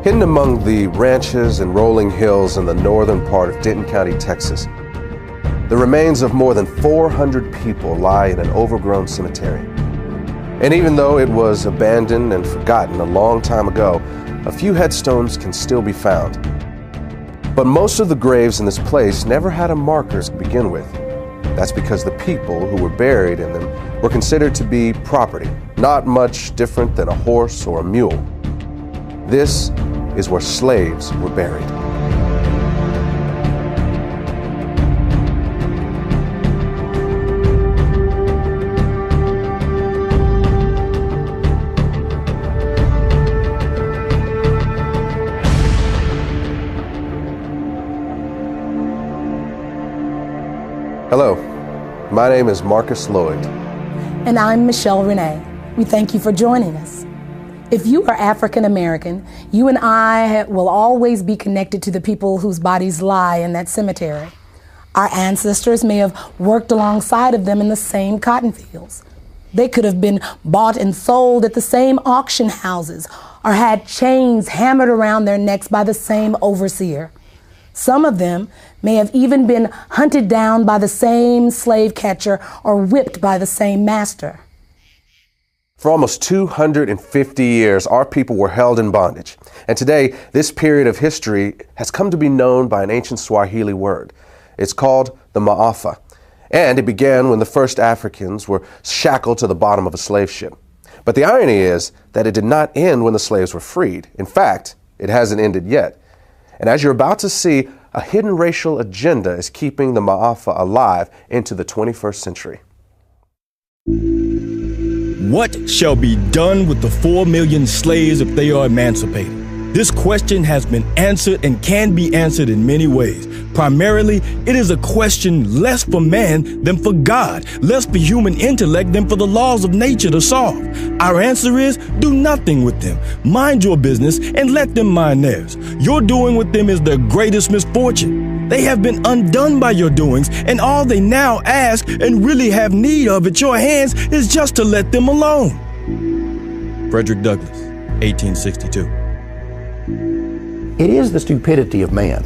Hidden among the ranches and rolling hills in the northern part of Denton County, Texas, the remains of more than 400 people lie in an overgrown cemetery. And even though it was abandoned and forgotten a long time ago, a few headstones can still be found. But most of the graves in this place never had a marker to begin with. That's because the people who were buried in them were considered to be property, not much different than a horse or a mule. This is where slaves were buried. Hello, my name is Marcus Lloyd. And I'm Michelle Renee. We thank you for joining us. If you are African American, you and I will always be connected to the people whose bodies lie in that cemetery. Our ancestors may have worked alongside of them in the same cotton fields. They could have been bought and sold at the same auction houses or had chains hammered around their necks by the same overseer. Some of them may have even been hunted down by the same slave catcher or whipped by the same master. For almost 250 years, our people were held in bondage. And today, this period of history has come to be known by an ancient Swahili word. It's called the Maafa. And it began when the first Africans were shackled to the bottom of a slave ship. But the irony is that it did not end when the slaves were freed. In fact, it hasn't ended yet. And as you're about to see, a hidden racial agenda is keeping the Maafa alive into the 21st century. What shall be done with the 4 million slaves if they are emancipated? This question has been answered and can be answered in many ways. Primarily, it is a question less for man than for God, less for human intellect than for the laws of nature to solve. Our answer is, do nothing with them. Mind your business and let them mind theirs. Your doing with them is their greatest misfortune. They have been undone by your doings, and all they now ask and really have need of at your hands is just to let them alone. Frederick Douglass, 1862. It is the stupidity of man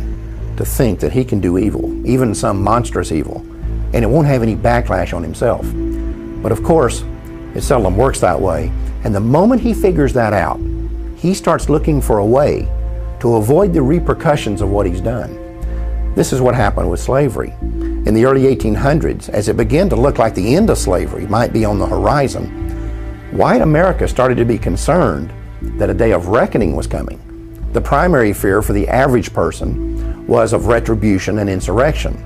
to think that he can do evil, even some monstrous evil, and it won't have any backlash on himself. But of course, it seldom works that way, and the moment he figures that out, he starts looking for a way to avoid the repercussions of what he's done. This is what happened with slavery. In the early 1800s, as it began to look like the end of slavery might be on the horizon, white America started to be concerned that a day of reckoning was coming. The primary fear for the average person was of retribution and insurrection,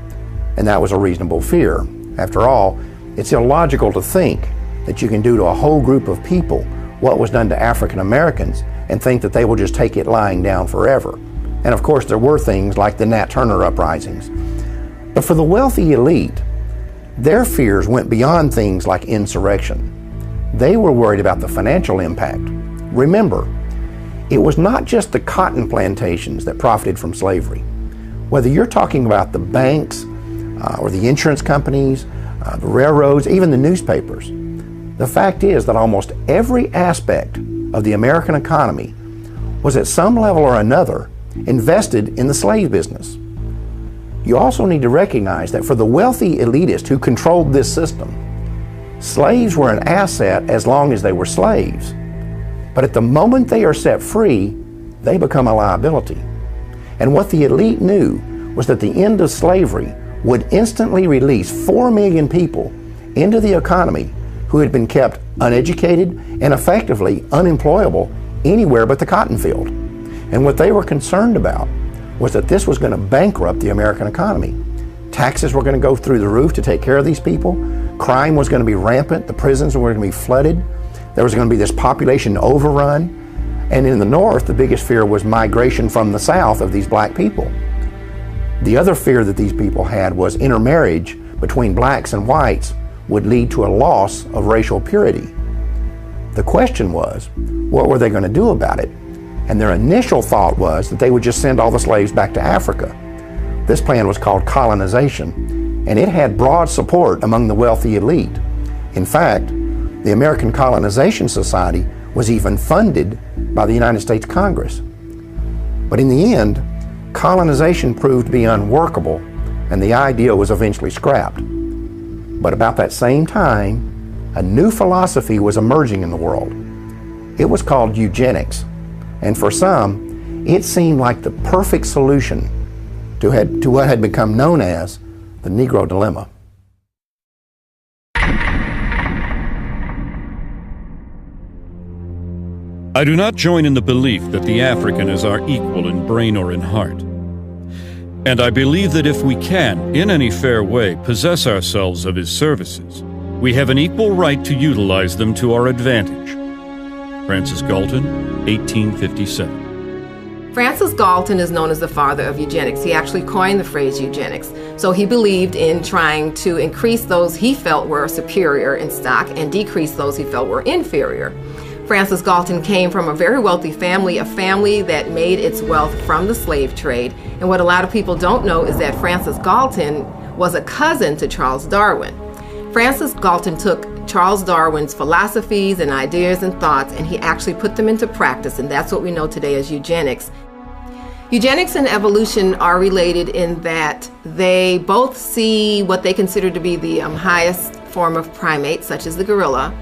and that was a reasonable fear. After all, it's illogical to think that you can do to a whole group of people what was done to African Americans and think that they will just take it lying down forever. And of course, there were things like the Nat Turner uprisings. But for the wealthy elite, their fears went beyond things like insurrection. They were worried about the financial impact. Remember, it was not just the cotton plantations that profited from slavery. Whether you're talking about the banks or the insurance companies, the railroads, even the newspapers, the fact is that almost every aspect of the American economy was at some level or another invested in the slave business. You also need to recognize that for the wealthy elitists who controlled this system, slaves were an asset as long as they were slaves. But at the moment they are set free, they become a liability. And what the elite knew was that the end of slavery would instantly release 4 million people into the economy who had been kept uneducated and effectively unemployable anywhere but the cotton field. And what they were concerned about was that this was going to bankrupt the American economy. Taxes were going to go through the roof to take care of these people. Crime was going to be rampant. The prisons were going to be flooded. There was going to be this population overrun. And in the North, the biggest fear was migration from the South of these black people. The other fear that these people had was intermarriage between blacks and whites would lead to a loss of racial purity. The question was, what were they going to do about it? And their initial thought was that they would just send all the slaves back to Africa. This plan was called colonization, and it had broad support among the wealthy elite. In fact, the American Colonization Society was even funded by the United States Congress. But in the end, colonization proved to be unworkable, and the idea was eventually scrapped. But about that same time, a new philosophy was emerging in the world. It was called eugenics, and for some, it seemed like the perfect solution to what had become known as the Negro dilemma. I do not join in the belief that the African is our equal in brain or in heart. And I believe that if we can, in any fair way, possess ourselves of his services, we have an equal right to utilize them to our advantage. Francis Galton, 1857. Francis Galton is known as the father of eugenics. He actually coined the phrase eugenics. So he believed in trying to increase those he felt were superior in stock and decrease those he felt were inferior. Francis Galton came from a very wealthy family, a family that made its wealth from the slave trade. And what a lot of people don't know is that Francis Galton was a cousin to Charles Darwin. Francis Galton took Charles Darwin's philosophies and ideas and thoughts, and he actually put them into practice, and that's what we know today as eugenics. Eugenics and evolution are related in that they both see what they consider to be the highest form of primate, such as the gorilla,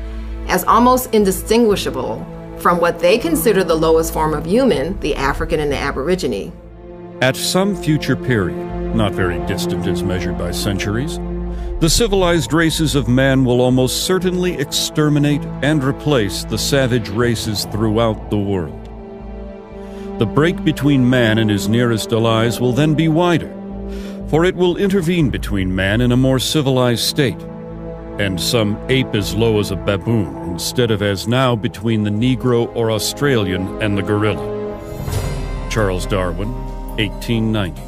as almost indistinguishable from what they consider the lowest form of human, the African and the Aborigine. At some future period, not very distant as measured by centuries, the civilized races of man will almost certainly exterminate and replace the savage races throughout the world. The break between man and his nearest allies will then be wider, for it will intervene between man and a more civilized state, and some ape as low as a baboon, instead of as now between the Negro or Australian and the gorilla. Charles Darwin, 1890.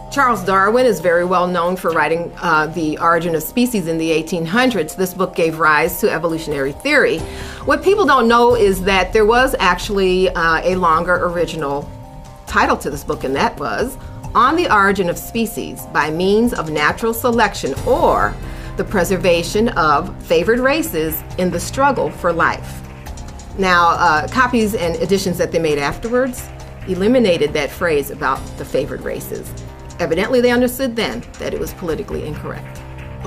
Charles Darwin is very well known for writing The Origin of Species in the 1800s. This book gave rise to evolutionary theory. What people don't know is that there was actually a longer original title to this book, and that was On the Origin of Species by Means of Natural Selection, or the Preservation of Favored Races in the Struggle for Life. Now, copies and editions that they made afterwards eliminated that phrase about the favored races. Evidently, they understood then that it was politically incorrect.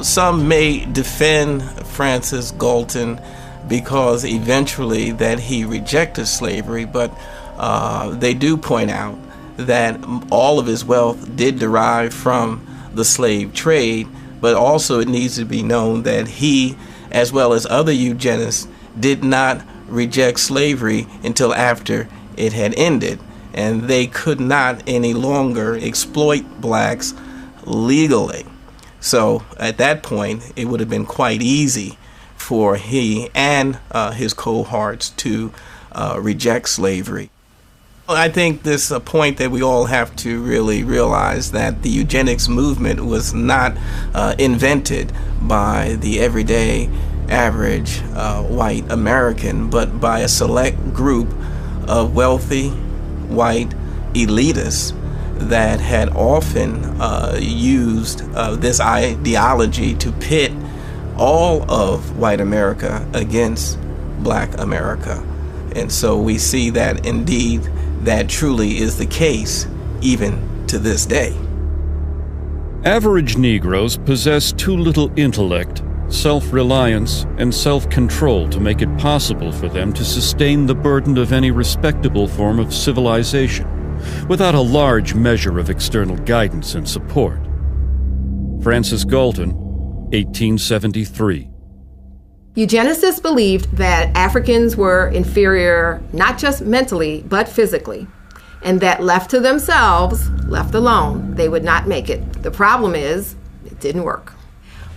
Some may defend Francis Galton because eventually that he rejected slavery, but they do point out that all of his wealth did derive from the slave trade, but also it needs to be known that he, as well as other eugenists, did not reject slavery until after it had ended. And they could not any longer exploit blacks legally. So at that point, it would have been quite easy for he and his cohorts to reject slavery. I think this is a point that we all have to really realize, that the eugenics movement was not invented by the everyday average white American, but by a select group of wealthy white elitists that had often used this ideology to pit all of white America against black America. And so we see that indeed that truly is the case even to this day. Average Negroes possess too little intellect, self-reliance, and self-control to make it possible for them to sustain the burden of any respectable form of civilization without a large measure of external guidance and support. Francis Galton, 1873. Eugenicists believed that Africans were inferior not just mentally, but physically, and that left to themselves, left alone, they would not make it. The problem is, it didn't work.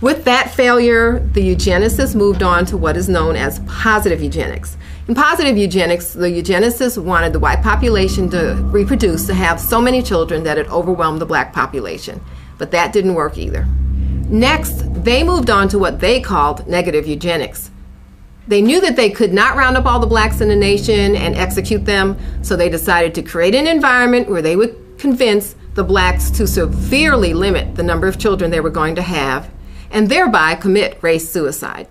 With that failure, the eugenicists moved on to what is known as positive eugenics. In positive eugenics, the eugenicists wanted the white population to reproduce, to have so many children that it overwhelmed the black population. But that didn't work either. Next, they moved on to what they called negative eugenics. They knew that they could not round up all the blacks in the nation and execute them, so they decided to create an environment where they would convince the blacks to severely limit the number of children they were going to have, and thereby commit race suicide.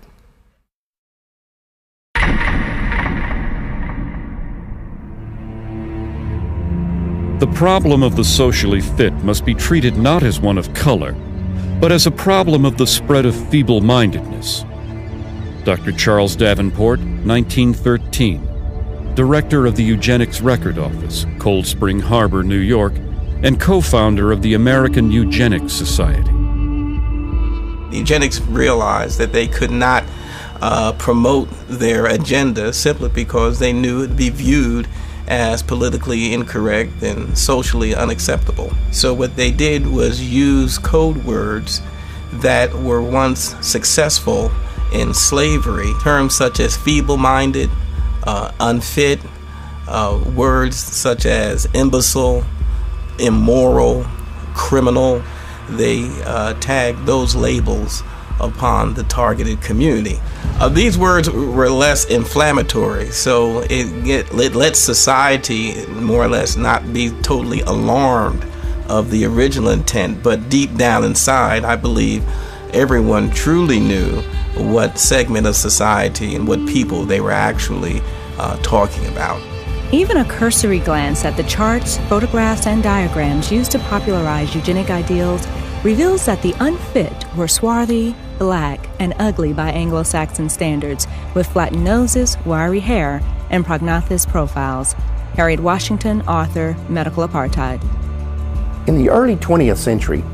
The problem of the socially fit must be treated not as one of color, but as a problem of the spread of feeble-mindedness. Dr. Charles Davenport, 1913, director of the Eugenics Record Office, Cold Spring Harbor, New York, and co-founder of the American Eugenics Society. The eugenics realized that they could not promote their agenda simply because they knew it would be viewed as politically incorrect and socially unacceptable. So what they did was use code words that were once successful in slavery, terms such as feeble-minded, unfit, words such as imbecile, immoral, criminal. They tagged those labels upon the targeted community. These words were less inflammatory, so it let society more or less not be totally alarmed of the original intent, but deep down inside, I believe everyone truly knew what segment of society and what people they were actually talking about. Even a cursory glance at the charts, photographs, and diagrams used to popularize eugenic ideals reveals that the unfit were swarthy, black, and ugly by Anglo-Saxon standards, with flattened noses, wiry hair, and prognathous profiles. Harriet Washington, author, Medical Apartheid. In the early 20th century,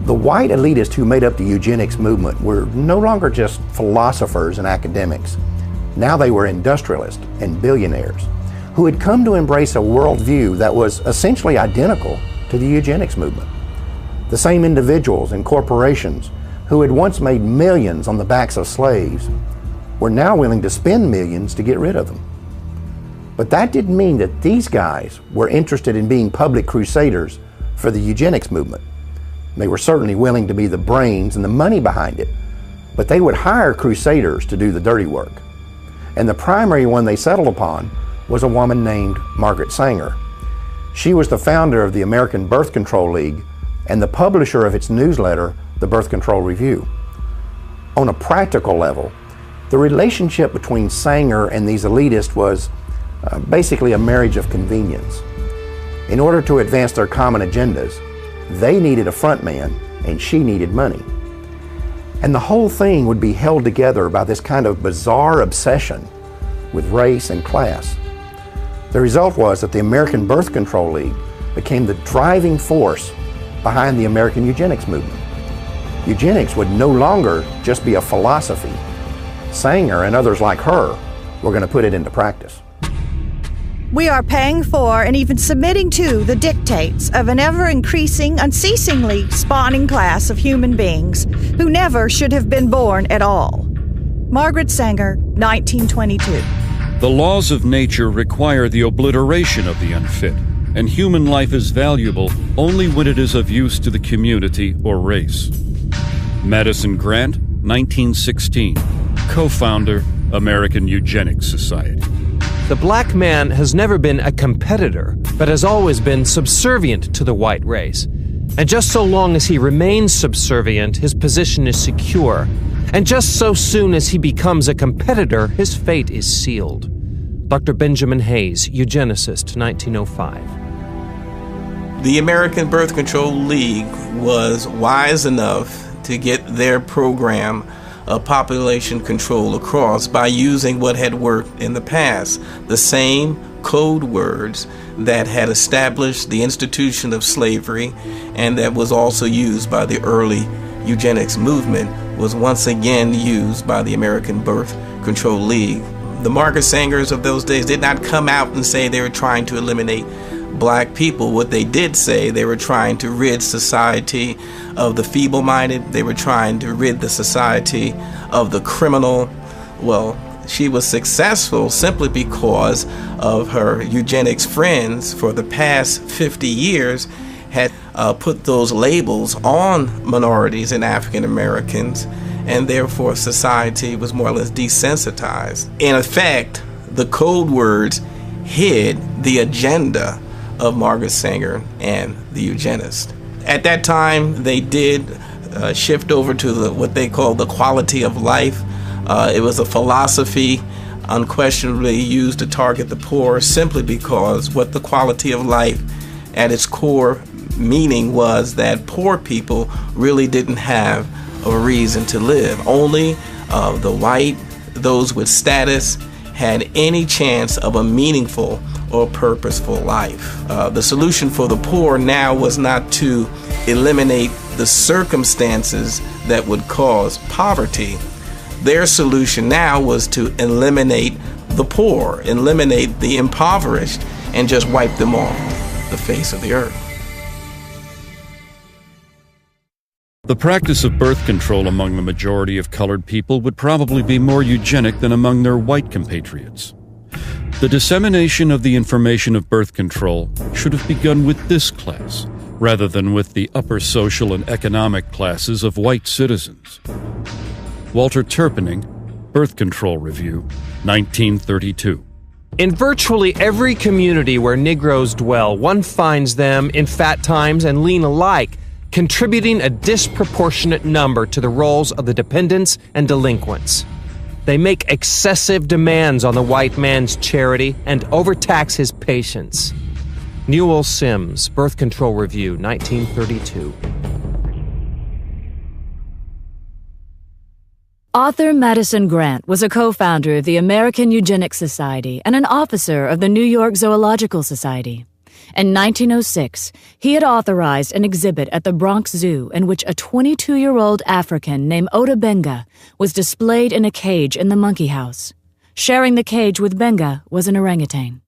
the white elitists who made up the eugenics movement were no longer just philosophers and academics. Now they were industrialists and billionaires who had come to embrace a worldview that was essentially identical to the eugenics movement. The same individuals and corporations who had once made millions on the backs of slaves were now willing to spend millions to get rid of them. But that didn't mean that these guys were interested in being public crusaders for the eugenics movement. They were certainly willing to be the brains and the money behind it, but they would hire crusaders to do the dirty work. And the primary one they settled upon was a woman named Margaret Sanger. She was the founder of the American Birth Control League and the publisher of its newsletter, the Birth Control Review. On a practical level, the relationship between Sanger and these elitists was basically a marriage of convenience. In order to advance their common agendas, they needed a front man and she needed money. And the whole thing would be held together by this kind of bizarre obsession with race and class. The result was that the American Birth Control League became the driving force behind the American eugenics movement. Eugenics would no longer just be a philosophy. Sanger and others like her were going to put it into practice. We are paying for and even submitting to the dictates of an ever-increasing, unceasingly spawning class of human beings who never should have been born at all. Margaret Sanger, 1922. The laws of nature require the obliteration of the unfit, and human life is valuable only when it is of use to the community or race. Madison Grant, 1916, co-founder, American Eugenics Society. The black man has never been a competitor, but has always been subservient to the white race. And just so long as he remains subservient, his position is secure. And just so soon as he becomes a competitor, his fate is sealed. Dr. Benjamin Hayes, eugenicist, 1905. The American Birth Control League was wise enough to get their program of population control across by using what had worked in the past, the same code words that had established the institution of slavery and that was also used by the early eugenics movement was once again used by the American Birth Control League. The Margaret Sangers of those days did not come out and say they were trying to eliminate black people. What they did say, they were trying to rid society of the feeble-minded. They were trying to rid the society of the criminal. Well, she was successful simply because of her eugenics friends for the past 50 years had put those labels on minorities and African Americans, and therefore society was more or less desensitized. In effect, the code words hid the agenda of Margaret Sanger and the eugenists. At that time, they did shift over to what they call the quality of life. It was a philosophy unquestionably used to target the poor simply because what the quality of life at its core meaning was that poor people really didn't have a reason to live. Only the white, those with status, had any chance of a meaningful or purposeful life. The solution for the poor now was not to eliminate the circumstances that would cause poverty. Their solution now was to eliminate the poor, eliminate the impoverished, and just wipe them off the face of the earth. The practice of birth control among the majority of colored people would probably be more eugenic than among their white compatriots. The dissemination of the information of birth control should have begun with this class, rather than with the upper social and economic classes of white citizens. Walter Terpening, Birth Control Review, 1932. In virtually every community where Negroes dwell, one finds them in fat times and lean alike, contributing a disproportionate number to the roles of the dependents and delinquents. They make excessive demands on the white man's charity and overtax his patience. Newell Sims, Birth Control Review, 1932. Author Madison Grant was a co-founder of the American Eugenics Society and an officer of the New York Zoological Society. In 1906, he had authorized an exhibit at the Bronx Zoo in which a 22-year-old African named Ota Benga was displayed in a cage in the monkey house. Sharing the cage with Benga was an orangutan.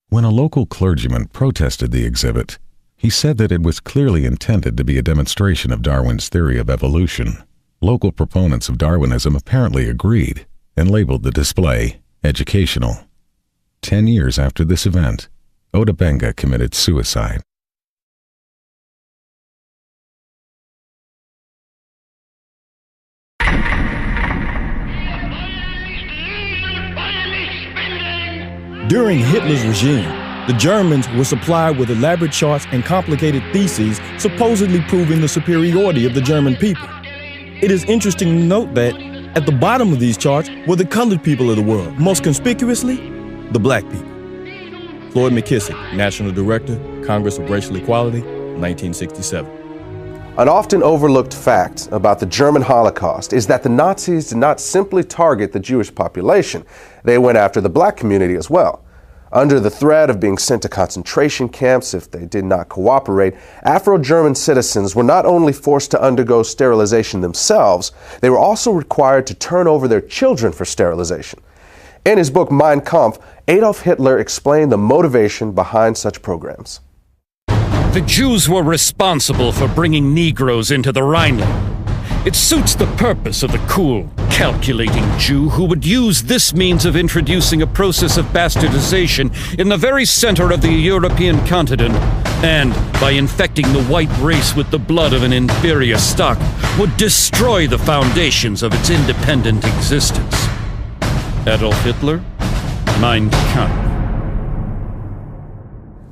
When a local clergyman protested the exhibit, he said that it was clearly intended to be a demonstration of Darwin's theory of evolution. Local proponents of Darwinism apparently agreed and labeled the display educational. 10 years after this event, Ota Benga committed suicide. During Hitler's regime, the Germans were supplied with elaborate charts and complicated theses supposedly proving the superiority of the German people. It is interesting to note that at the bottom of these charts were the colored people of the world, most conspicuously, the black people. Floyd McKissick, National Director, Congress of Racial Equality, 1967. An often overlooked fact about the German Holocaust is that the Nazis did not simply target the Jewish population. They went after the black community as well. Under the threat of being sent to concentration camps if they did not cooperate, Afro-German citizens were not only forced to undergo sterilization themselves, they were also required to turn over their children for sterilization. In his book Mein Kampf, Adolf Hitler explained the motivation behind such programs. The Jews were responsible for bringing Negroes into the Rhineland. It suits the purpose of the cool, calculating Jew who would use this means of introducing a process of bastardization in the very center of the European continent, and, by infecting the white race with the blood of an inferior stock, would destroy the foundations of its independent existence. Adolf Hitler, Mein Kampf.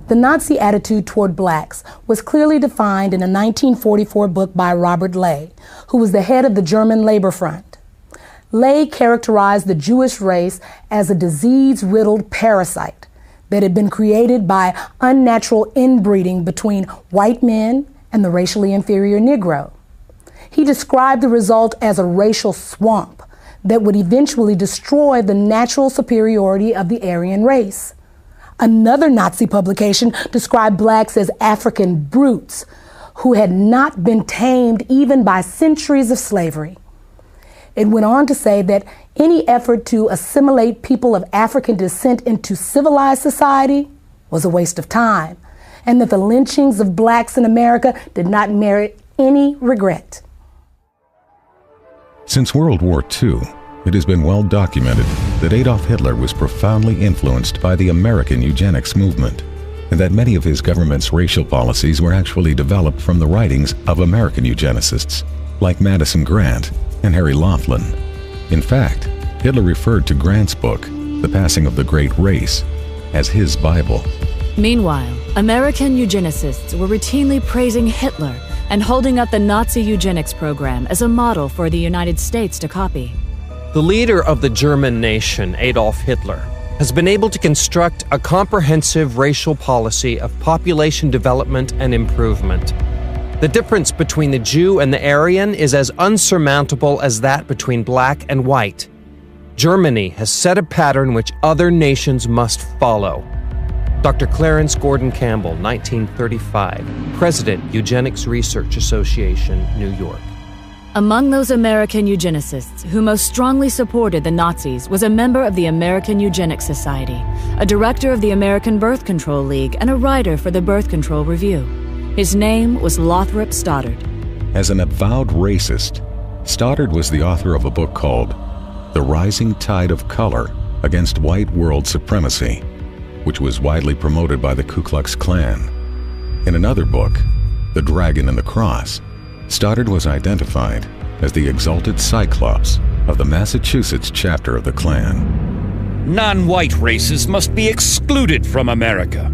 The Nazi attitude toward blacks was clearly defined in a 1944 book by Robert Ley, who was the head of the German Labor Front. Ley characterized the Jewish race as a disease-riddled parasite that had been created by unnatural inbreeding between white men and the racially inferior Negro. He described the result as a racial swamp that would eventually destroy the natural superiority of the Aryan race. Another Nazi publication described blacks as African brutes who had not been tamed even by centuries of slavery. It went on to say that any effort to assimilate people of African descent into civilized society was a waste of time, and that the lynchings of blacks in America did not merit any regret. Since World War II, it has been well documented that Adolf Hitler was profoundly influenced by the American eugenics movement, and that many of his government's racial policies were actually developed from the writings of American eugenicists like Madison Grant and Harry Laughlin. In fact, Hitler referred to Grant's book, The Passing of the Great Race, as his Bible. Meanwhile, American eugenicists were routinely praising Hitler and holding up the Nazi eugenics program as a model for the United States to copy. The leader of the German nation, Adolf Hitler, has been able to construct a comprehensive racial policy of population development and improvement. The difference between the Jew and the Aryan is as unsurmountable as that between black and white. Germany has set a pattern which other nations must follow. Dr. Clarence Gordon Campbell, 1935, President, Eugenics Research Association, New York. Among those American eugenicists who most strongly supported the Nazis was a member of the American Eugenics Society, a director of the American Birth Control League, and a writer for the Birth Control Review. His name was Lothrop Stoddard. As an avowed racist, Stoddard was the author of a book called The Rising Tide of Color Against White World Supremacy, which was widely promoted by the Ku Klux Klan. In another book, The Dragon and the Cross, Stoddard was identified as the exalted Cyclops of the Massachusetts chapter of the Klan. Non-white races must be excluded from America.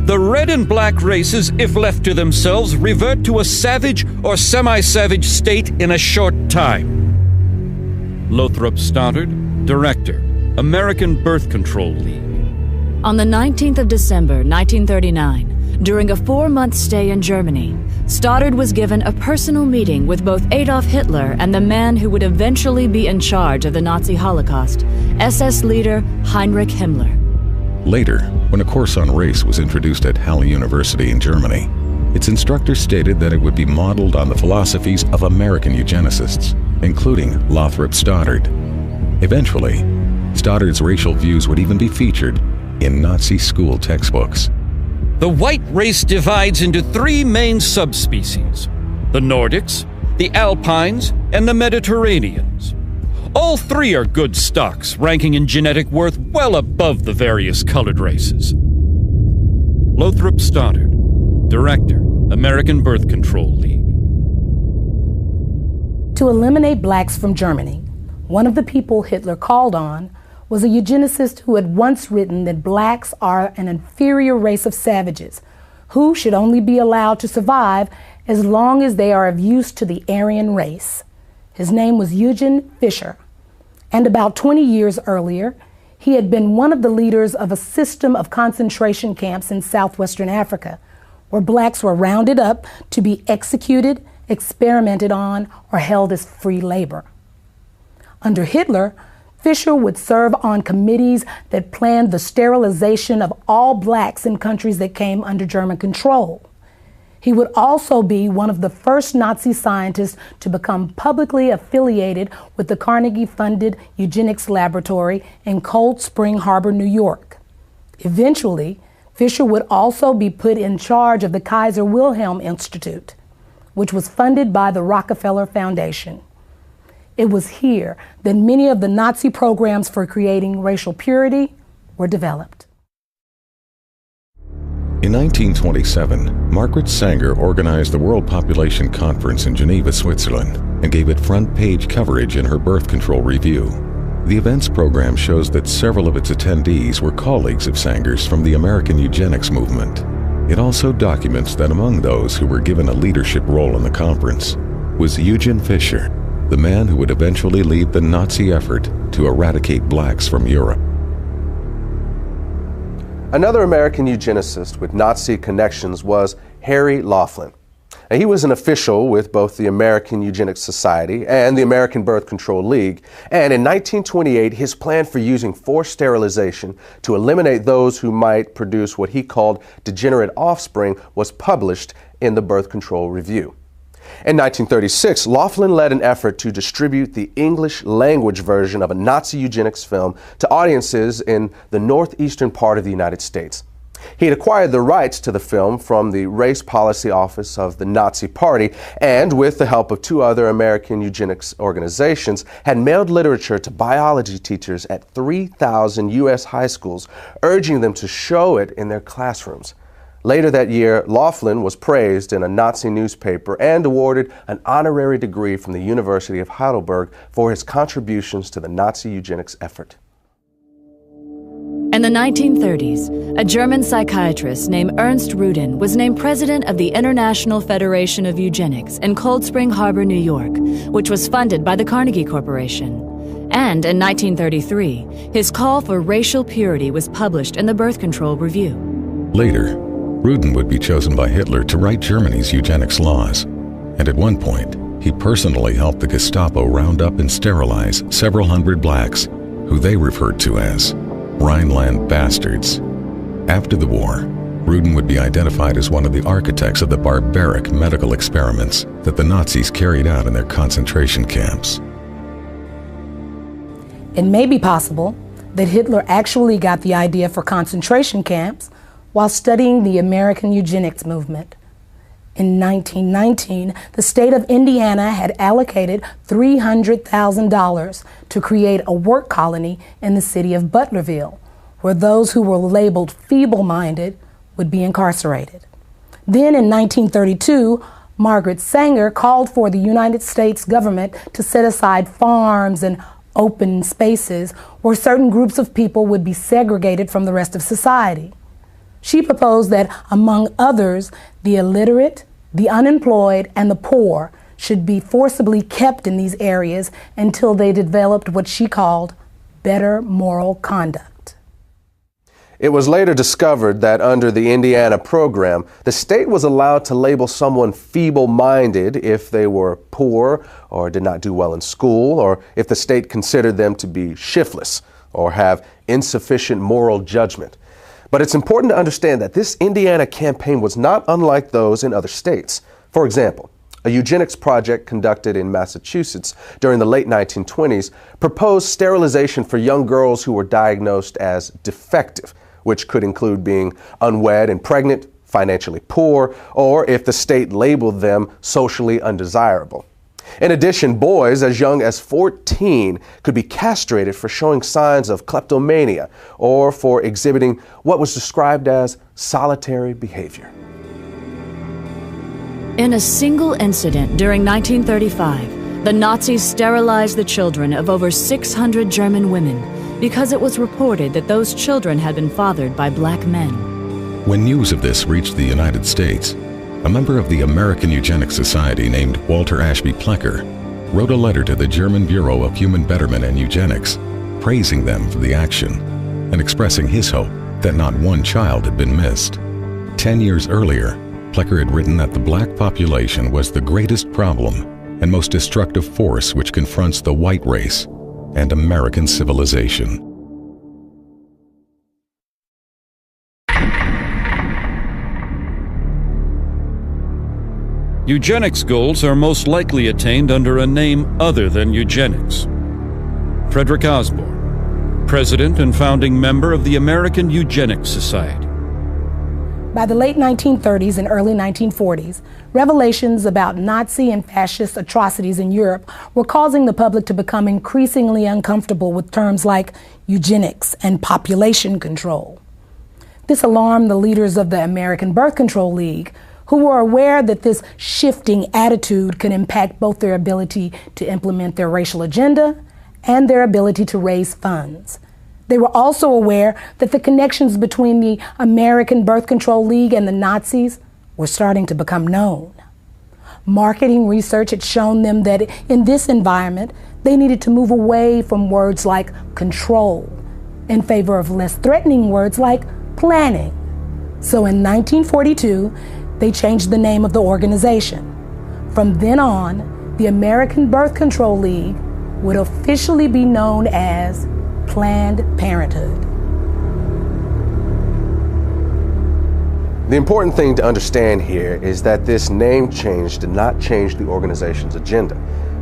The red and black races, if left to themselves, revert to a savage or semi-savage state in a short time. Lothrop Stoddard, Director, American Birth Control League. On the 19th of December, 1939, during a 4-month stay in Germany, Stoddard was given a personal meeting with both Adolf Hitler and the man who would eventually be in charge of the Nazi Holocaust, SS leader Heinrich Himmler. Later, when a course on race was introduced at Halle University in Germany, its instructor stated that it would be modeled on the philosophies of American eugenicists, including Lothrop Stoddard. Eventually, Stoddard's racial views would even be featured in Nazi school textbooks. The white race divides into 3 main subspecies: the Nordics, the Alpines, and the Mediterraneans. All 3 are good stocks, ranking in genetic worth well above the various colored races. Lothrop Stoddard, Director, American Birth Control League. To eliminate blacks from Germany, one of the people Hitler called on was a eugenicist who had once written that blacks are an inferior race of savages who should only be allowed to survive as long as they are of use to the Aryan race. His name was Eugen Fischer, and about 20 years earlier, he had been one of the leaders of a system of concentration camps in southwestern Africa, where blacks were rounded up to be executed, experimented on, or held as free labor. Under Hitler, Fischer would serve on committees that planned the sterilization of all blacks in countries that came under German control. He would also be one of the first Nazi scientists to become publicly affiliated with the Carnegie-funded eugenics laboratory in Cold Spring Harbor, New York. Eventually, Fischer would also be put in charge of the Kaiser Wilhelm Institute, which was funded by the Rockefeller Foundation. It was here that many of the Nazi programs for creating racial purity were developed. In 1927, Margaret Sanger organized the World Population Conference in Geneva, Switzerland, and gave it front-page coverage in her Birth Control Review. The events program shows that several of its attendees were colleagues of Sanger's from the American eugenics movement. It also documents that among those who were given a leadership role in the conference was Eugen Fischer, the man who would eventually lead the Nazi effort to eradicate blacks from Europe. Another American eugenicist with Nazi connections was Harry Laughlin. Now, he was an official with both the American Eugenics Society and the American Birth Control League, and in 1928 his plan for using forced sterilization to eliminate those who might produce what he called degenerate offspring was published in the Birth Control Review. In 1936, Laughlin led an effort to distribute the English language version of a Nazi eugenics film to audiences in the northeastern part of the United States. He had acquired the rights to the film from the Race Policy Office of the Nazi Party and, with the help of 2 other American eugenics organizations, had mailed literature to biology teachers at 3,000 U.S. high schools, urging them to show it in their classrooms. Later that year, Laughlin was praised in a Nazi newspaper and awarded an honorary degree from the University of Heidelberg for his contributions to the Nazi eugenics effort. In the 1930s, a German psychiatrist named Ernst Rudin was named president of the International Federation of Eugenics in Cold Spring Harbor, New York, which was funded by the Carnegie Corporation. And in 1933, his call for racial purity was published in the Birth Control Review. Later, Rudin would be chosen by Hitler to write Germany's eugenics laws, and at one point, he personally helped the Gestapo round up and sterilize several hundred blacks, who they referred to as Rhineland bastards. After the war, Rudin would be identified as one of the architects of the barbaric medical experiments that the Nazis carried out in their concentration camps. It may be possible that Hitler actually got the idea for concentration camps while studying the American eugenics movement. In 1919, the state of Indiana had allocated $300,000 to create a work colony in the city of Butlerville, where those who were labeled feeble-minded would be incarcerated. Then in 1932, Margaret Sanger called for the United States government to set aside farms and open spaces where certain groups of people would be segregated from the rest of society. She proposed that, among others, the illiterate, the unemployed, and the poor should be forcibly kept in these areas until they developed what she called better moral conduct. It was later discovered that under the Indiana program, the state was allowed to label someone feeble-minded if they were poor or did not do well in school, or if the state considered them to be shiftless or have insufficient moral judgment. But it's important to understand that this Indiana campaign was not unlike those in other states. For example, a eugenics project conducted in Massachusetts during the late 1920s proposed sterilization for young girls who were diagnosed as defective, which could include being unwed and pregnant, financially poor, or if the state labeled them socially undesirable. In addition, boys as young as 14 could be castrated for showing signs of kleptomania or for exhibiting what was described as solitary behavior. In a single incident during 1935, the Nazis sterilized the children of over 600 German women because it was reported that those children had been fathered by black men. When news of this reached the United States, a member of the American Eugenics Society named Walter Ashby Plecker wrote a letter to the German Bureau of Human Betterment and Eugenics, praising them for the action and expressing his hope that not one child had been missed. 10 years earlier, Plecker had written that the black population was the greatest problem and most destructive force which confronts the white race and American civilization. Eugenics goals are most likely attained under a name other than eugenics. Frederick Osborne, president and founding member of the American Eugenics Society. By the late 1930s and early 1940s, revelations about Nazi and fascist atrocities in Europe were causing the public to become increasingly uncomfortable with terms like eugenics and population control. This alarmed the leaders of the American Birth Control League, who were aware that this shifting attitude could impact both their ability to implement their racial agenda and their ability to raise funds. They were also aware that the connections between the American Birth Control League and the Nazis were starting to become known. Marketing research had shown them that in this environment, they needed to move away from words like control in favor of less threatening words like planning. So in 1942, they changed the name of the organization. From then on, the American Birth Control League would officially be known as Planned Parenthood. The important thing to understand here is that this name change did not change the organization's agenda.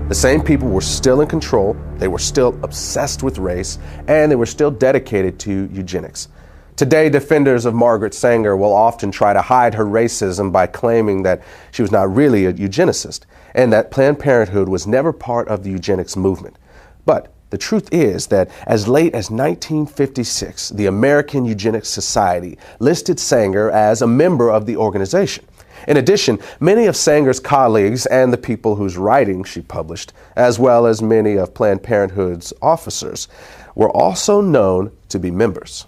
The same people were still in control, they were still obsessed with race, and they were still dedicated to eugenics. Today, defenders of Margaret Sanger will often try to hide her racism by claiming that she was not really a eugenicist and that Planned Parenthood was never part of the eugenics movement. But the truth is that as late as 1956, the American Eugenics Society listed Sanger as a member of the organization. In addition, many of Sanger's colleagues and the people whose writings she published, as well as many of Planned Parenthood's officers, were also known to be members.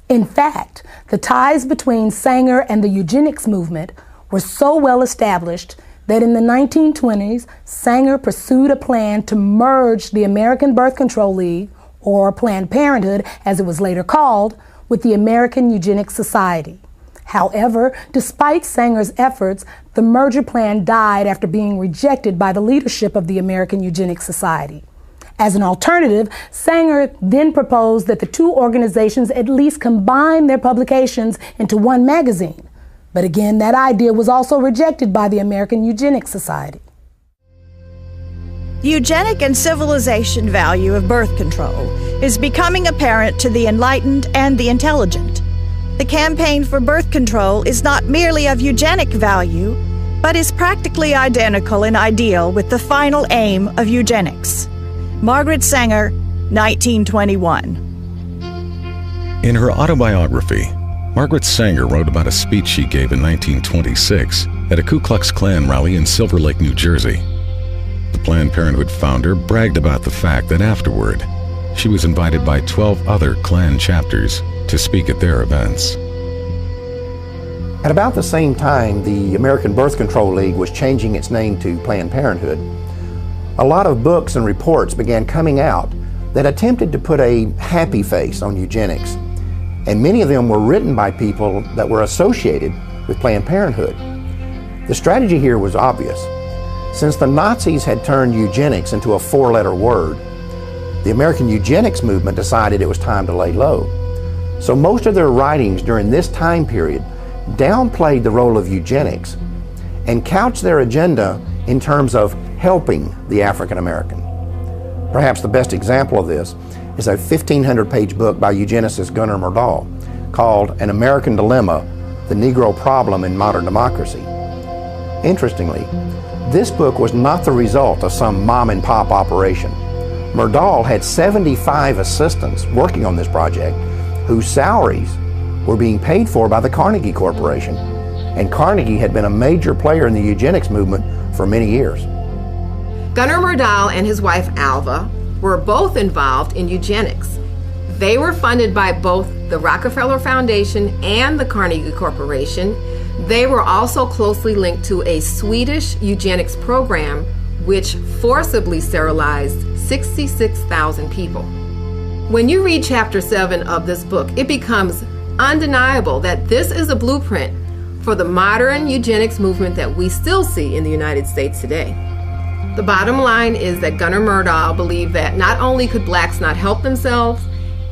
In fact, the ties between Sanger and the eugenics movement were so well established that in the 1920s, Sanger pursued a plan to merge the American Birth Control League, or Planned Parenthood as it was later called, with the American Eugenics Society. However, despite Sanger's efforts, the merger plan died after being rejected by the leadership of the American Eugenics Society. As an alternative, Sanger then proposed that the two organizations at least combine their publications into one magazine. But again, that idea was also rejected by the American Eugenics Society. The eugenic and civilization value of birth control is becoming apparent to the enlightened and the intelligent. The campaign for birth control is not merely of eugenic value, but is practically identical in ideal with the final aim of eugenics. Margaret Sanger, 1921. In her autobiography, Margaret Sanger wrote about a speech she gave in 1926 at a Ku Klux Klan rally in Silver Lake, New Jersey. The Planned Parenthood founder bragged about the fact that afterward, she was invited by 12 other Klan chapters to speak at their events. At about the same time the American Birth Control League was changing its name to Planned Parenthood, a lot of books and reports began coming out that attempted to put a happy face on eugenics, and many of them were written by people that were associated with Planned Parenthood. The strategy here was obvious. Since the Nazis had turned eugenics into a four-letter word, the American eugenics movement decided it was time to lay low. So most of their writings during this time period downplayed the role of eugenics and couched their agenda in terms of helping the African American. Perhaps the best example of this is a 1,500-page book by eugenicist Gunnar Myrdal called An American Dilemma, The Negro Problem in Modern Democracy. Interestingly, this book was not the result of some mom-and-pop operation. Myrdal had 75 assistants working on this project whose salaries were being paid for by the Carnegie Corporation, and Carnegie had been a major player in the eugenics movement for many years. Gunnar Myrdal and his wife Alva were both involved in eugenics. They were funded by both the Rockefeller Foundation and the Carnegie Corporation. They were also closely linked to a Swedish eugenics program which forcibly sterilized 66,000 people. When you read Chapter 7 of this book, it becomes undeniable that this is a blueprint for the modern eugenics movement that we still see in the United States today. The bottom line is that Gunnar Myrdal believed that not only could blacks not help themselves,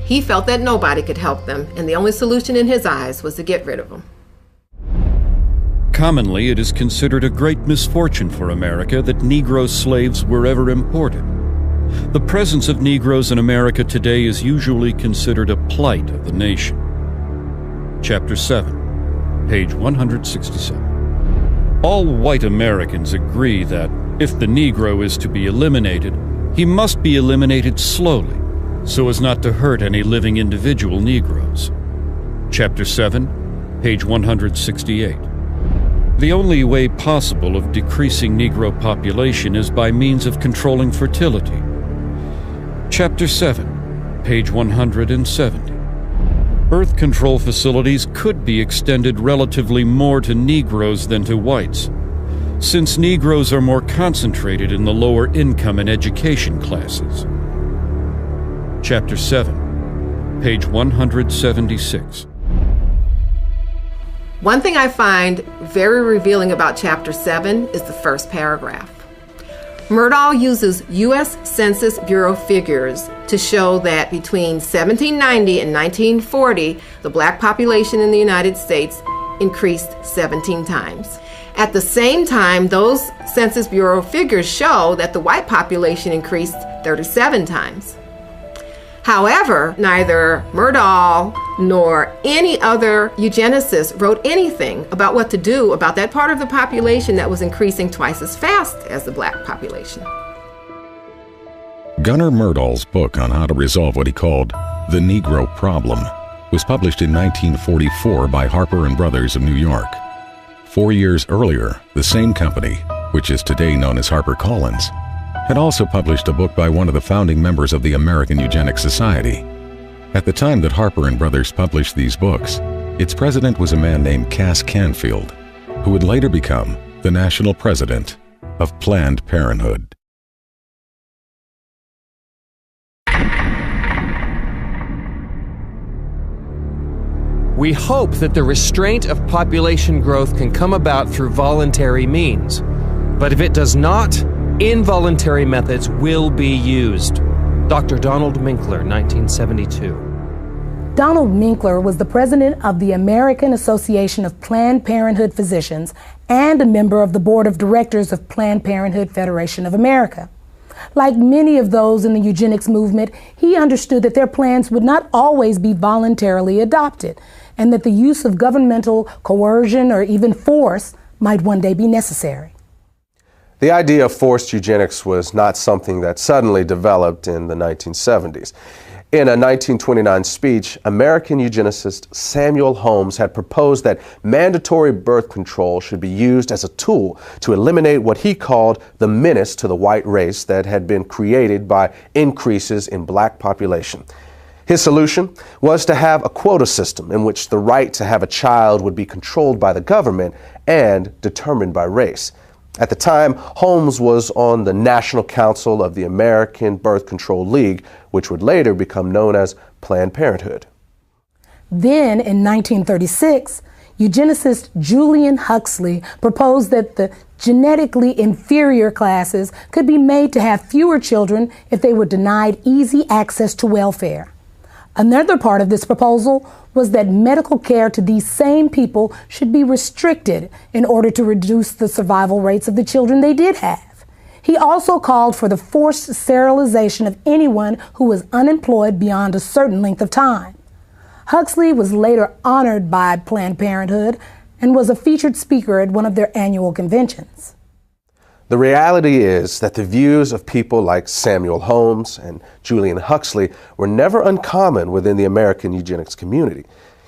he felt that nobody could help them, and the only solution in his eyes was to get rid of them. Commonly, it is considered a great misfortune for America that Negro slaves were ever imported. The presence of Negroes in America today is usually considered a plight of the nation. Chapter 7, page 167. All white Americans agree that if the Negro is to be eliminated, he must be eliminated slowly, so as not to hurt any living individual Negroes. Chapter 7, page 168. The only way possible of decreasing Negro population is by means of controlling fertility. Chapter 7, page 170. Birth control facilities could be extended relatively more to Negroes than to whites, since Negroes are more concentrated in the lower income and education classes. Chapter 7, page 176. One thing I find very revealing about Chapter 7 is the first paragraph. Myrdal uses U.S. Census Bureau figures to show that between 1790 and 1940, the black population in the United States increased 17 times. At the same time, those Census Bureau figures show that the white population increased 37 times. However, neither Myrdal nor any other eugenicist wrote anything about what to do about that part of the population that was increasing twice as fast as the black population. Gunnar Myrdal's book on how to resolve what he called the Negro Problem was published in 1944 by Harper & Brothers of New York. 4 years earlier, the same company, which is today known as HarperCollins, had also published a book by one of the founding members of the American Eugenics Society. At the time that Harper & Brothers published these books, its president was a man named Cass Canfield, who would later become the the national president of Planned Parenthood. We hope that the restraint of population growth can come about through voluntary means. But if it does not, involuntary methods will be used. Dr. Donald Minkler, 1972. Donald Minkler was the president of the American Association of Planned Parenthood Physicians and a member of the board of directors of Planned Parenthood Federation of America. Like many of those in the eugenics movement, he understood that their plans would not always be voluntarily adopted, and that the use of governmental coercion or even force might one day be necessary. The idea of forced eugenics was not something that suddenly developed in the 1970s. In a 1929 speech, American eugenicist Samuel Holmes had proposed that mandatory birth control should be used as a tool to eliminate what he called the menace to the white race that had been created by increases in black population. His solution was to have a quota system in which the right to have a child would be controlled by the government and determined by race. At the time, Holmes was on the National Council of the American Birth Control League, which would later become known as Planned Parenthood. Then, in 1936, eugenicist Julian Huxley proposed that the genetically inferior classes could be made to have fewer children if they were denied easy access to welfare. Another part of this proposal was that medical care to these same people should be restricted in order to reduce the survival rates of the children they did have. He also called for the forced sterilization of anyone who was unemployed beyond a certain length of time. Huxley was later honored by Planned Parenthood and was a featured speaker at one of their annual conventions. The reality is that the views of people like Samuel Holmes and Julian Huxley were never uncommon within the American eugenics community.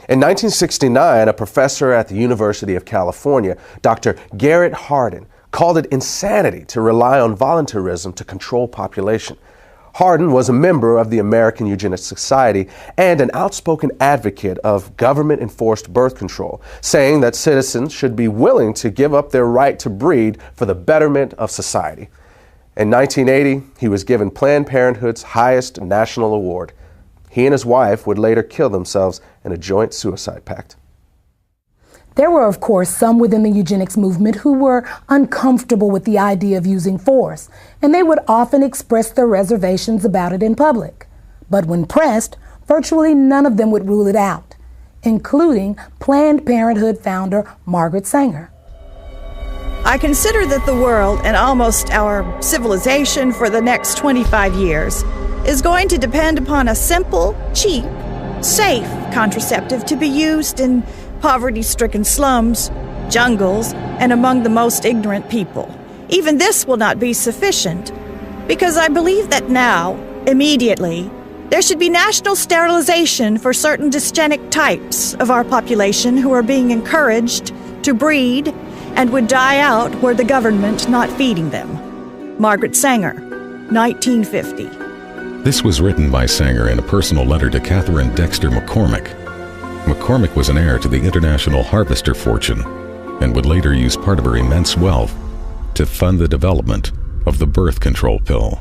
In 1969, a professor at the University of California, Dr. Garrett Hardin, called it insanity to rely on voluntarism to control population. Hardin was a member of the American Eugenics Society and an outspoken advocate of government-enforced birth control, saying that citizens should be willing to give up their right to breed for the betterment of society. In 1980, he was given Planned Parenthood's highest national award. He and his wife would later kill themselves in a joint suicide pact. There were, of course, some within the eugenics movement who were uncomfortable with the idea of using force, and they would often express their reservations about it in public. But when pressed, virtually none of them would rule it out, including Planned Parenthood founder Margaret Sanger. I consider that the world and almost our civilization for the next 25 years is going to depend upon a simple, cheap, safe contraceptive to be used in poverty-stricken slums, jungles, and among the most ignorant people. Even this will not be sufficient, because I believe that now, immediately, there should be national sterilization for certain dysgenic types of our population who are being encouraged to breed and would die out were the government not feeding them. Margaret Sanger, 1950. This was written by Sanger in a personal letter to Catherine Dexter McCormick. McCormick was an heir to the international harvester fortune and would later use part of her immense wealth to fund the development of the birth control pill.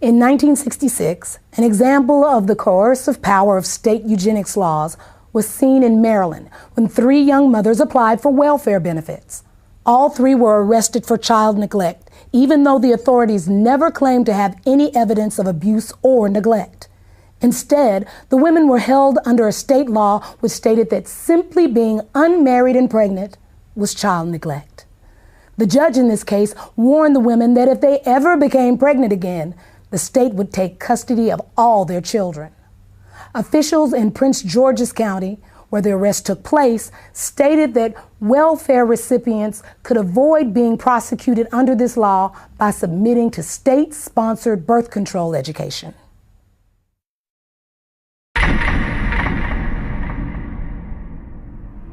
In 1966, an example of the coercive power of state eugenics laws was seen in Maryland when 3 young mothers applied for welfare benefits. All 3 were arrested for child neglect, even though the authorities never claimed to have any evidence of abuse or neglect. Instead, the women were held under a state law which stated that simply being unmarried and pregnant was child neglect. The judge in this case warned the women that if they ever became pregnant again, the state would take custody of all their children. Officials in Prince George's County, where the arrest took place, stated that welfare recipients could avoid being prosecuted under this law by submitting to state-sponsored birth control education.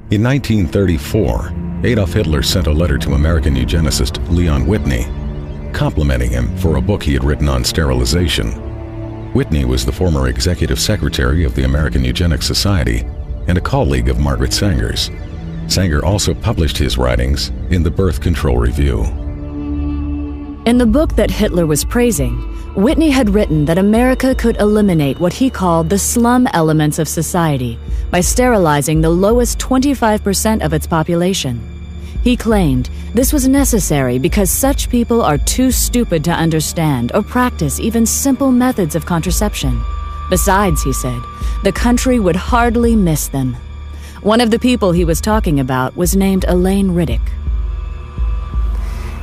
In 1934, Adolf Hitler sent a letter to American eugenicist Leon Whitney, complimenting him for a book he had written on sterilization. Whitney was the former executive secretary of the American Eugenics Society and a colleague of Margaret Sanger's. Sanger also published his writings in the Birth Control Review. In the book that Hitler was praising, Whitney had written that America could eliminate what he called the slum elements of society by sterilizing the lowest 25% of its population. He claimed this was necessary because such people are too stupid to understand or practice even simple methods of contraception. Besides, he said, the country would hardly miss them. One of the people he was talking about was named Elaine Riddick.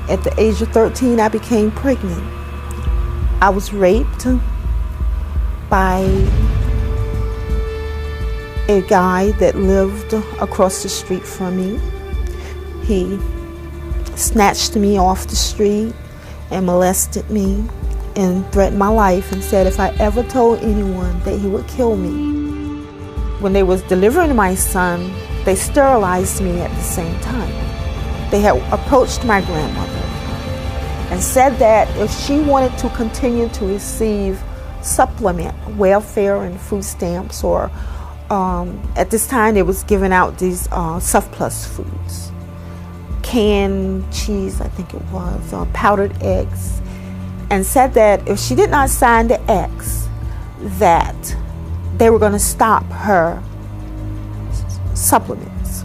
At the age of 13, I became pregnant. I was raped by a guy that lived across the street from me. He snatched me off the street and molested me and threatened my life and said if I ever told anyone that he would kill me. When they was delivering my son, they sterilized me at the same time. They had approached my grandmother and said that if she wanted to continue to receive supplement, welfare and food stamps, or at this time they was giving out these surplus foods, canned cheese, I think it was, powdered eggs, and said that if she did not sign the X, that they were going to stop her supplements.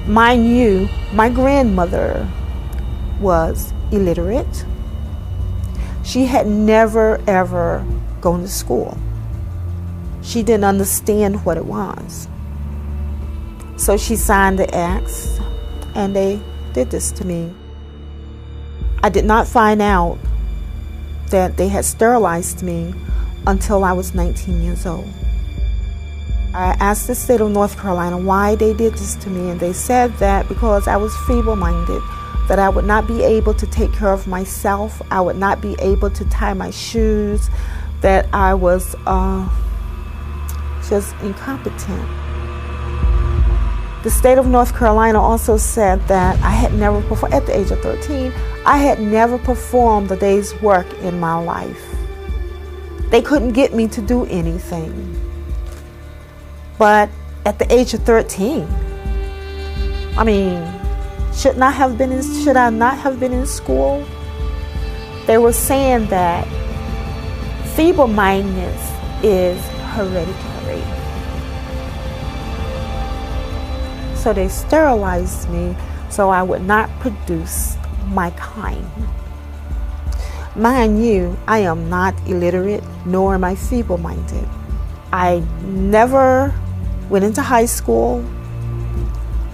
Mind you, my grandmother was illiterate. She had never ever gone to school. She didn't understand what it was. So she signed the X and they did this to me. I did not find out that they had sterilized me until I was 19 years old. I asked the state of North Carolina why they did this to me, and they said that because I was feeble-minded, that I would not be able to take care of myself, I would not be able to tie my shoes, that I was just incompetent. The state of North Carolina also said that I had never performed, at the age of 13, I had never performed a day's work in my life. They couldn't get me to do anything. But at the age of 13, I mean, should I not have been in school? They were saying that feeble-mindedness is hereditary. So they sterilized me so I would not produce my kind. Mind you, I am not illiterate, nor am I feeble-minded. I never went into high school,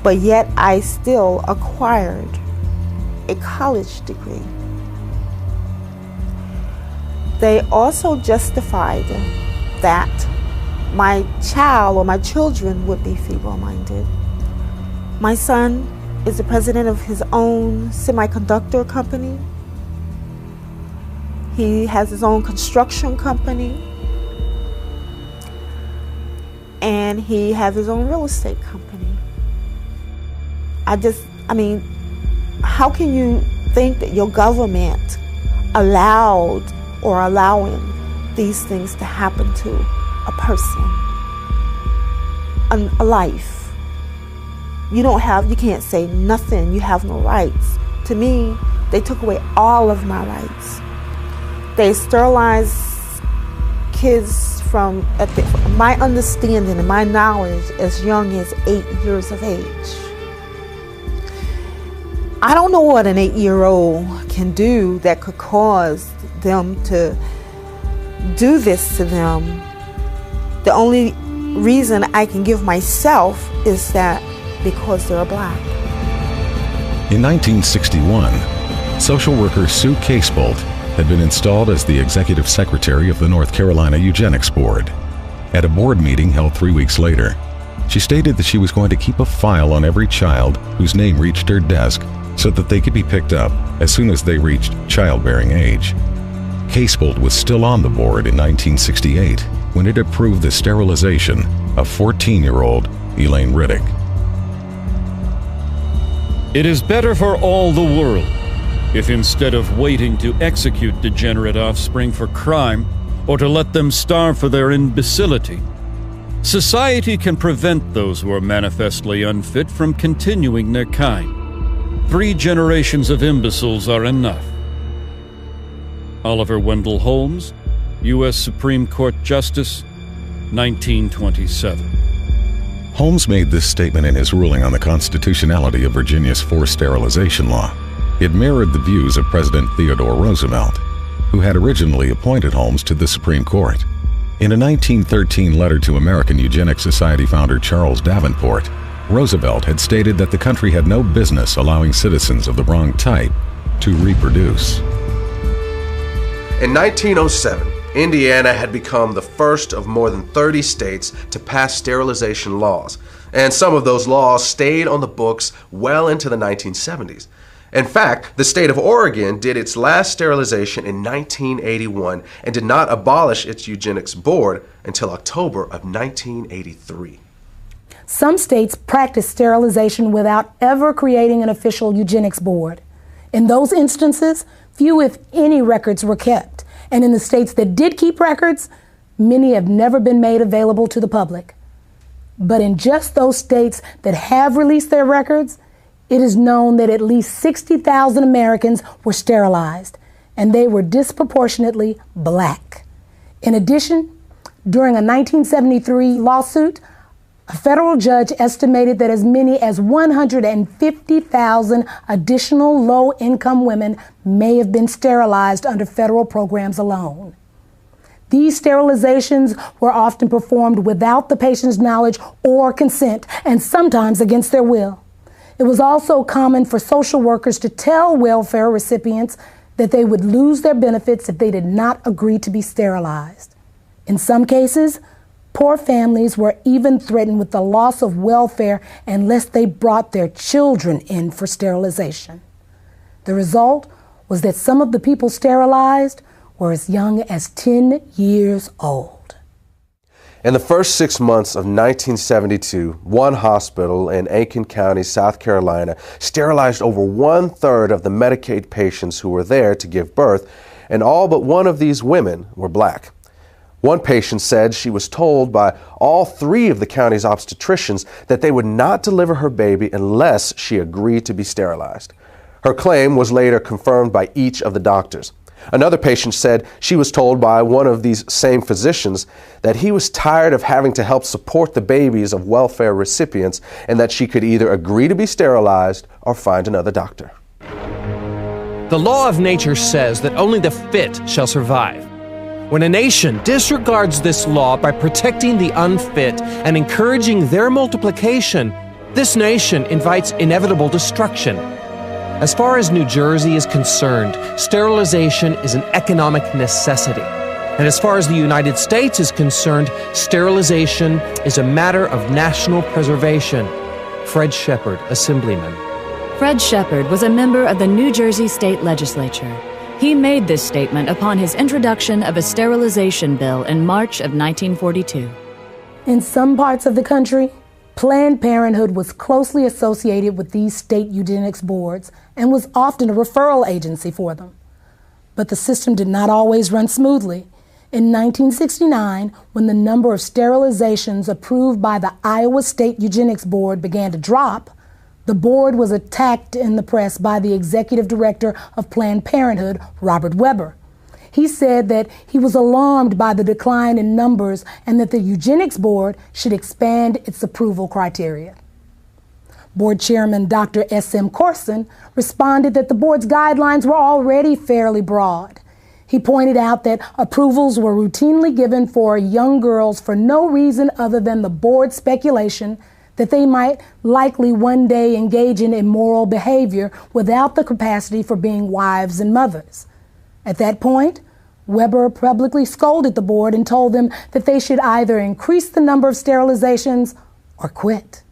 but yet I still acquired a college degree. They also justified that my child or my children would be feeble-minded. My son is the president of his own semiconductor company. He has his own construction company. And he has his own real estate company. I mean, how can you think that your government allowed or allowing these things to happen to a person, a life? You can't say nothing, you have no rights. To me, they took away all of my rights. They sterilized kids from my understanding and my knowledge as young as 8 years of age. I don't know what an 8-year-old can do that could cause them to do this to them. The only reason I can give myself is that because they're black. In 1961, social worker Sue Casebolt had been installed as the executive secretary of the North Carolina Eugenics Board. At a board meeting held 3 weeks later, she stated that she was going to keep a file on every child whose name reached her desk so that they could be picked up as soon as they reached childbearing age. Casebolt was still on the board in 1968 when it approved the sterilization of 14-year-old Elaine Riddick. It is better for all the world if instead of waiting to execute degenerate offspring for crime or to let them starve for their imbecility, Society can prevent those who are manifestly unfit from continuing their kind. 3 generations of imbeciles are enough. Oliver Wendell Holmes, U.S. Supreme Court Justice, 1927. Holmes made this statement in his ruling on the constitutionality of Virginia's forced sterilization law. It mirrored the views of President Theodore Roosevelt, who had originally appointed Holmes to the Supreme Court. In a 1913 letter to American Eugenics Society founder Charles Davenport, Roosevelt had stated that the country had no business allowing citizens of the wrong type to reproduce. In 1907, Indiana had become the first of more than 30 states to pass sterilization laws, and some of those laws stayed on the books well into the 1970s. In fact, the state of Oregon did its last sterilization in 1981 and did not abolish its eugenics board until October of 1983. Some states practice sterilization without ever creating an official eugenics board. In those instances, few if any records were kept. And in the states that did keep records, many have never been made available to the public. But in just those states that have released their records, it is known that at least 60,000 Americans were sterilized, and they were disproportionately black. In addition, during a 1973 lawsuit, a federal judge estimated that as many as 150,000 additional low-income women may have been sterilized under federal programs alone. These sterilizations were often performed without the patient's knowledge or consent, and sometimes against their will. It was also common for social workers to tell welfare recipients that they would lose their benefits if they did not agree to be sterilized. In some cases, poor families were even threatened with the loss of welfare unless they brought their children in for sterilization. The result was that some of the people sterilized were as young as 10 years old. In the first 6 months of 1972, one hospital in Aiken County, South Carolina, sterilized over 1/3 of the Medicaid patients who were there to give birth, and all but one of these women were black. One patient said she was told by all 3 of the county's obstetricians that they would not deliver her baby unless she agreed to be sterilized. Her claim was later confirmed by each of the doctors. Another patient said she was told by one of these same physicians that he was tired of having to help support the babies of welfare recipients and that she could either agree to be sterilized or find another doctor. The law of nature says that only the fit shall survive. When a nation disregards this law by protecting the unfit and encouraging their multiplication, this nation invites inevitable destruction. As far as New Jersey is concerned, sterilization is an economic necessity. And as far as the United States is concerned, sterilization is a matter of national preservation. Fred Shepard, Assemblyman. Fred Shepard was a member of the New Jersey State Legislature. He made this statement upon his introduction of a sterilization bill in March of 1942. In some parts of the country, Planned Parenthood was closely associated with these state eugenics boards and was often a referral agency for them. But the system did not always run smoothly. In 1969, when the number of sterilizations approved by the Iowa State Eugenics Board began to drop, the board was attacked in the press by the executive director of Planned Parenthood, Robert Weber. He said that he was alarmed by the decline in numbers and that the Eugenics Board should expand its approval criteria. Board Chairman Dr. S.M. Corson responded that the board's guidelines were already fairly broad. He pointed out that approvals were routinely given for young girls for no reason other than the board's speculation that they might likely one day engage in immoral behavior without the capacity for being wives and mothers. At that point, Weber publicly scolded the board and told them that they should either increase the number of sterilizations or quit.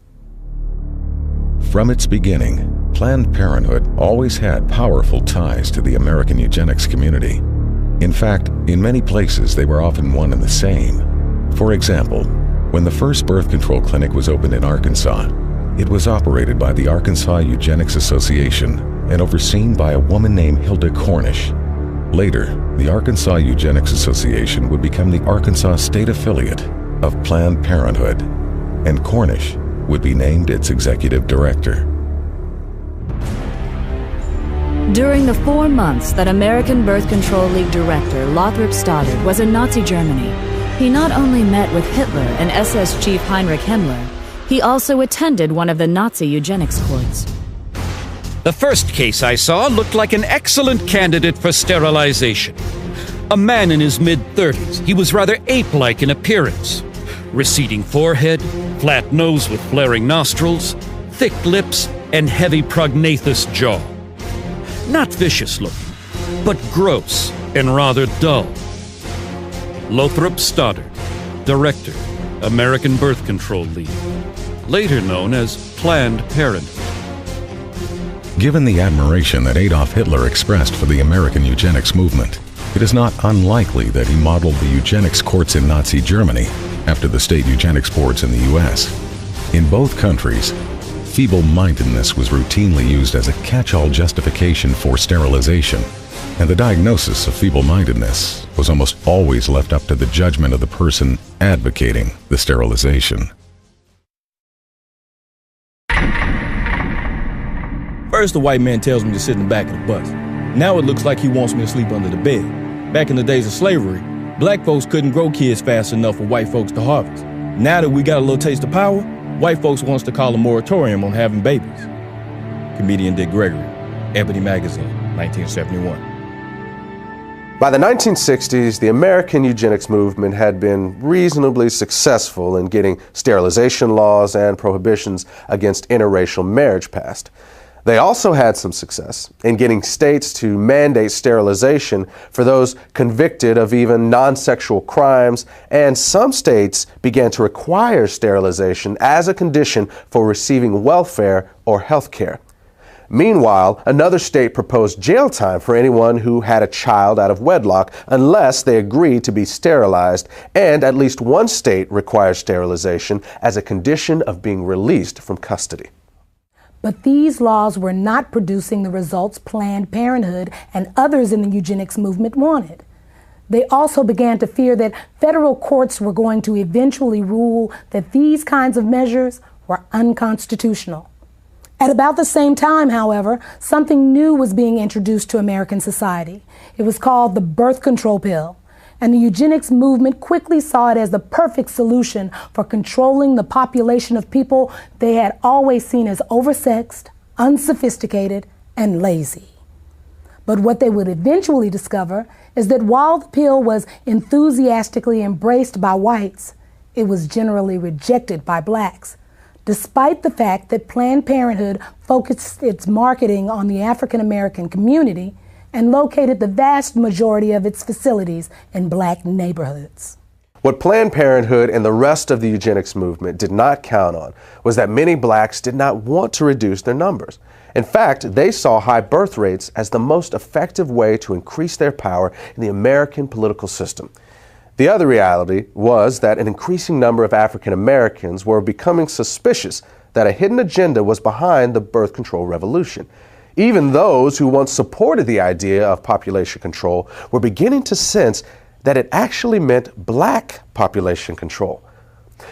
From its beginning, Planned Parenthood always had powerful ties to the American eugenics community. In fact, in many places they were often one and the same. For example, when the first birth control clinic was opened in Arkansas, it was operated by the Arkansas Eugenics Association and overseen by a woman named Hilda Cornish. Later, the Arkansas Eugenics Association would become the Arkansas State Affiliate, of Planned Parenthood, and Cornish would be named its executive director. During the 4 months that American Birth Control League director Lothrop Stoddard was in Nazi Germany, he not only met with Hitler and SS chief Heinrich Himmler, he also attended one of the Nazi eugenics courts. The first case I saw looked like an excellent candidate for sterilization. A man in his mid-30s, he was rather ape-like in appearance. Receding forehead, flat nose with flaring nostrils, thick lips, and heavy prognathous jaw. Not vicious looking, but gross and rather dull. Lothrop Stoddard, Director, American Birth Control League, later known as Planned Parenthood. Given the admiration that Adolf Hitler expressed for the American eugenics movement, it is not unlikely that he modeled the eugenics courts in Nazi Germany after the state eugenics boards in the U.S. In both countries, feeble-mindedness was routinely used as a catch-all justification for sterilization, and the diagnosis of feeble-mindedness was almost always left up to the judgment of the person advocating the sterilization. First, the white man tells me to sit in the back of the bus. Now it looks like he wants me to sleep under the bed. Back in the days of slavery, black folks couldn't grow kids fast enough for white folks to harvest. Now that we got a little taste of power, white folks wants to call a moratorium on having babies. Comedian Dick Gregory, Ebony Magazine, 1971. By the 1960s, the American eugenics movement had been reasonably successful in getting sterilization laws and prohibitions against interracial marriage passed. They also had some success in getting states to mandate sterilization for those convicted of even non-sexual crimes, and some states began to require sterilization as a condition for receiving welfare or health care. Meanwhile, another state proposed jail time for anyone who had a child out of wedlock unless they agreed to be sterilized, and at least one state required sterilization as a condition of being released from custody. But these laws were not producing the results Planned Parenthood and others in the eugenics movement wanted. They also began to fear that federal courts were going to eventually rule that these kinds of measures were unconstitutional. At about the same time, however, something new was being introduced to American society. It was called the birth control pill, and the eugenics movement quickly saw it as the perfect solution for controlling the population of people they had always seen as oversexed, unsophisticated, and lazy. But what they would eventually discover is that while the pill was enthusiastically embraced by whites, it was generally rejected by blacks, despite the fact that Planned Parenthood focused its marketing on the African American community and located the vast majority of its facilities in black neighborhoods. What Planned Parenthood and the rest of the eugenics movement did not count on was that many blacks did not want to reduce their numbers. In fact, they saw high birth rates as the most effective way to increase their power in the American political system. The other reality was that an increasing number of African Americans were becoming suspicious that a hidden agenda was behind the birth control revolution. Even those who once supported the idea of population control were beginning to sense that it actually meant black population control.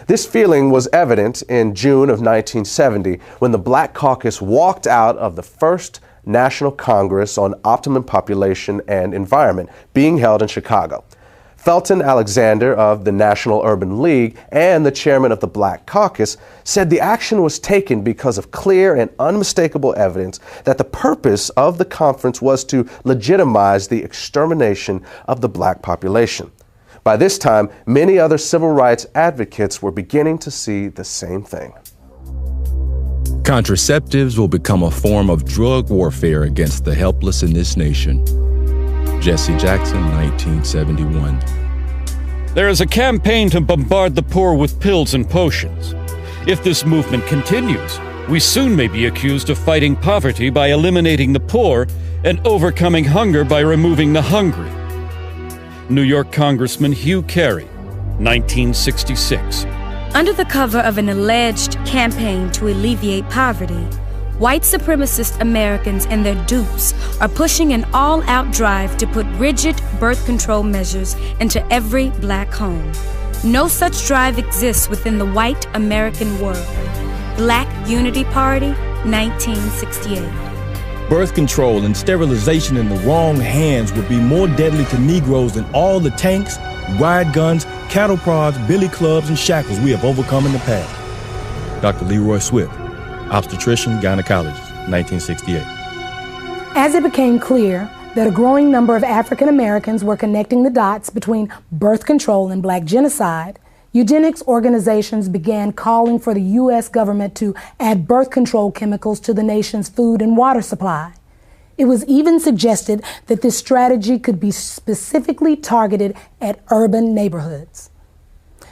This feeling was evident in June of 1970 when the Black Caucus walked out of the first National Congress on Optimum Population and Environment being held in Chicago. Felton Alexander of the National Urban League and the chairman of the Black Caucus said the action was taken because of clear and unmistakable evidence that the purpose of the conference was to legitimize the extermination of the black population. By this time, many other civil rights advocates were beginning to see the same thing. Contraceptives will become a form of drug warfare against the helpless in this nation. Jesse Jackson, 1971. There is a campaign to bombard the poor with pills and potions. If this movement continues, we soon may be accused of fighting poverty by eliminating the poor and overcoming hunger by removing the hungry. New York Congressman Hugh Carey, 1966. Under the cover of an alleged campaign to alleviate poverty, white supremacist Americans and their dupes are pushing an all-out drive to put rigid birth control measures into every black home. No such drive exists within the white American world. Black Unity Party, 1968. Birth control and sterilization in the wrong hands would be more deadly to Negroes than all the tanks, riot guns, cattle prods, billy clubs, and shackles we have overcome in the past. Dr. Leroy Swift, obstetrician, gynecologist, 1968. As it became clear that a growing number of African Americans were connecting the dots between birth control and black genocide, eugenics organizations began calling for the U.S. government to add birth control chemicals to the nation's food and water supply. It was even suggested that this strategy could be specifically targeted at urban neighborhoods.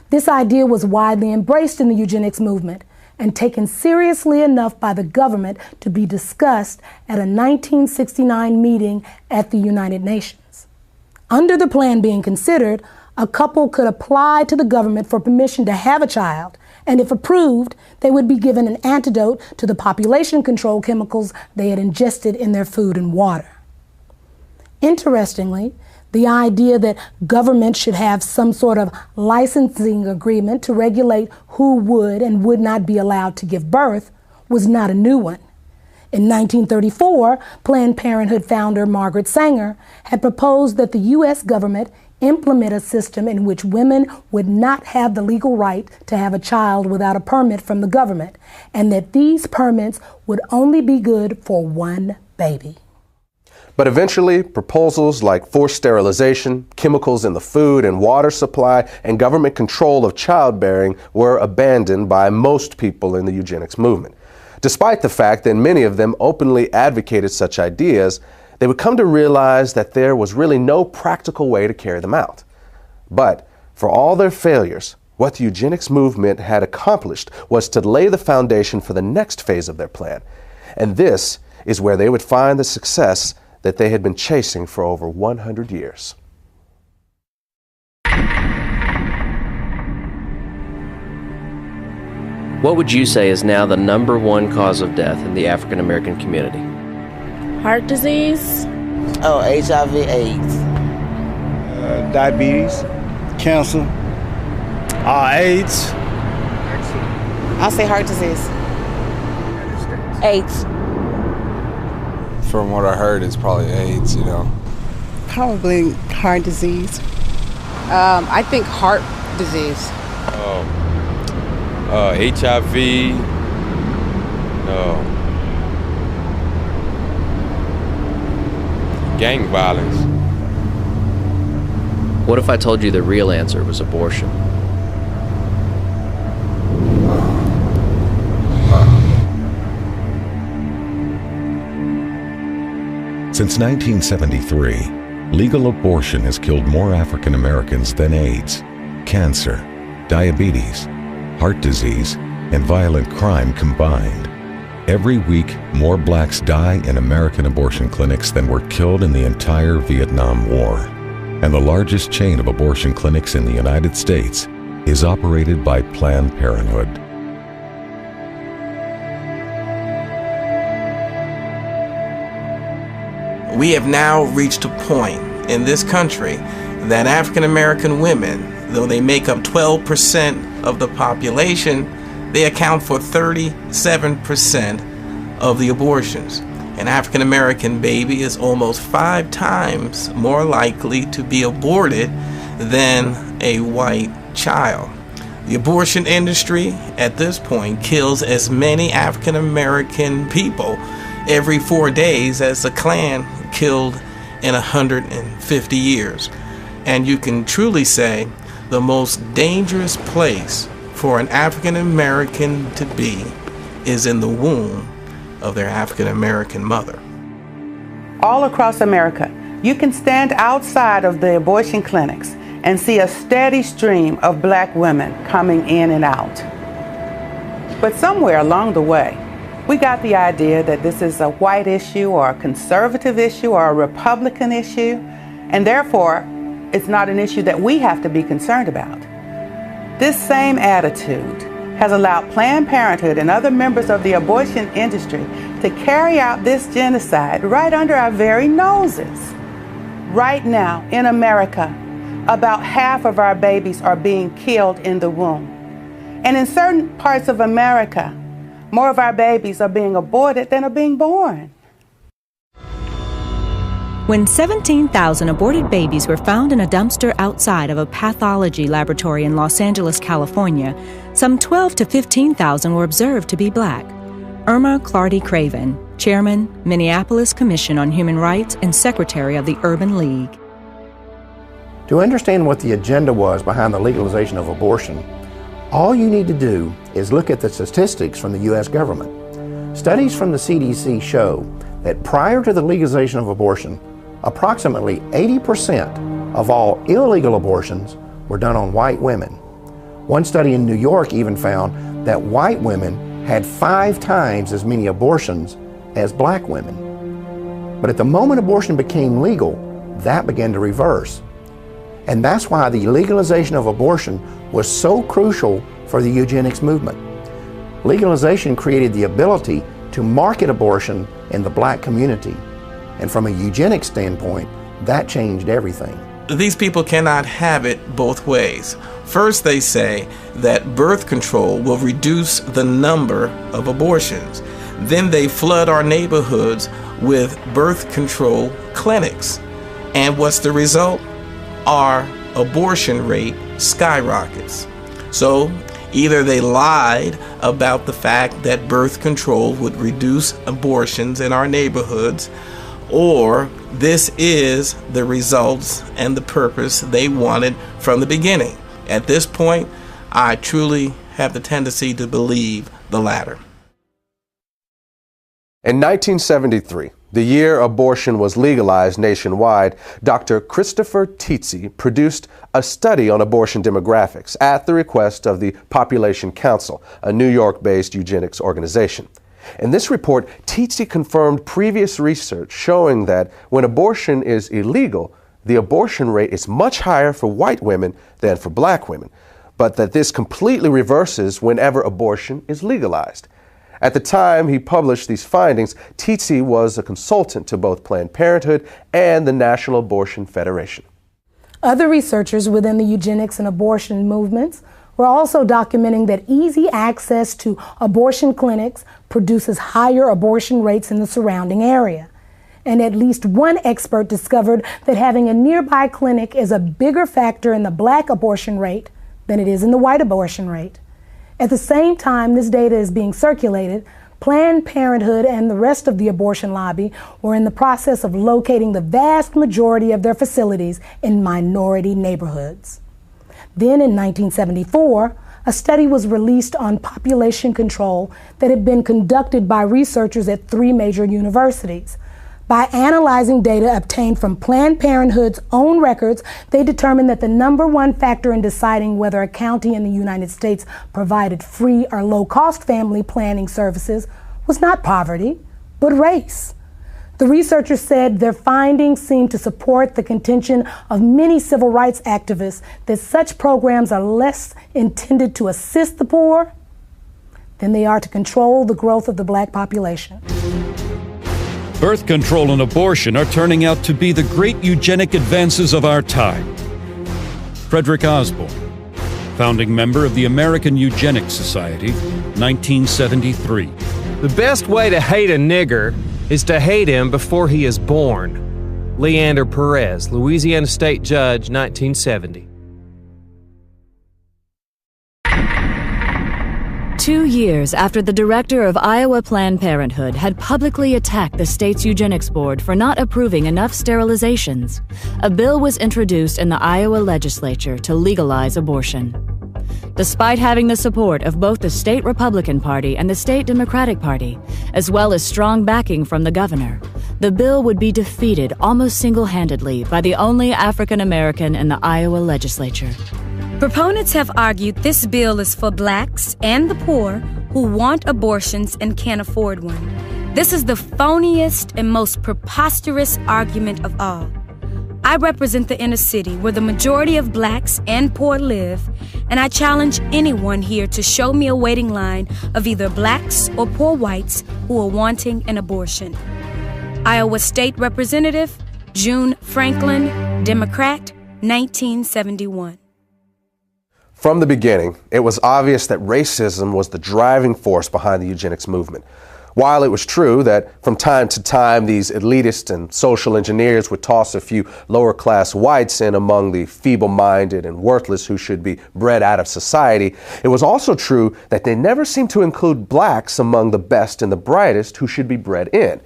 This idea was widely embraced in the eugenics movement and taken seriously enough by the government to be discussed at a 1969 meeting at the United Nations. Under the plan being considered, a couple could apply to the government for permission to have a child, and if approved, they would be given an antidote to the population control chemicals they had ingested in their food and water. Interestingly, the idea that government should have some sort of licensing agreement to regulate who would and would not be allowed to give birth was not a new one. In 1934, Planned Parenthood founder Margaret Sanger had proposed that the U.S. government implement a system in which women would not have the legal right to have a child without a permit from the government, and that these permits would only be good for one baby. But eventually, proposals like forced sterilization, chemicals in the food and water supply, and government control of childbearing were abandoned by most people in the eugenics movement. Despite the fact that many of them openly advocated such ideas, they would come to realize that there was really no practical way to carry them out. But for all their failures, what the eugenics movement had accomplished was to lay the foundation for the next phase of their plan. And this is where they would find the success that they had been chasing for over 100 years. What would you say is now the #1 cause of death in the African American community? Heart disease. Oh, HIV/AIDS. Diabetes, cancer, AIDS. I'll say heart disease. AIDS. From what I heard, it's probably AIDS, you know. Probably heart disease. I think heart disease. HIV. Gang violence. What if I told you the real answer was abortion? Since 1973, legal abortion has killed more African Americans than AIDS, cancer, diabetes, heart disease, and violent crime combined. Every week, more blacks die in American abortion clinics than were killed in the entire Vietnam War. And the largest chain of abortion clinics in the United States is operated by Planned Parenthood. We have now reached a point in this country that African American women, though they make up 12% of the population, they account for 37% of the abortions. An African American baby is almost 5 times more likely to be aborted than a white child. The abortion industry at this point kills as many African American people every 4 days as the Klan killed in 150 years. And you can truly say the most dangerous place for an African American to be is in the womb of their African American mother. All across America, you can stand outside of the abortion clinics and see a steady stream of black women coming in and out. But somewhere along the way, we got the idea that this is a white issue or a conservative issue or a Republican issue, and therefore it's not an issue that we have to be concerned about. This same attitude has allowed Planned Parenthood and other members of the abortion industry to carry out this genocide right under our very noses. Right now in America, about half of our babies are being killed in the womb. And in certain parts of America, more of our babies are being aborted than are being born. When 17,000 aborted babies were found in a dumpster outside of a pathology laboratory in Los Angeles, California, some 12 to 15,000 were observed to be black. Irma Clardy Craven, Chairman, Minneapolis Commission on Human Rights and Secretary of the Urban League. To understand what the agenda was behind the legalization of abortion, all you need to do is look at the statistics from the U.S. government. Studies from the CDC show that prior to the legalization of abortion, approximately 80% of all illegal abortions were done on white women. One study in New York even found that white women had 5 times as many abortions as black women. But at the moment abortion became legal, that began to reverse. And that's why the legalization of abortion was so crucial for the eugenics movement. Legalization created the ability to market abortion in the black community. And from a eugenics standpoint, that changed everything. These people cannot have it both ways. First, they say that birth control will reduce the number of abortions. Then they flood our neighborhoods with birth control clinics. And what's the result? Our abortion rate skyrockets. So either they lied about the fact that birth control would reduce abortions in our neighborhoods, or this is the results and the purpose they wanted from the beginning. At this point, I truly have the tendency to believe the latter. In 1973, the year abortion was legalized nationwide, Dr. Christopher Tizzi produced a study on abortion demographics at the request of the Population Council, a New York-based eugenics organization. In this report, Tizzi confirmed previous research showing that when abortion is illegal, the abortion rate is much higher for white women than for black women, but that this completely reverses whenever abortion is legalized. At the time he published these findings, Tizzi was a consultant to both Planned Parenthood and the National Abortion Federation. Other researchers within the eugenics and abortion movements were also documenting that easy access to abortion clinics produces higher abortion rates in the surrounding area. And at least one expert discovered that having a nearby clinic is a bigger factor in the black abortion rate than it is in the white abortion rate. At the same time this data is being circulated, Planned Parenthood and the rest of the abortion lobby were in the process of locating the vast majority of their facilities in minority neighborhoods. Then in 1974, a study was released on population control that had been conducted by researchers at 3 major universities. By analyzing data obtained from Planned Parenthood's own records, they determined that the #1 factor in deciding whether a county in the United States provided free or low-cost family planning services was not poverty, but race. The researchers said their findings seemed to support the contention of many civil rights activists that such programs are less intended to assist the poor than they are to control the growth of the black population. Birth control and abortion are turning out to be the great eugenic advances of our time. Frederick Osborne, founding member of the American Eugenics Society, 1973. The best way to hate a nigger is to hate him before he is born. Leander Perez, Louisiana State Judge, 1970. 2 years after the director of Iowa Planned Parenthood had publicly attacked the state's eugenics board for not approving enough sterilizations, a bill was introduced in the Iowa legislature to legalize abortion. Despite having the support of both the state Republican Party and the state Democratic Party, as well as strong backing from the governor, the bill would be defeated almost single-handedly by the only African American in the Iowa legislature. Proponents have argued this bill is for blacks and the poor who want abortions and can't afford one. This is the phoniest and most preposterous argument of all. I represent the inner city where the majority of blacks and poor live, and I challenge anyone here to show me a waiting line of either blacks or poor whites who are wanting an abortion. Iowa State Representative June Franklin, Democrat, 1971. From the beginning, it was obvious that racism was the driving force behind the eugenics movement. While it was true that from time to time these elitists and social engineers would toss a few lower-class whites in among the feeble-minded and worthless who should be bred out of society, it was also true that they never seemed to include blacks among the best and the brightest who should be bred in.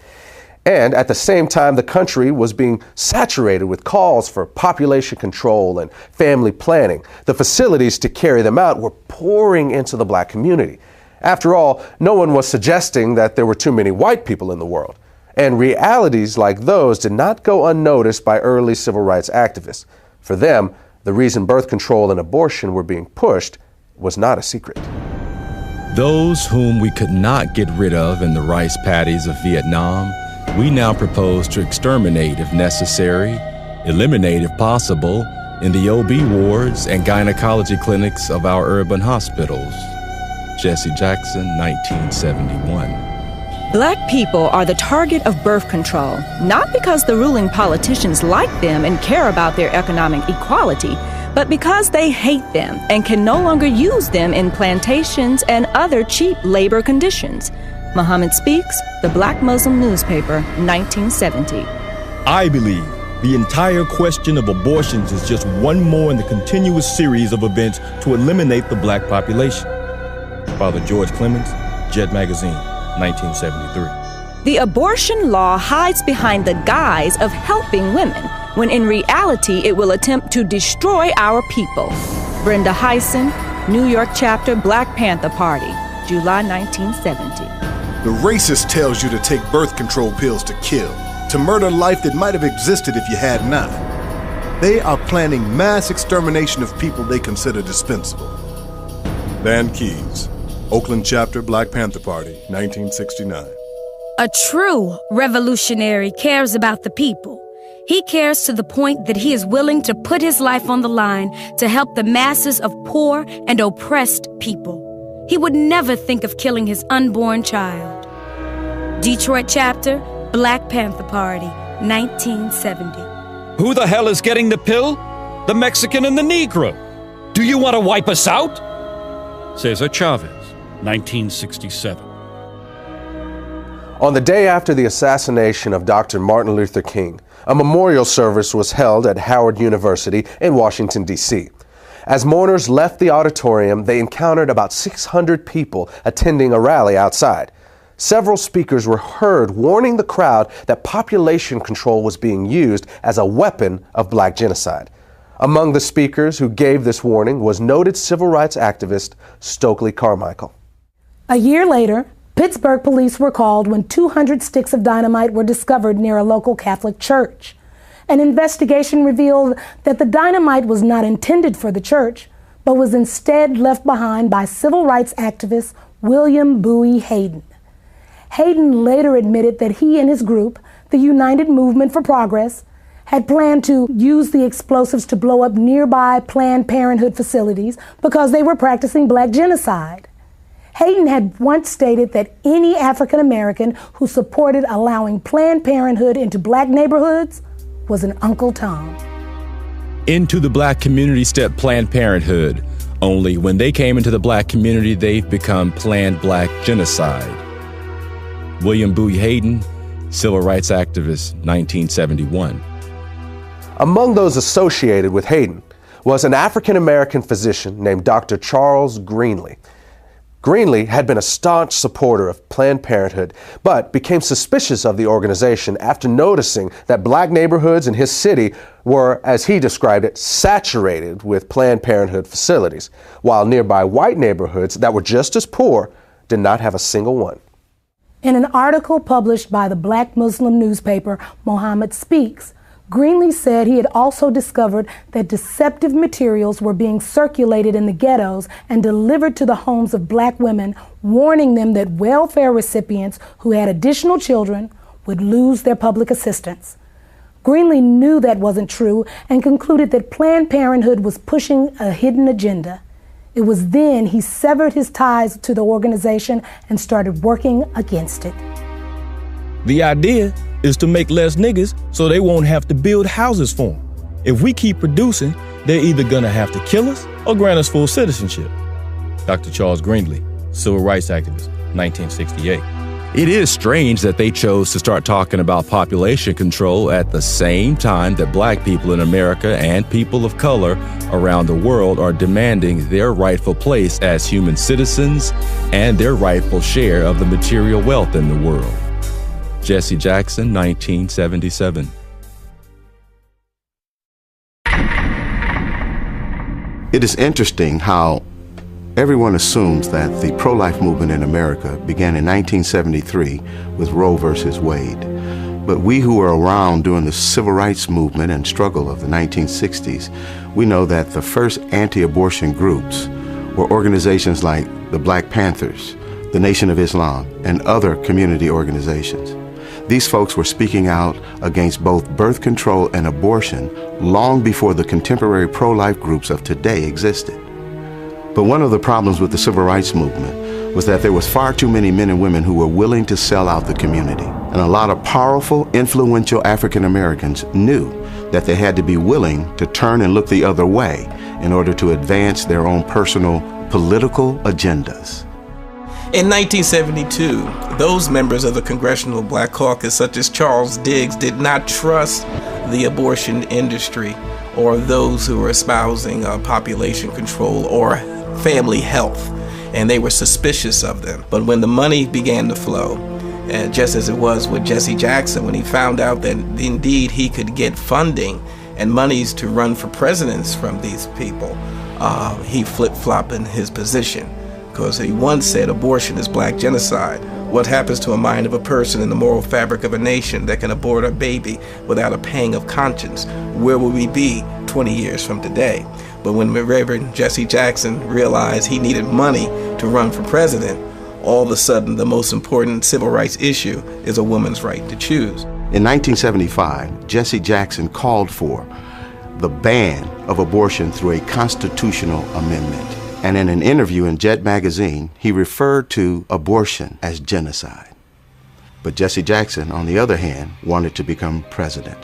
And at the same time, the country was being saturated with calls for population control and family planning. The facilities to carry them out were pouring into the black community. After all, no one was suggesting that there were too many white people in the world. And realities like those did not go unnoticed by early civil rights activists. For them, the reason birth control and abortion were being pushed was not a secret. Those whom we could not get rid of in the rice paddies of Vietnam, we now propose to exterminate if necessary, eliminate if possible, in the OB wards and gynecology clinics of our urban hospitals. Jesse Jackson, 1971. Black people are the target of birth control, not because the ruling politicians like them and care about their economic equality, but because they hate them and can no longer use them in plantations and other cheap labor conditions. Muhammad Speaks, the Black Muslim newspaper, 1970. I believe the entire question of abortions is just one more in the continuous series of events to eliminate the black population. Father George Clemens, Jet Magazine, 1973. The abortion law hides behind the guise of helping women, when in reality it will attempt to destroy our people. Brenda Hyson, New York chapter, Black Panther Party, July 1970. The racist tells you to take birth control pills to kill, to murder life that might have existed if you had not. They are planning mass extermination of people they consider dispensable. Van Keys, Oakland chapter, Black Panther Party, 1969. A true revolutionary cares about the people. He cares to the point that he is willing to put his life on the line to help the masses of poor and oppressed people. He would never think of killing his unborn child. Detroit chapter, Black Panther Party, 1970. Who the hell is getting the pill? The Mexican and the Negro. Do you want to wipe us out? Cesar Chavez, 1967. On the day after the assassination of Dr. Martin Luther King, a memorial service was held at Howard University in Washington, D.C. As mourners left the auditorium, they encountered about 600 people attending a rally outside. Several speakers were heard warning the crowd that population control was being used as a weapon of black genocide. Among the speakers who gave this warning was noted civil rights activist Stokely Carmichael. A year later, Pittsburgh police were called when 200 sticks of dynamite were discovered near a local Catholic church. An investigation revealed that the dynamite was not intended for the church, but was instead left behind by civil rights activist William Bowie Hayden. Hayden later admitted that he and his group, the United Movement for Progress, had planned to use the explosives to blow up nearby Planned Parenthood facilities because they were practicing black genocide. Hayden had once stated that any African American who supported allowing Planned Parenthood into black neighborhoods was an Uncle Tom. Into the black community stepped Planned Parenthood. Only when they came into the black community, they've become Planned Black Genocide. William Bowie Hayden, civil rights activist, 1971. Among those associated with Hayden was an African-American physician named Dr. Charles Greenlee. Greenlee had been a staunch supporter of Planned Parenthood, but became suspicious of the organization after noticing that black neighborhoods in his city were, as he described it, saturated with Planned Parenthood facilities, while nearby white neighborhoods that were just as poor did not have a single one. In an article published by the Black Muslim newspaper Muhammad Speaks, Greenlee said he had also discovered that deceptive materials were being circulated in the ghettos and delivered to the homes of black women, warning them that welfare recipients who had additional children would lose their public assistance. Greenlee knew that wasn't true and concluded that Planned Parenthood was pushing a hidden agenda. It was then he severed his ties to the organization and started working against it. The idea is to make less niggas so they won't have to build houses for them. If we keep producing, they're either gonna have to kill us or grant us full citizenship. Dr. Charles Greenlee, civil rights activist, 1968. It is strange that they chose to start talking about population control at the same time that black people in America and people of color around the world are demanding their rightful place as human citizens and their rightful share of the material wealth in the world. Jesse Jackson, 1977. It is interesting how everyone assumes that the pro-life movement in America began in 1973 with Roe versus Wade. But we who were around during the civil rights movement and struggle of the 1960s, we know that the first anti-abortion groups were organizations like the Black Panthers, the Nation of Islam, and other community organizations. These folks were speaking out against both birth control and abortion long before the contemporary pro-life groups of today existed. But one of the problems with the civil rights movement was that there was far too many men and women who were willing to sell out the community. And a lot of powerful, influential African Americans knew that they had to be willing to turn and look the other way in order to advance their own personal political agendas. In 1972, those members of the Congressional Black Caucus, such as Charles Diggs, did not trust the abortion industry or those who were espousing population control or family health, and they were suspicious of them. But when the money began to flow, and just as it was with Jesse Jackson, when he found out that indeed he could get funding and monies to run for presidents from these people, he flip-flopped in his position. Because he once said abortion is black genocide. What happens to a mind of a person in the moral fabric of a nation that can abort a baby without a pang of conscience? Where will we be 20 years from today? But when Reverend Jesse Jackson realized he needed money to run for president, all of a sudden the most important civil rights issue is a woman's right to choose. In 1975, Jesse Jackson called for the ban of abortion through a constitutional amendment. And in an interview in Jet magazine, he referred to abortion as genocide. But Jesse Jackson, on the other hand, wanted to become president.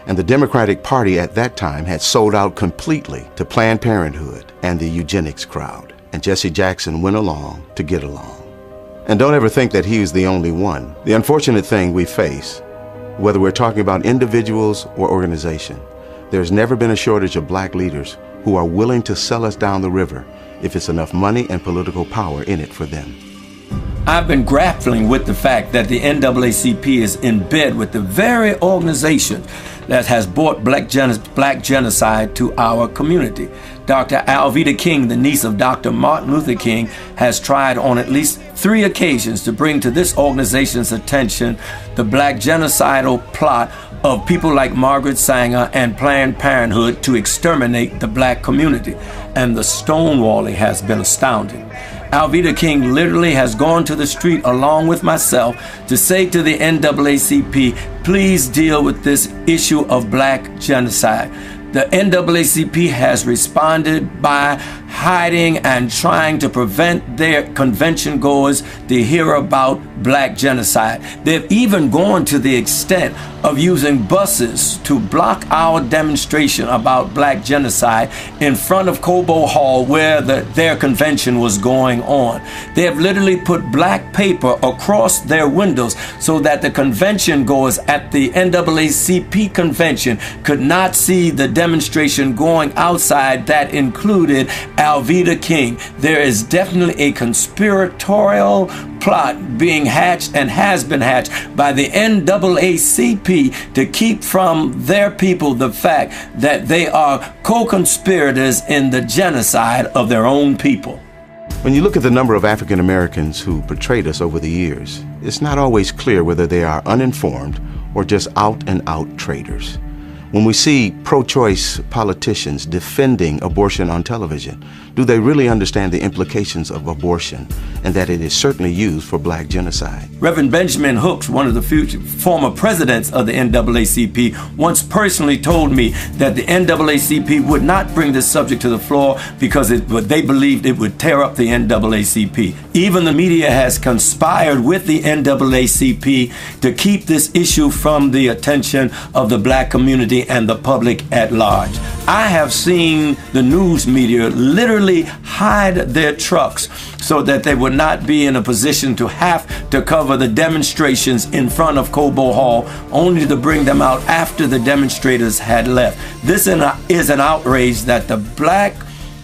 And the Democratic Party at that time had sold out completely to Planned Parenthood and the eugenics crowd. And Jesse Jackson went along to get along. And don't ever think that he was the only one. The unfortunate thing we face, whether we're talking about individuals or organization, there's never been a shortage of black leaders who are willing to sell us down the river if it's enough money and political power in it for them. I've been grappling with the fact that the NAACP is in bed with the very organization that has brought black genocide to our community. Dr. Alveda King, the niece of Dr. Martin Luther King, has tried on at least 3 occasions to bring to this organization's attention the black genocidal plot of people like Margaret Sanger and Planned Parenthood to exterminate the black community. And the stonewalling has been astounding. Alveda King literally has gone to the street along with myself to say to the NAACP, please deal with this issue of black genocide. The NAACP has responded by hiding and trying to prevent their convention goers to hear about black genocide. They've even gone to the extent of using buses to block our demonstration about black genocide in front of Cobo Hall where their convention was going on. They have literally put black paper across their windows so that the convention goers at the NAACP convention could not see the demonstration going outside that included Alveda King. There is definitely a conspiratorial plot being hatched and has been hatched by the NAACP to keep from their people the fact that they are co-conspirators in the genocide of their own people. When you look at the number of African Americans who portrayed us over the years, it's not always clear whether they are uninformed or just out-and-out traitors. When we see pro-choice politicians defending abortion on television, Do they really understand the implications of abortion and that it is certainly used for black genocide? Reverend Benjamin Hooks, one of the former presidents of the NAACP, once personally told me that the NAACP would not bring this subject to the floor because they believed it would tear up the NAACP. Even the media has conspired with the NAACP to keep this issue from the attention of the black community and the public at large. I have seen the news media literally hide their trucks so that they would not be in a position to have to cover the demonstrations in front of Cobo Hall, only to bring them out after the demonstrators had left. This is an outrage that the black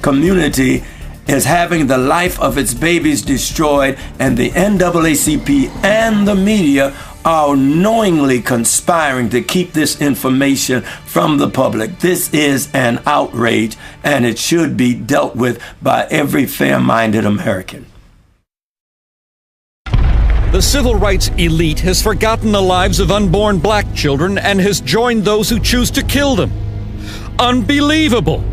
community is having the life of its babies destroyed, and the NAACP and the media are knowingly conspiring to keep this information from the public. This is an outrage, and it should be dealt with by every fair-minded American. The civil rights elite has forgotten the lives of unborn black children and has joined those who choose to kill them. Unbelievable!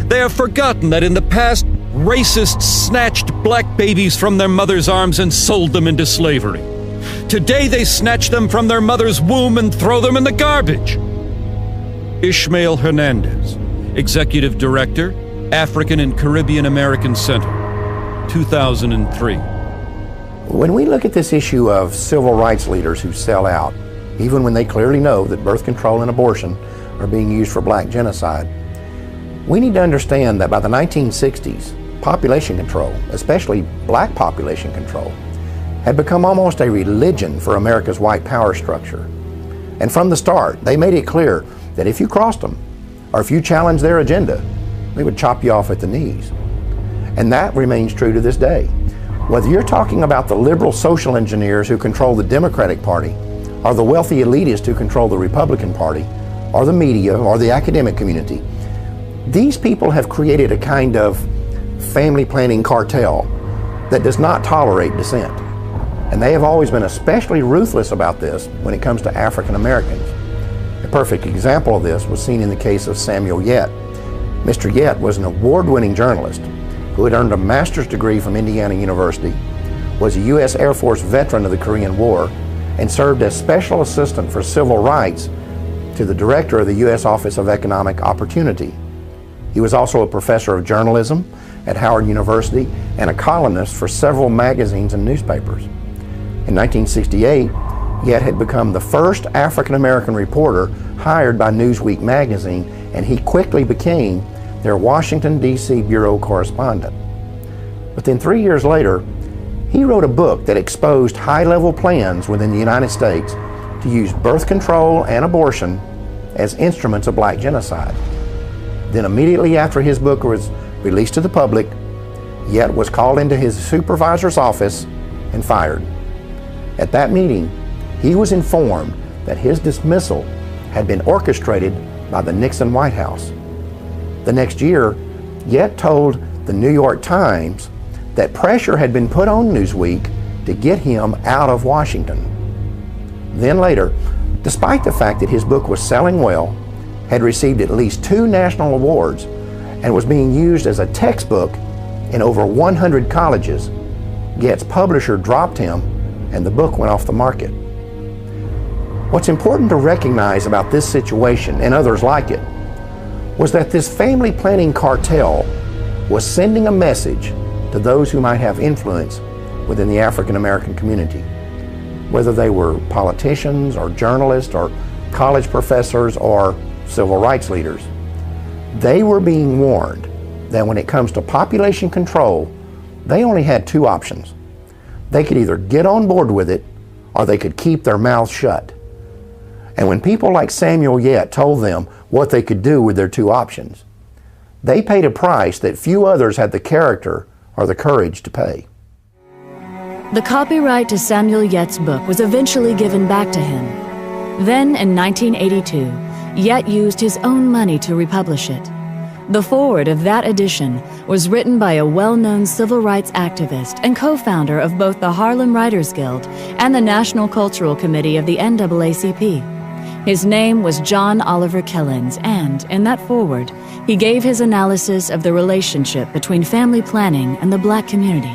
They have forgotten that in the past, racists snatched black babies from their mother's arms and sold them into slavery. Today they snatch them from their mother's womb and throw them in the garbage. Ishmael Hernandez, Executive Director, African and Caribbean American Center, 2003. When we look at this issue of civil rights leaders who sell out, even when they clearly know that birth control and abortion are being used for black genocide, we need to understand that by the 1960s, population control, especially black population control, had become almost a religion for America's white power structure. And from the start, they made it clear that if you crossed them, or if you challenged their agenda, they would chop you off at the knees. And that remains true to this day. Whether you're talking about the liberal social engineers who control the Democratic Party, or the wealthy elitists who control the Republican Party, or the media, or the academic community, these people have created a kind of family planning cartel that does not tolerate dissent. And they have always been especially ruthless about this when it comes to African Americans. A perfect example of this was seen in the case of Samuel Yet. Mr. Yet was an award-winning journalist who had earned a master's degree from Indiana University, was a U.S. Air Force veteran of the Korean War, and served as special assistant for civil rights to the director of the U.S. Office of Economic Opportunity. He was also a professor of journalism at Howard University and a columnist for several magazines and newspapers. In 1968, Yet had become the first African-American reporter hired by Newsweek magazine, and he quickly became their Washington, D.C. bureau correspondent. But then 3 years later, he wrote a book that exposed high-level plans within the United States to use birth control and abortion as instruments of black genocide. Then immediately after his book was released to the public, Yet was called into his supervisor's office and fired. At that meeting, he was informed that his dismissal had been orchestrated by the Nixon White House. The next year, Yet told the New York Times that pressure had been put on Newsweek to get him out of Washington. Then later, despite the fact that his book was selling well, had received at least 2 national awards, and was being used as a textbook in over 100 colleges, Yet's publisher dropped him and the book went off the market. What's important to recognize about this situation and others like it was that this family planning cartel was sending a message to those who might have influence within the African American community, whether they were politicians or journalists or college professors or civil rights leaders. They were being warned that when it comes to population control, they only had 2 options. They could either get on board with it or they could keep their mouths shut. And when people like Samuel Yet told them what they could do with their 2 options, they paid a price that few others had the character or the courage to pay. The copyright to Samuel Yet's book was eventually given back to him. Then, in 1982, Yet used his own money to republish it. The foreword of that edition was written by a well-known civil rights activist and co-founder of both the Harlem Writers Guild and the National Cultural Committee of the NAACP. His name was John Oliver Killens, and in that foreword, he gave his analysis of the relationship between family planning and the black community.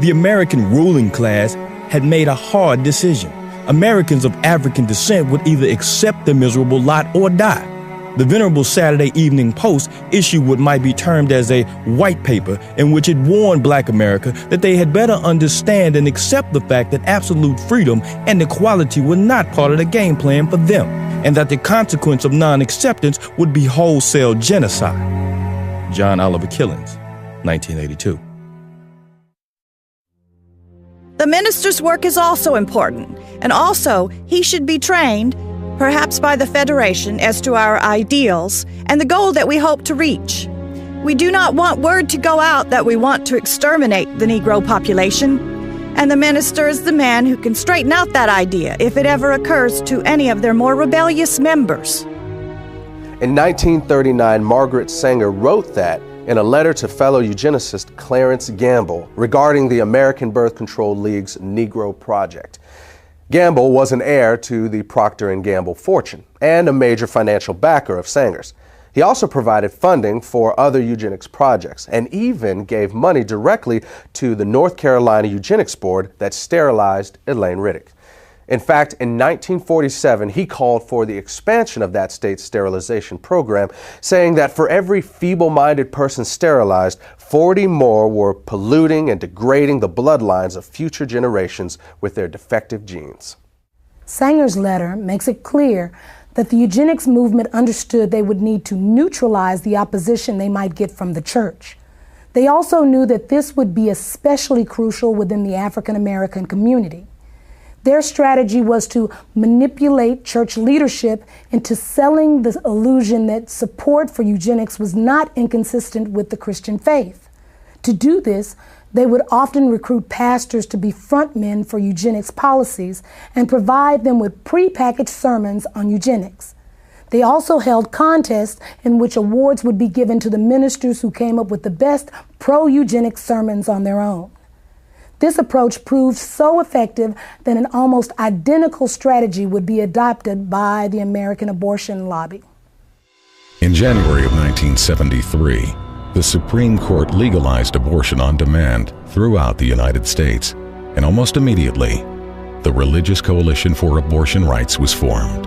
The American ruling class had made a hard decision. Americans of African descent would either accept the miserable lot or die. The venerable Saturday Evening Post issued what might be termed as a white paper in which it warned black America that they had better understand and accept the fact that absolute freedom and equality were not part of the game plan for them, and that the consequence of non-acceptance would be wholesale genocide. John Oliver Killens, 1982. The minister's work is also important, and also he should be trained, perhaps by the Federation, as to our ideals and the goal that we hope to reach. We do not want word to go out that we want to exterminate the Negro population, and the minister is the man who can straighten out that idea if it ever occurs to any of their more rebellious members. In 1939, Margaret Sanger wrote that in a letter to fellow eugenicist Clarence Gamble regarding the American Birth Control League's Negro Project. Gamble was an heir to the Procter & Gamble fortune and a major financial backer of Sanger's. He also provided funding for other eugenics projects and even gave money directly to the North Carolina Eugenics Board that sterilized Elaine Riddick. In fact, in 1947, he called for the expansion of that state's sterilization program, saying that for every feeble-minded person sterilized, 40 more were polluting and degrading the bloodlines of future generations with their defective genes. Sanger's letter makes it clear that the eugenics movement understood they would need to neutralize the opposition they might get from the church. They also knew that this would be especially crucial within the African American community. Their strategy was to manipulate church leadership into selling the illusion that support for eugenics was not inconsistent with the Christian faith. To do this, they would often recruit pastors to be frontmen for eugenics policies and provide them with prepackaged sermons on eugenics. They also held contests in which awards would be given to the ministers who came up with the best pro-eugenics sermons on their own. This approach proved so effective that an almost identical strategy would be adopted by the American abortion lobby. In January of 1973, the Supreme Court legalized abortion on demand throughout the United States, and almost immediately, the Religious Coalition for Abortion Rights was formed.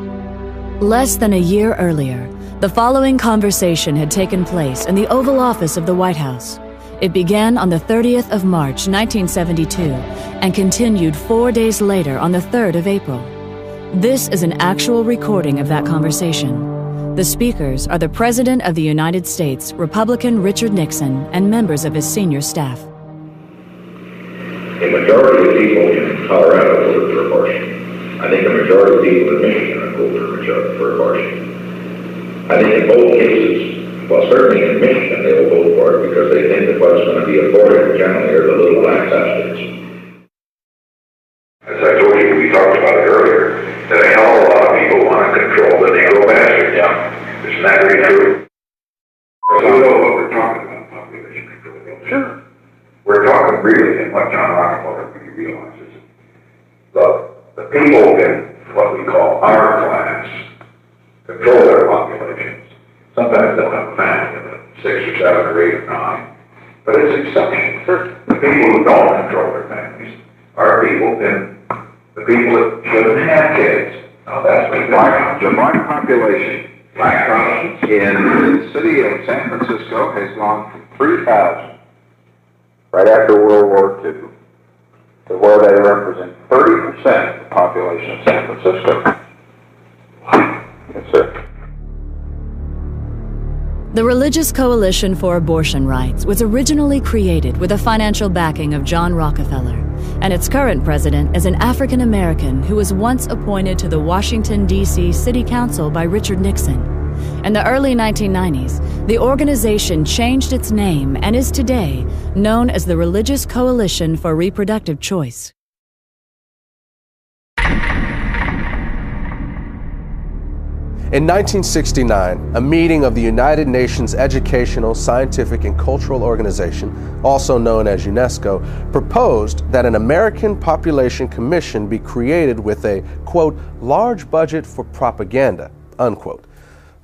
Less than a year earlier, the following conversation had taken place in the Oval Office of the White House. It began on the 30th of March, 1972, and continued 4 days later on the 3rd of April. This is an actual recording of that conversation. The speakers are the President of the United States, Republican Richard Nixon, and members of his senior staff. A majority of people in Colorado voted for abortion. I think a majority of people in Michigan voted for abortion. I think in both cases, well, certainly in Michigan, they will vote for it because they think that what's going to be aborted generally are the little black sausage. As I told you, we talked about it earlier, that a hell of a lot of people want to control the Negro bastard. Yeah. Isn't that really true? So you know what we're talking about, population control. Sure. We're talking really, and what John Rockefeller really realizes, the people in what we call our class control their populations. Sometimes they'll have a family of 6 or 7 or 8 or 9, but it's exceptional. The people who don't control their families are people the people that shouldn't have kids. Now that's what the black population in the city of San Francisco has gone from 3,000 right after World War II to where they represent 30% of the population of San Francisco. That's it. The Religious Coalition for Abortion Rights was originally created with the financial backing of John Rockefeller, and its current president is an African American who was once appointed to the Washington, D.C. City Council by Richard Nixon. In the early 1990s, the organization changed its name and is today known as the Religious Coalition for Reproductive Choice. In 1969, a meeting of the United Nations Educational, Scientific, and Cultural Organization, also known as UNESCO, proposed that an American Population Commission be created with a, quote, large budget for propaganda, unquote.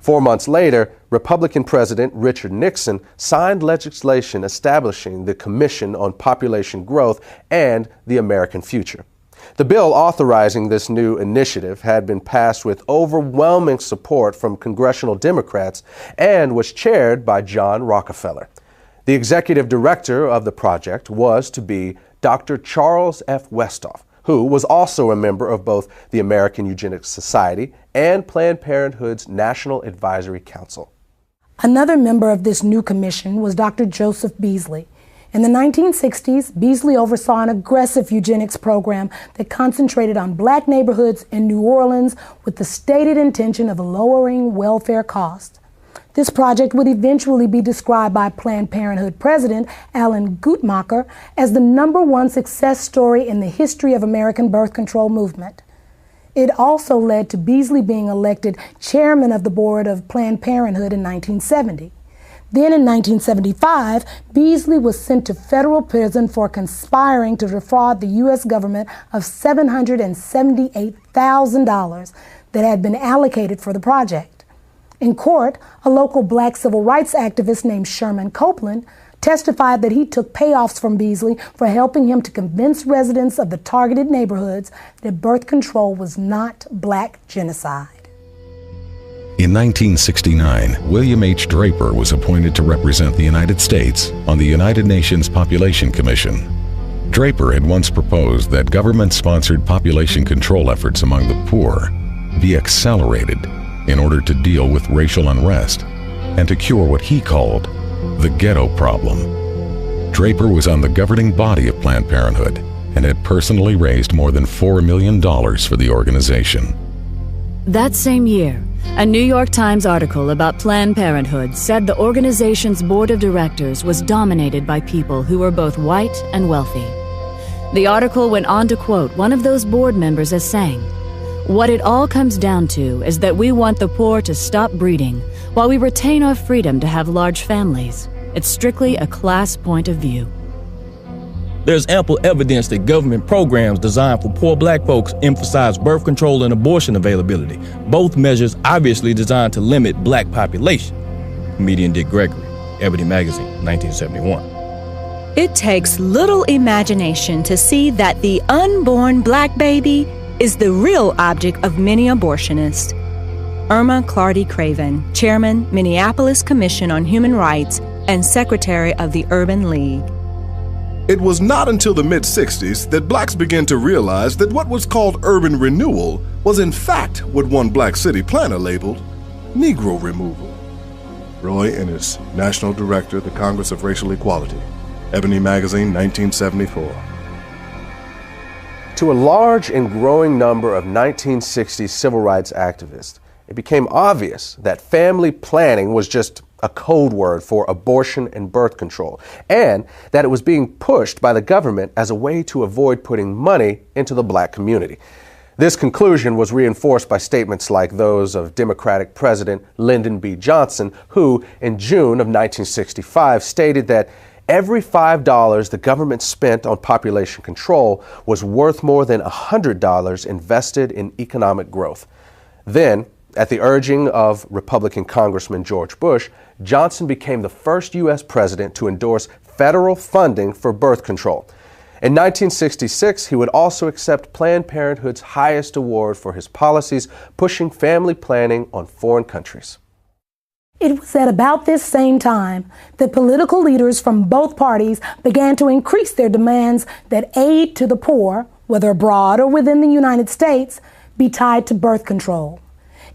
4 months later, Republican President Richard Nixon signed legislation establishing the Commission on Population Growth and the American Future. The bill authorizing this new initiative had been passed with overwhelming support from congressional Democrats and was chaired by John Rockefeller. The executive director of the project was to be Dr. Charles F. Westhoff, who was also a member of both the American Eugenics Society and Planned Parenthood's National Advisory Council. Another member of this new commission was Dr. Joseph Beasley. In the 1960s, Beasley oversaw an aggressive eugenics program that concentrated on black neighborhoods in New Orleans with the stated intention of lowering welfare costs. This project would eventually be described by Planned Parenthood President Alan Guttmacher as the #1 success story in the history of American birth control movement. It also led to Beasley being elected chairman of the board of Planned Parenthood in 1970. Then in 1975, Beasley was sent to federal prison for conspiring to defraud the U.S. government of $778,000 that had been allocated for the project. In court, a local black civil rights activist named Sherman Copeland testified that he took payoffs from Beasley for helping him to convince residents of the targeted neighborhoods that birth control was not black genocide. In 1969, William H. Draper was appointed to represent the United States on the United Nations Population Commission. Draper had once proposed that government-sponsored population control efforts among the poor be accelerated in order to deal with racial unrest and to cure what he called the ghetto problem. Draper was on the governing body of Planned Parenthood and had personally raised more than $4 million for the organization. That same year, a New York Times article about Planned Parenthood said the organization's board of directors was dominated by people who were both white and wealthy. The article went on to quote one of those board members as saying, "What it all comes down to is that we want the poor to stop breeding while we retain our freedom to have large families. It's strictly a class point of view." There's ample evidence that government programs designed for poor black folks emphasize birth control and abortion availability, both measures obviously designed to limit black population. Comedian Dick Gregory, Ebony Magazine, 1971. It takes little imagination to see that the unborn black baby is the real object of many abortionists. Irma Clardy Craven, Chairman, Minneapolis Commission on Human Rights and Secretary of the Urban League. It was not until the mid-60s that blacks began to realize that what was called urban renewal was in fact what one black city planner labeled Negro removal. Roy Ennis, National Director, the Congress of Racial Equality, Ebony Magazine, 1974. To a large and growing number of 1960s civil rights activists, it became obvious that family planning was just a code word for abortion and birth control, and that it was being pushed by the government as a way to avoid putting money into the black community. This conclusion was reinforced by statements like those of Democratic President Lyndon B. Johnson, who in June of 1965 stated that every $5 the government spent on population control was worth more than $100 invested in economic growth. Then, at the urging of Republican Congressman George Bush, Johnson became the first U.S. president to endorse federal funding for birth control. In 1966, he would also accept Planned Parenthood's highest award for his policies pushing family planning on foreign countries. It was at about this same time that political leaders from both parties began to increase their demands that aid to the poor, whether abroad or within the United States, be tied to birth control.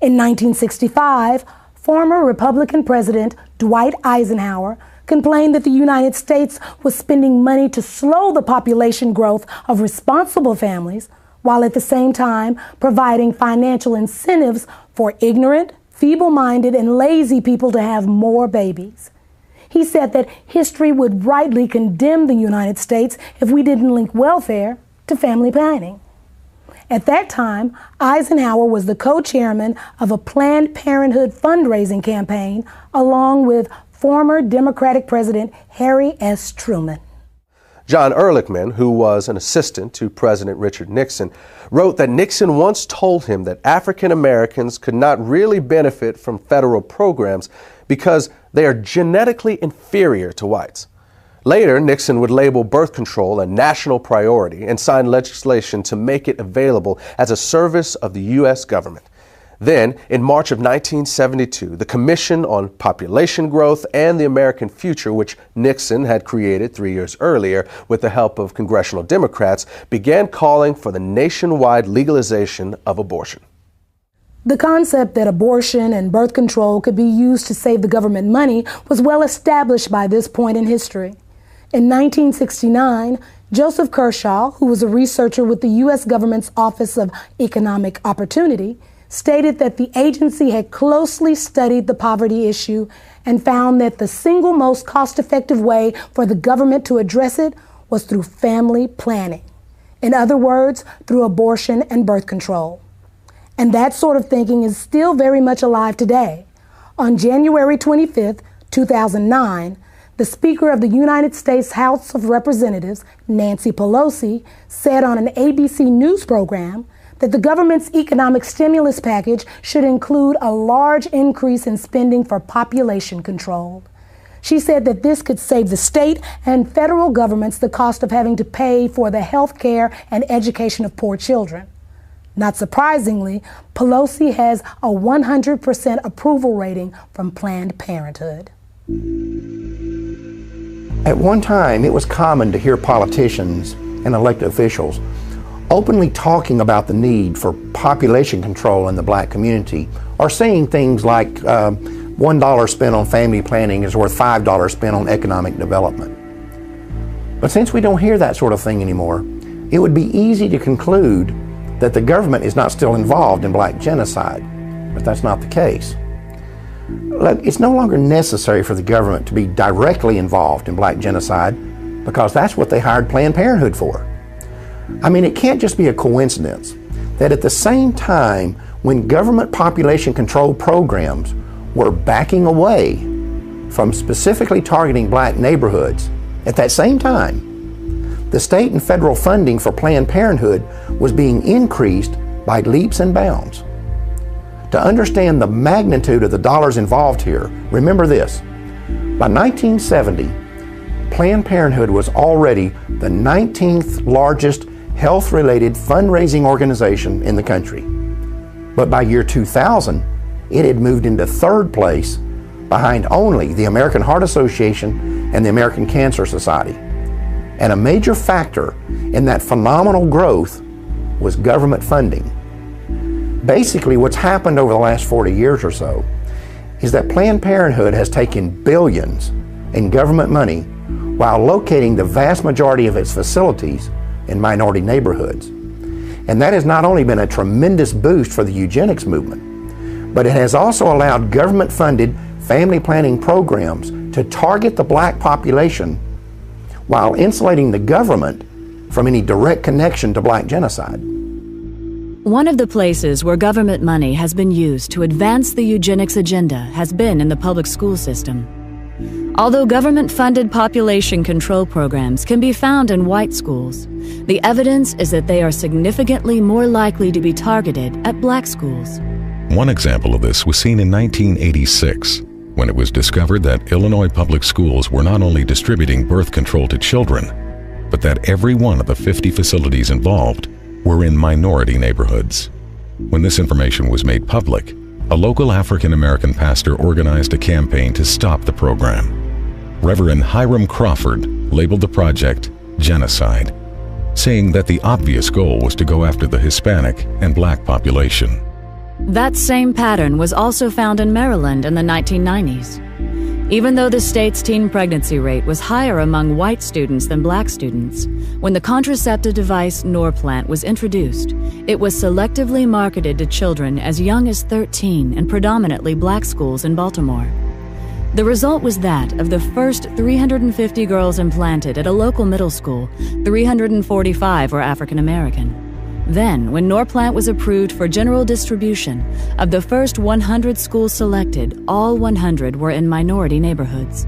In 1965, former Republican President Dwight Eisenhower complained that the United States was spending money to slow the population growth of responsible families, while at the same time providing financial incentives for ignorant, feeble-minded, and lazy people to have more babies. He said that history would rightly condemn the United States if we didn't link welfare to family planning. At that time, Eisenhower was the co-chairman of a Planned Parenthood fundraising campaign along with former Democratic President Harry S. Truman. John Ehrlichman, who was an assistant to President Richard Nixon, wrote that Nixon once told him that African Americans could not really benefit from federal programs because they are genetically inferior to whites. Later, Nixon would label birth control a national priority and sign legislation to make it available as a service of the U.S. government. Then, in March of 1972, the Commission on Population Growth and the American Future, which Nixon had created 3 years earlier with the help of congressional Democrats, began calling for the nationwide legalization of abortion. The concept that abortion and birth control could be used to save the government money was well established by this point in history. In 1969, Joseph Kershaw, who was a researcher with the U.S. government's Office of Economic Opportunity, stated that the agency had closely studied the poverty issue and found that the single most cost-effective way for the government to address it was through family planning. In other words, through abortion and birth control. And that sort of thinking is still very much alive today. On January 25th, 2009, the Speaker of the United States House of Representatives, Nancy Pelosi, said on an ABC News program that the government's economic stimulus package should include a large increase in spending for population control. She said that this could save the state and federal governments the cost of having to pay for the health care and education of poor children. Not surprisingly, Pelosi has a 100% approval rating from Planned Parenthood. At one time, it was common to hear politicians and elected officials openly talking about the need for population control in the black community, or saying things like $1 spent on family planning is worth $5 spent on economic development. But since we don't hear that sort of thing anymore, it would be easy to conclude that the government is not still involved in black genocide, but that's not the case. Look, it's no longer necessary for the government to be directly involved in black genocide because that's what they hired Planned Parenthood for. I mean, it can't just be a coincidence that at the same time when government population control programs were backing away from specifically targeting black neighborhoods, at that same time, the state and federal funding for Planned Parenthood was being increased by leaps and bounds. To understand the magnitude of the dollars involved here, remember this. By 1970, Planned Parenthood was already the 19th largest health-related fundraising organization in the country. But by year 2000, it had moved into third place behind only the American Heart Association and the American Cancer Society. And a major factor in that phenomenal growth was government funding. Basically, what's happened over the last 40 years or so is that Planned Parenthood has taken billions in government money while locating the vast majority of its facilities in minority neighborhoods. And that has not only been a tremendous boost for the eugenics movement, but it has also allowed government-funded family planning programs to target the black population while insulating the government from any direct connection to black genocide. One of the places where government money has been used to advance the eugenics agenda has been in the public school system. Although government-funded population control programs can be found in white schools, the evidence is that they are significantly more likely to be targeted at black schools. One example of this was seen in 1986, when it was discovered that Illinois public schools were not only distributing birth control to children, but that every one of the 50 facilities involved were in minority neighborhoods. When this information was made public, a local African-American pastor organized a campaign to stop the program. Reverend Hiram Crawford labeled the project genocide, saying that the obvious goal was to go after the Hispanic and black population. That same pattern was also found in Maryland in the 1990s. Even though the state's teen pregnancy rate was higher among white students than black students, when the contraceptive device Norplant was introduced, it was selectively marketed to children as young as 13 in predominantly black schools in Baltimore. The result was that of the first 350 girls implanted at a local middle school, 345 were African American. Then, when Norplant was approved for general distribution, of the first 100 schools selected, all 100 were in minority neighborhoods.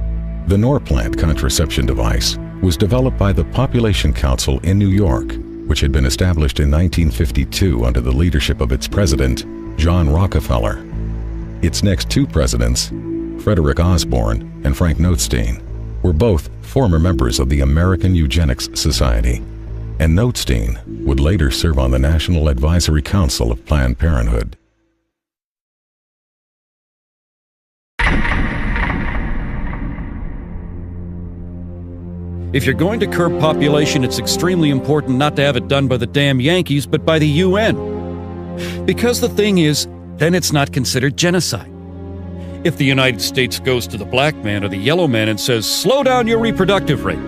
The Norplant contraception device was developed by the Population Council in New York, which had been established in 1952 under the leadership of its president, John Rockefeller. Its next two presidents, Frederick Osborne and Frank Notestein, were both former members of the American Eugenics Society, and Notestein would later serve on the National Advisory Council of Planned Parenthood. If you're going to curb population, it's extremely important not to have it done by the damn Yankees, but by the UN. Because the thing is, then it's not considered genocide. If the United States goes to the black man or the yellow man and says, slow down your reproductive rate,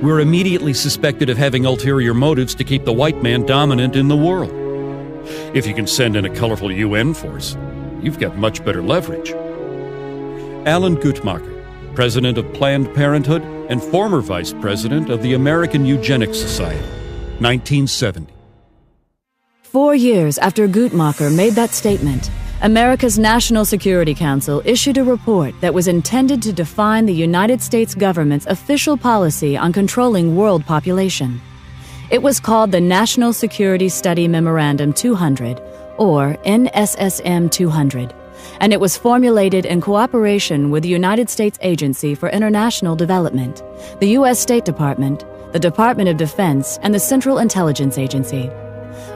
we're immediately suspected of having ulterior motives to keep the white man dominant in the world. If you can send in a colorful UN force, you've got much better leverage. Alan Guttmacher, president of Planned Parenthood and former vice president of the American Eugenics Society, 1970. 4 years after Guttmacher made that statement, America's National Security Council issued a report that was intended to define the United States government's official policy on controlling world population. It was called the National Security Study Memorandum 200, or NSSM 200, and it was formulated in cooperation with the United States Agency for International Development, the U.S. State Department, the Department of Defense, and the Central Intelligence Agency.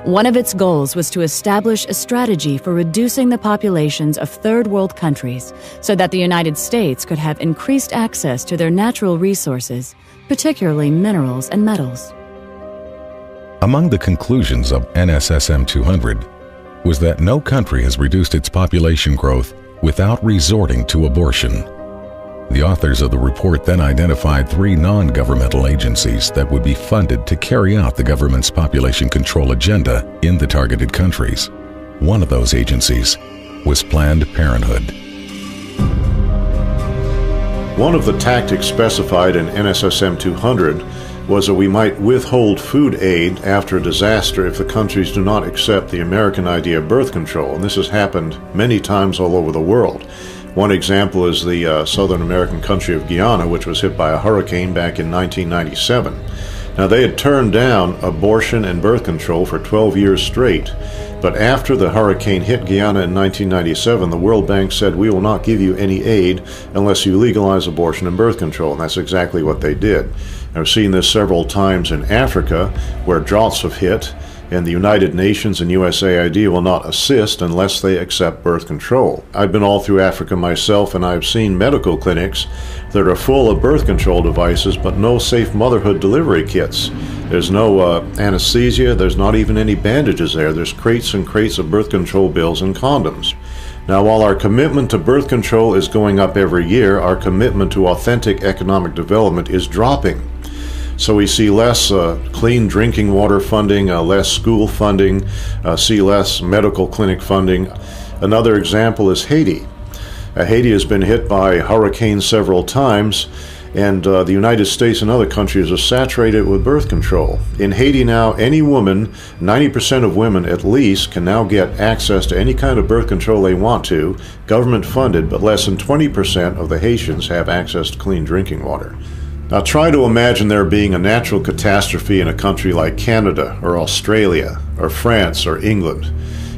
One of its goals was to establish a strategy for reducing the populations of third world countries so that the United States could have increased access to their natural resources, particularly minerals and metals. Among the conclusions of NSSM 200 was that no country has reduced its population growth without resorting to abortion. The authors of the report then identified 3 non-governmental agencies that would be funded to carry out the government's population control agenda in the targeted countries. One of those agencies was Planned Parenthood. One of the tactics specified in NSSM 200 was that we might withhold food aid after a disaster if the countries do not accept the American idea of birth control, and this has happened many times all over the world. One example is the Southern American country of Guyana, which was hit by a hurricane back in 1997. Now, they had turned down abortion and birth control for 12 years straight, but after the hurricane hit Guyana in 1997, the World Bank said, we will not give you any aid unless you legalize abortion and birth control, and that's exactly what they did. I've seen this several times in Africa, where droughts have hit, and the United Nations and USAID will not assist unless they accept birth control. I've been all through Africa myself, and I've seen medical clinics that are full of birth control devices but no safe motherhood delivery kits. There's no anesthesia, there's not even any bandages there. There's crates and crates of birth control pills and condoms. Now, while our commitment to birth control is going up every year, our commitment to authentic economic development is dropping. So we see less clean drinking water funding, less school funding, see less medical clinic funding. Another example is Haiti. Haiti has been hit by hurricanes several times, and the United States and other countries are saturated with birth control. In Haiti now, any woman, 90% of women at least, can now get access to any kind of birth control they want to, government funded, but less than 20% of the Haitians have access to clean drinking water. Now try to imagine there being a natural catastrophe in a country like Canada or Australia or France or England.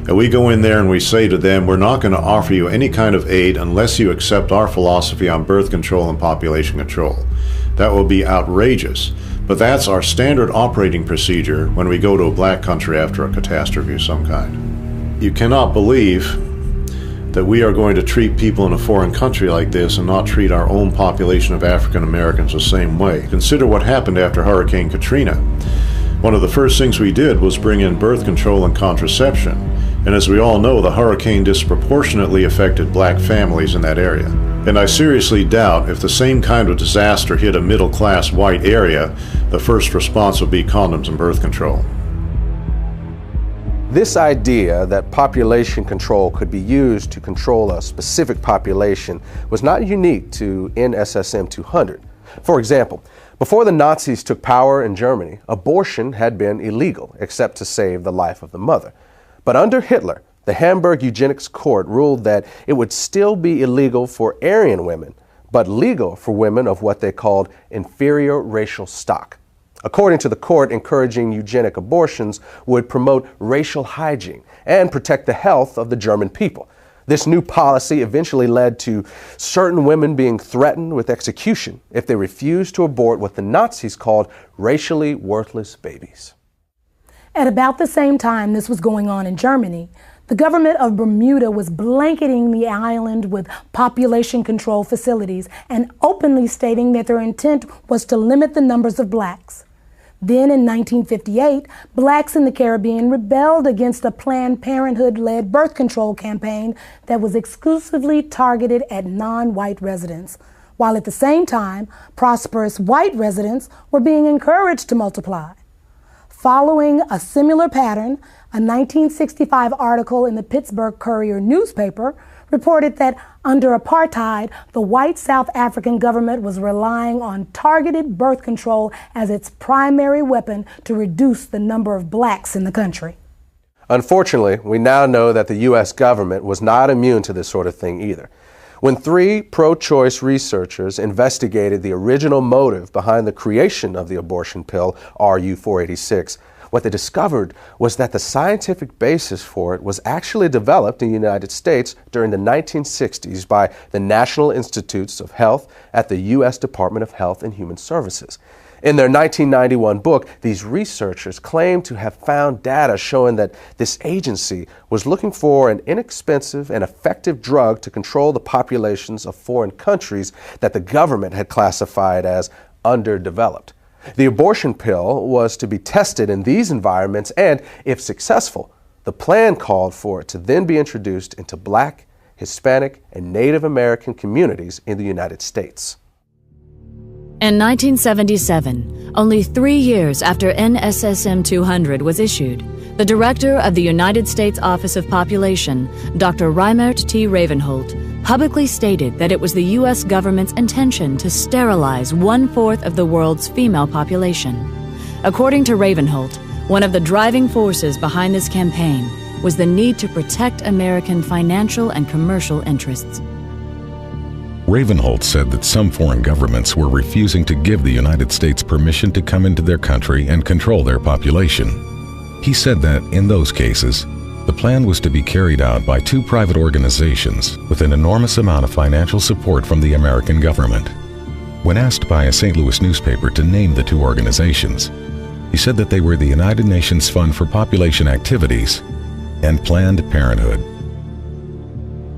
And we go in there and we say to them, we're not going to offer you any kind of aid unless you accept our philosophy on birth control and population control. That will be outrageous. But that's our standard operating procedure when we go to a black country after a catastrophe of some kind. You cannot believe that we are going to treat people in a foreign country like this and not treat our own population of African Americans the same way. Consider what happened after Hurricane Katrina. One of the first things we did was bring in birth control and contraception. And as we all know, the hurricane disproportionately affected black families in that area. And I seriously doubt if the same kind of disaster hit a middle-class white area, the first response would be condoms and birth control. This idea that population control could be used to control a specific population was not unique to NSSM 200. For example, Before the Nazis took power in Germany, abortion had been illegal, except to save the life of the mother. But under Hitler, the Hamburg Eugenics Court ruled that it would still be illegal for Aryan women, but legal for women of what they called inferior racial stock. According to the court, encouraging eugenic abortions would promote racial hygiene and protect the health of the German people. This new policy eventually led to certain women being threatened with execution if they refused to abort what the Nazis called racially worthless babies. At about the same time this was going on in Germany, the government of Bermuda was blanketing the island with population control facilities and openly stating that their intent was to limit the numbers of blacks. Then in 1958, blacks in the Caribbean rebelled against a Planned Parenthood-led birth control campaign that was exclusively targeted at non-white residents, while at the same time, prosperous white residents were being encouraged to multiply. Following a similar pattern, a 1965 article in the Pittsburgh Courier newspaper reported that under apartheid, the white South African government was relying on targeted birth control as its primary weapon to reduce the number of blacks in the country. Unfortunately, we now know that the U.S. government was not immune to this sort of thing either. When 3 pro-choice researchers investigated the original motive behind the creation of the abortion pill, RU-486, what they discovered was that the scientific basis for it was actually developed in the United States during the 1960s by the National Institutes of Health at the U.S. Department of Health and Human Services. In their 1991 book, these researchers claimed to have found data showing that this agency was looking for an inexpensive and effective drug to control the populations of foreign countries that the government had classified as underdeveloped. The abortion pill was to be tested in these environments, and if successful, the plan called for it to then be introduced into Black, Hispanic, and Native American communities in the United States. In 1977, only 3 years after NSSM 200 was issued, the director of the United States Office of Population, Dr. Reimert T. Ravenholt, publicly stated that it was the U.S. government's intention to sterilize 1/4 of the world's female population. According to Ravenholt, one of the driving forces behind this campaign was the need to protect American financial and commercial interests. Ravenholt said that some foreign governments were refusing to give the United States permission to come into their country and control their population. He said that, in those cases, the plan was to be carried out by 2 private organizations with an enormous amount of financial support from the American government. When asked by a St. Louis newspaper to name the 2 organizations, he said that they were the United Nations Fund for Population Activities and Planned Parenthood.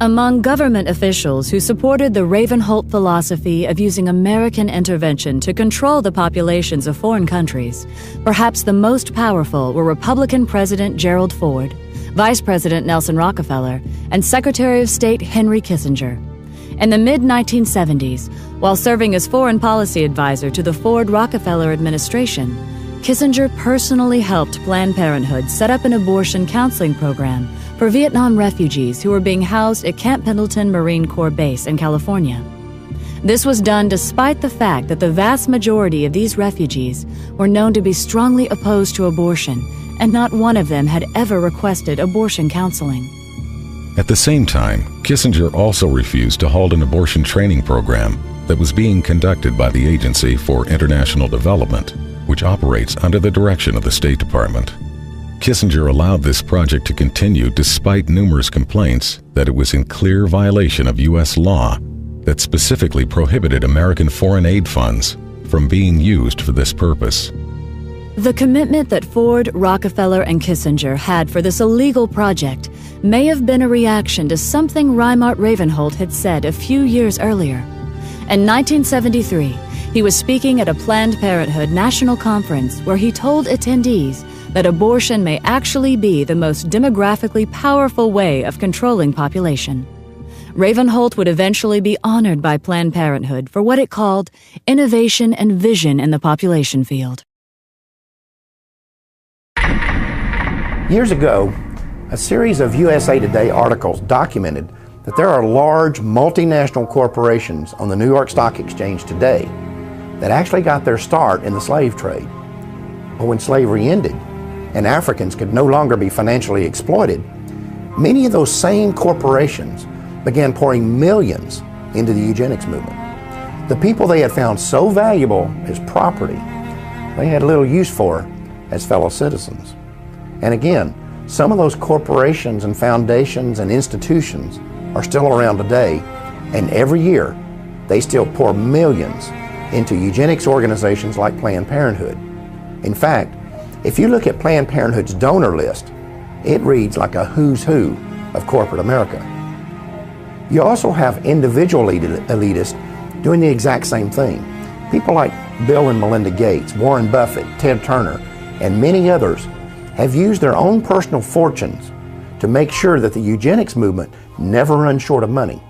Among government officials who supported the Ravenholt philosophy of using American intervention to control the populations of foreign countries, perhaps the most powerful were Republican President Gerald Ford, Vice President Nelson Rockefeller, and Secretary of State Henry Kissinger. In the mid-1970s, while serving as foreign policy advisor to the Ford-Rockefeller administration, Kissinger personally helped Planned Parenthood set up an abortion counseling program for Vietnam refugees who were being housed at Camp Pendleton Marine Corps Base in California. This was done despite the fact that the vast majority of these refugees were known to be strongly opposed to abortion, and not one of them had ever requested abortion counseling. At the same time, Kissinger also refused to hold an abortion training program that was being conducted by the Agency for International Development, which operates under the direction of the State Department. Kissinger allowed this project to continue despite numerous complaints that it was in clear violation of U.S. law that specifically prohibited American foreign aid funds from being used for this purpose. The commitment that Ford, Rockefeller, and Kissinger had for this illegal project may have been a reaction to something Reimert Ravenholt had said a few years earlier. In 1973, he was speaking at a Planned Parenthood national conference where he told attendees that abortion may actually be the most demographically powerful way of controlling population. Ravenholt would eventually be honored by Planned Parenthood for what it called innovation and vision in the population field. Years ago, a series of USA Today articles documented that there are large multinational corporations on the New York Stock Exchange today that actually got their start in the slave trade. But when slavery ended and Africans could no longer be financially exploited, many of those same corporations began pouring millions into the eugenics movement. The people they had found so valuable as property, they had little use for as fellow citizens. And again, some of those corporations and foundations and institutions are still around today, and every year they still pour millions into eugenics organizations like Planned Parenthood. In fact, if you look at Planned Parenthood's donor list, it reads like a who's who of corporate America. You also have individual elitists doing the exact same thing. People like Bill and Melinda Gates, Warren Buffett, Ted Turner, and many others have used their own personal fortunes to make sure that the eugenics movement never runs short of money.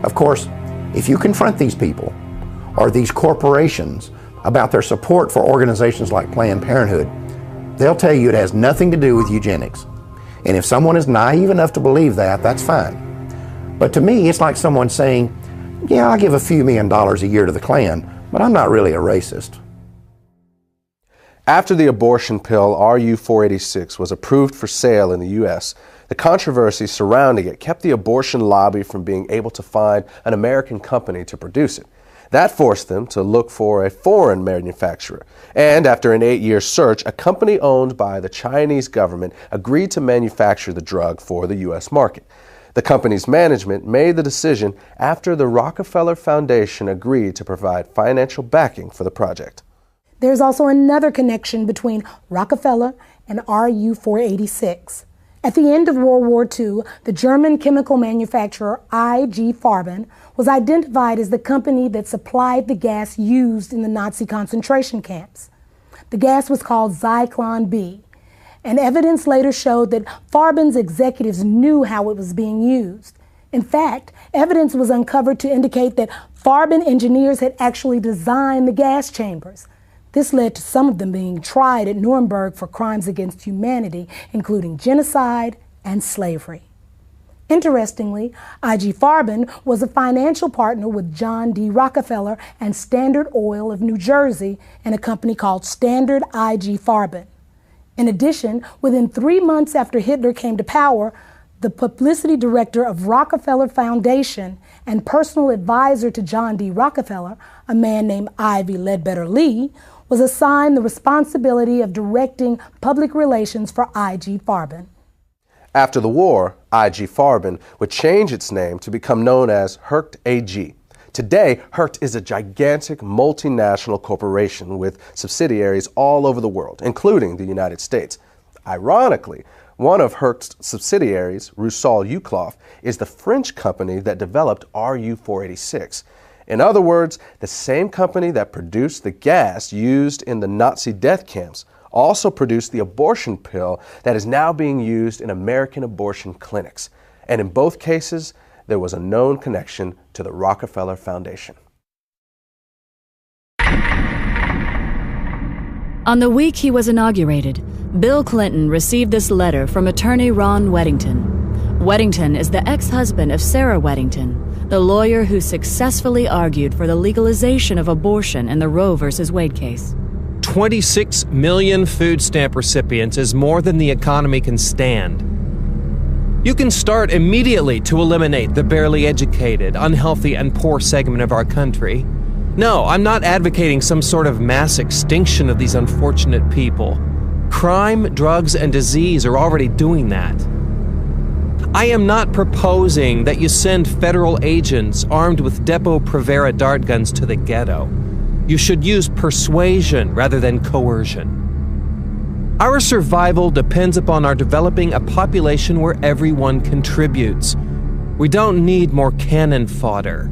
Of course, if you confront these people or these corporations about their support for organizations like Planned Parenthood, they'll tell you it has nothing to do with eugenics. And if someone is naive enough to believe that, that's fine. But to me, it's like someone saying, yeah, I'll give a few $1 million a year to the Klan, but I'm not really a racist. After the abortion pill RU-486 was approved for sale in the U.S., the controversy surrounding it kept the abortion lobby from being able to find an American company to produce it. That forced them to look for a foreign manufacturer. And after an 8-year search, a company owned by the Chinese government agreed to manufacture the drug for the U.S. market. The company's management made the decision after the Rockefeller Foundation agreed to provide financial backing for the project. There's also another connection between Rockefeller and RU-486. At the end of World War II, the German chemical manufacturer IG Farben was identified as the company that supplied the gas used in the Nazi concentration camps. The gas was called Zyklon B, and evidence later showed that Farben's executives knew how it was being used. In fact, evidence was uncovered to indicate that Farben engineers had actually designed the gas chambers. This led to some of them being tried at Nuremberg for crimes against humanity, including genocide and slavery. Interestingly, IG Farben was a financial partner with John D. Rockefeller and Standard Oil of New Jersey in a company called Standard IG Farben. In addition, within 3 months after Hitler came to power, the publicity director of Rockefeller Foundation and personal advisor to John D. Rockefeller, a man named Ivy Ledbetter Lee, was assigned the responsibility of directing public relations for IG Farben. After the war, IG Farben would change its name to become known as Hercht AG. Today, Hercht is a gigantic multinational corporation with subsidiaries all over the world, including the United States. Ironically, one of Hercht's subsidiaries, Rusal Yuklov, is the French company that developed RU-486. In other words, the same company that produced the gas used in the Nazi death camps also produced the abortion pill that is now being used in American abortion clinics. And in both cases, there was a known connection to the Rockefeller Foundation. On the week he was inaugurated, Bill Clinton received this letter from attorney Ron Weddington. Weddington is the ex-husband of Sarah Weddington, the lawyer who successfully argued for the legalization of abortion in the Roe v. Wade case. 26 million food stamp recipients is more than the economy can stand. You can start immediately to eliminate the barely educated, unhealthy, and poor segment of our country. No, I'm not advocating some sort of mass extinction of these unfortunate people. Crime, drugs, and disease are already doing that. I am not proposing that you send federal agents armed with Depo-Provera dart guns to the ghetto. You should use persuasion rather than coercion. Our survival depends upon our developing a population where everyone contributes. We don't need more cannon fodder.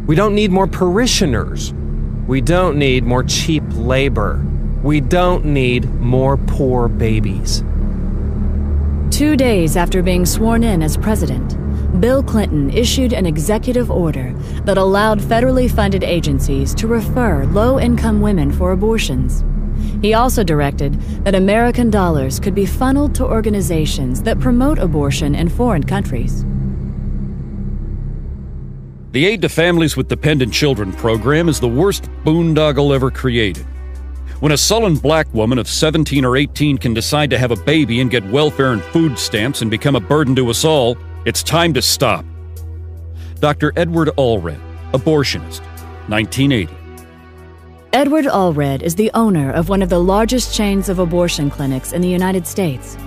We don't need more parishioners. We don't need more cheap labor. We don't need more poor babies. 2 days after being sworn in as president, Bill Clinton issued an executive order that allowed federally funded agencies to refer low-income women for abortions. He also directed that American dollars could be funneled to organizations that promote abortion in foreign countries. The Aid to Families with Dependent Children program is the worst boondoggle ever created. When a sullen black woman of 17 or 18 can decide to have a baby and get welfare and food stamps and become a burden to us all, it's time to stop. Dr. Edward Allred, abortionist, 1980. Edward Allred is the owner of one of the largest chains of abortion clinics in the United States.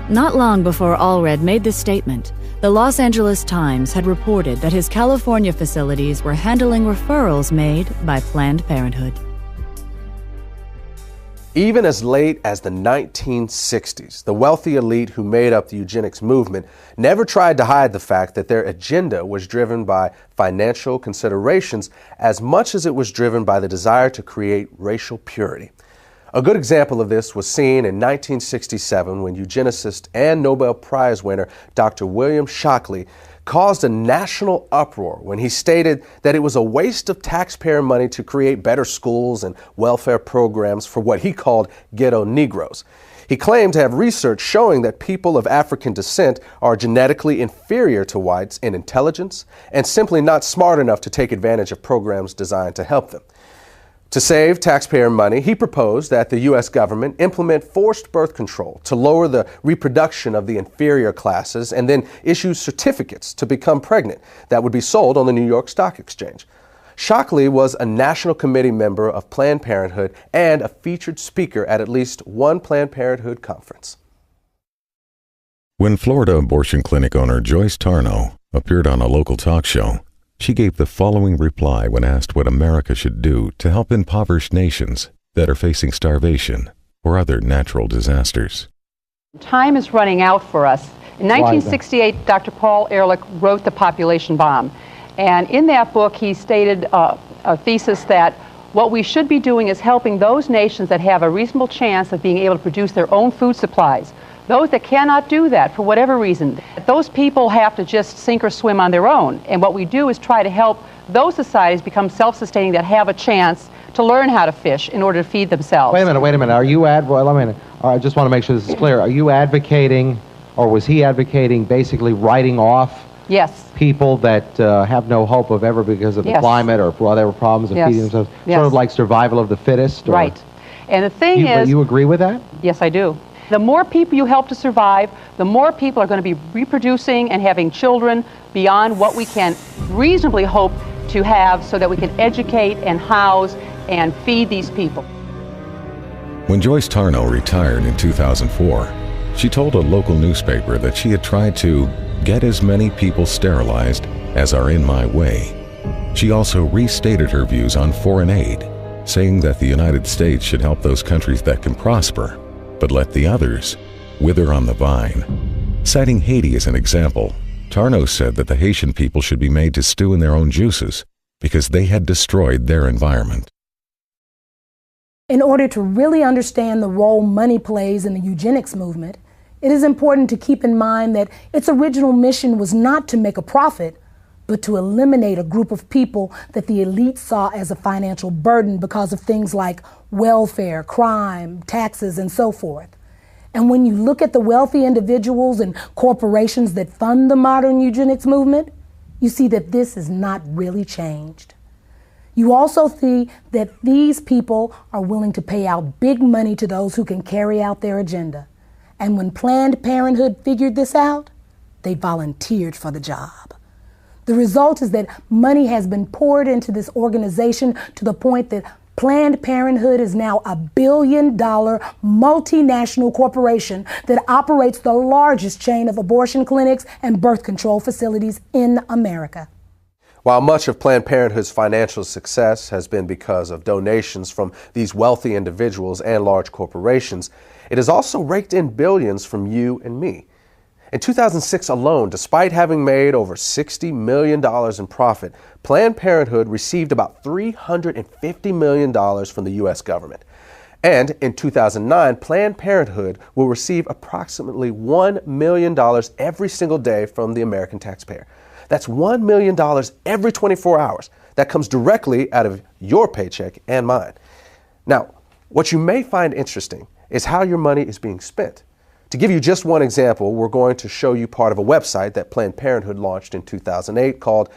Not long before Allred made this statement, the Los Angeles Times had reported that his California facilities were handling referrals made by Planned Parenthood. Even as late as the 1960s, the wealthy elite who made up the eugenics movement never tried to hide the fact that their agenda was driven by financial considerations as much as it was driven by the desire to create racial purity. A good example of this was seen in 1967 when eugenicist and Nobel Prize winner Dr. William Shockley caused a national uproar when he stated that it was a waste of taxpayer money to create better schools and welfare programs for what he called ghetto Negroes. He claimed to have research showing that people of African descent are genetically inferior to whites in intelligence and simply not smart enough to take advantage of programs designed to help them. To save taxpayer money, he proposed that the U.S. government implement forced birth control to lower the reproduction of the inferior classes and then issue certificates to become pregnant that would be sold on the New York Stock Exchange. Shockley was a National Committee member of Planned Parenthood and a featured speaker at least one Planned Parenthood conference. When Florida abortion clinic owner Joyce Tarnow appeared on a local talk show, she gave the following reply when asked what America should do to help impoverished nations that are facing starvation or other natural disasters. Time is running out for us. In 1968, Dr. Paul Ehrlich wrote The Population Bomb. And in that book, he stated a thesis that what we should be doing is helping those nations that have a reasonable chance of being able to produce their own food supplies. Those that cannot do that for whatever reason, those people have to just sink or swim on their own. And what we do is try to help those societies become self-sustaining that have a chance to learn how to fish in order to feed themselves. Wait a minute. Are you I just want to make sure this is clear. Are you advocating, or was he advocating, basically writing off people that have no hope of ever because of the climate or whatever problems of feeding themselves? Sort of like survival of the fittest? Or? Right. And the thing is... You agree with that? Yes, I do. The more people you help to survive, the more people are going to be reproducing and having children beyond what we can reasonably hope to have so that we can educate and house and feed these people. When Joyce Tarnow retired in 2004, she told a local newspaper that she had tried to get as many people sterilized as are in my way. She also restated her views on foreign aid, saying that the United States should help those countries that can prosper, but let the others wither on the vine. Citing Haiti as an example, Tarnow said that the Haitian people should be made to stew in their own juices because they had destroyed their environment. In order to really understand the role money plays in the eugenics movement, it is important to keep in mind that its original mission was not to make a profit, but to eliminate a group of people that the elite saw as a financial burden because of things like welfare, crime, taxes, and so forth. And when you look at the wealthy individuals and corporations that fund the modern eugenics movement, you see that this is not really changed. You also see that these people are willing to pay out big money to those who can carry out their agenda. And when Planned Parenthood figured this out, they volunteered for the job. The result is that money has been poured into this organization to the point that Planned Parenthood is now a $1 billion multinational corporation that operates the largest chain of abortion clinics and birth control facilities in America. While much of Planned Parenthood's financial success has been because of donations from these wealthy individuals and large corporations, it has also raked in billions from you and me. In 2006 alone, despite having made over $60 million in profit, Planned Parenthood received about $350 million from the U.S. government. And in 2009, Planned Parenthood will receive approximately $1 million every single day from the American taxpayer. That's $1 million every 24 hours. That comes directly out of your paycheck and mine. Now, what you may find interesting is how your money is being spent. To give you just one example, we're going to show you part of a website that Planned Parenthood launched in 2008 called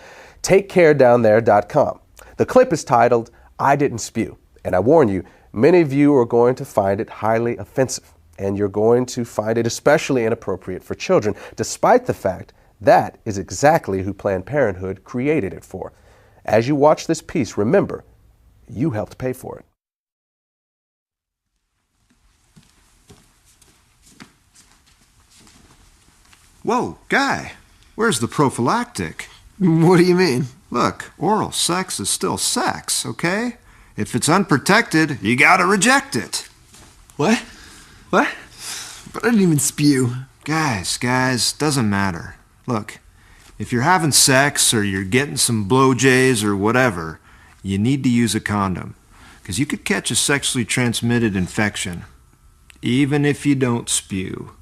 TakeCareDownThere.com. The clip is titled, "I Didn't Spew," and I warn you, many of you are going to find it highly offensive, and you're going to find it especially inappropriate for children, despite the fact that is exactly who Planned Parenthood created it for. As you watch this piece, remember, you helped pay for it. Whoa, guy, where's the prophylactic? What do you mean? Look, oral sex is still sex, okay? If it's unprotected, you gotta reject it. What? What? But I didn't even spew. Guys, doesn't matter. Look, if you're having sex or you're getting some blowjays or whatever, you need to use a condom, because you could catch a sexually transmitted infection, even if you don't spew.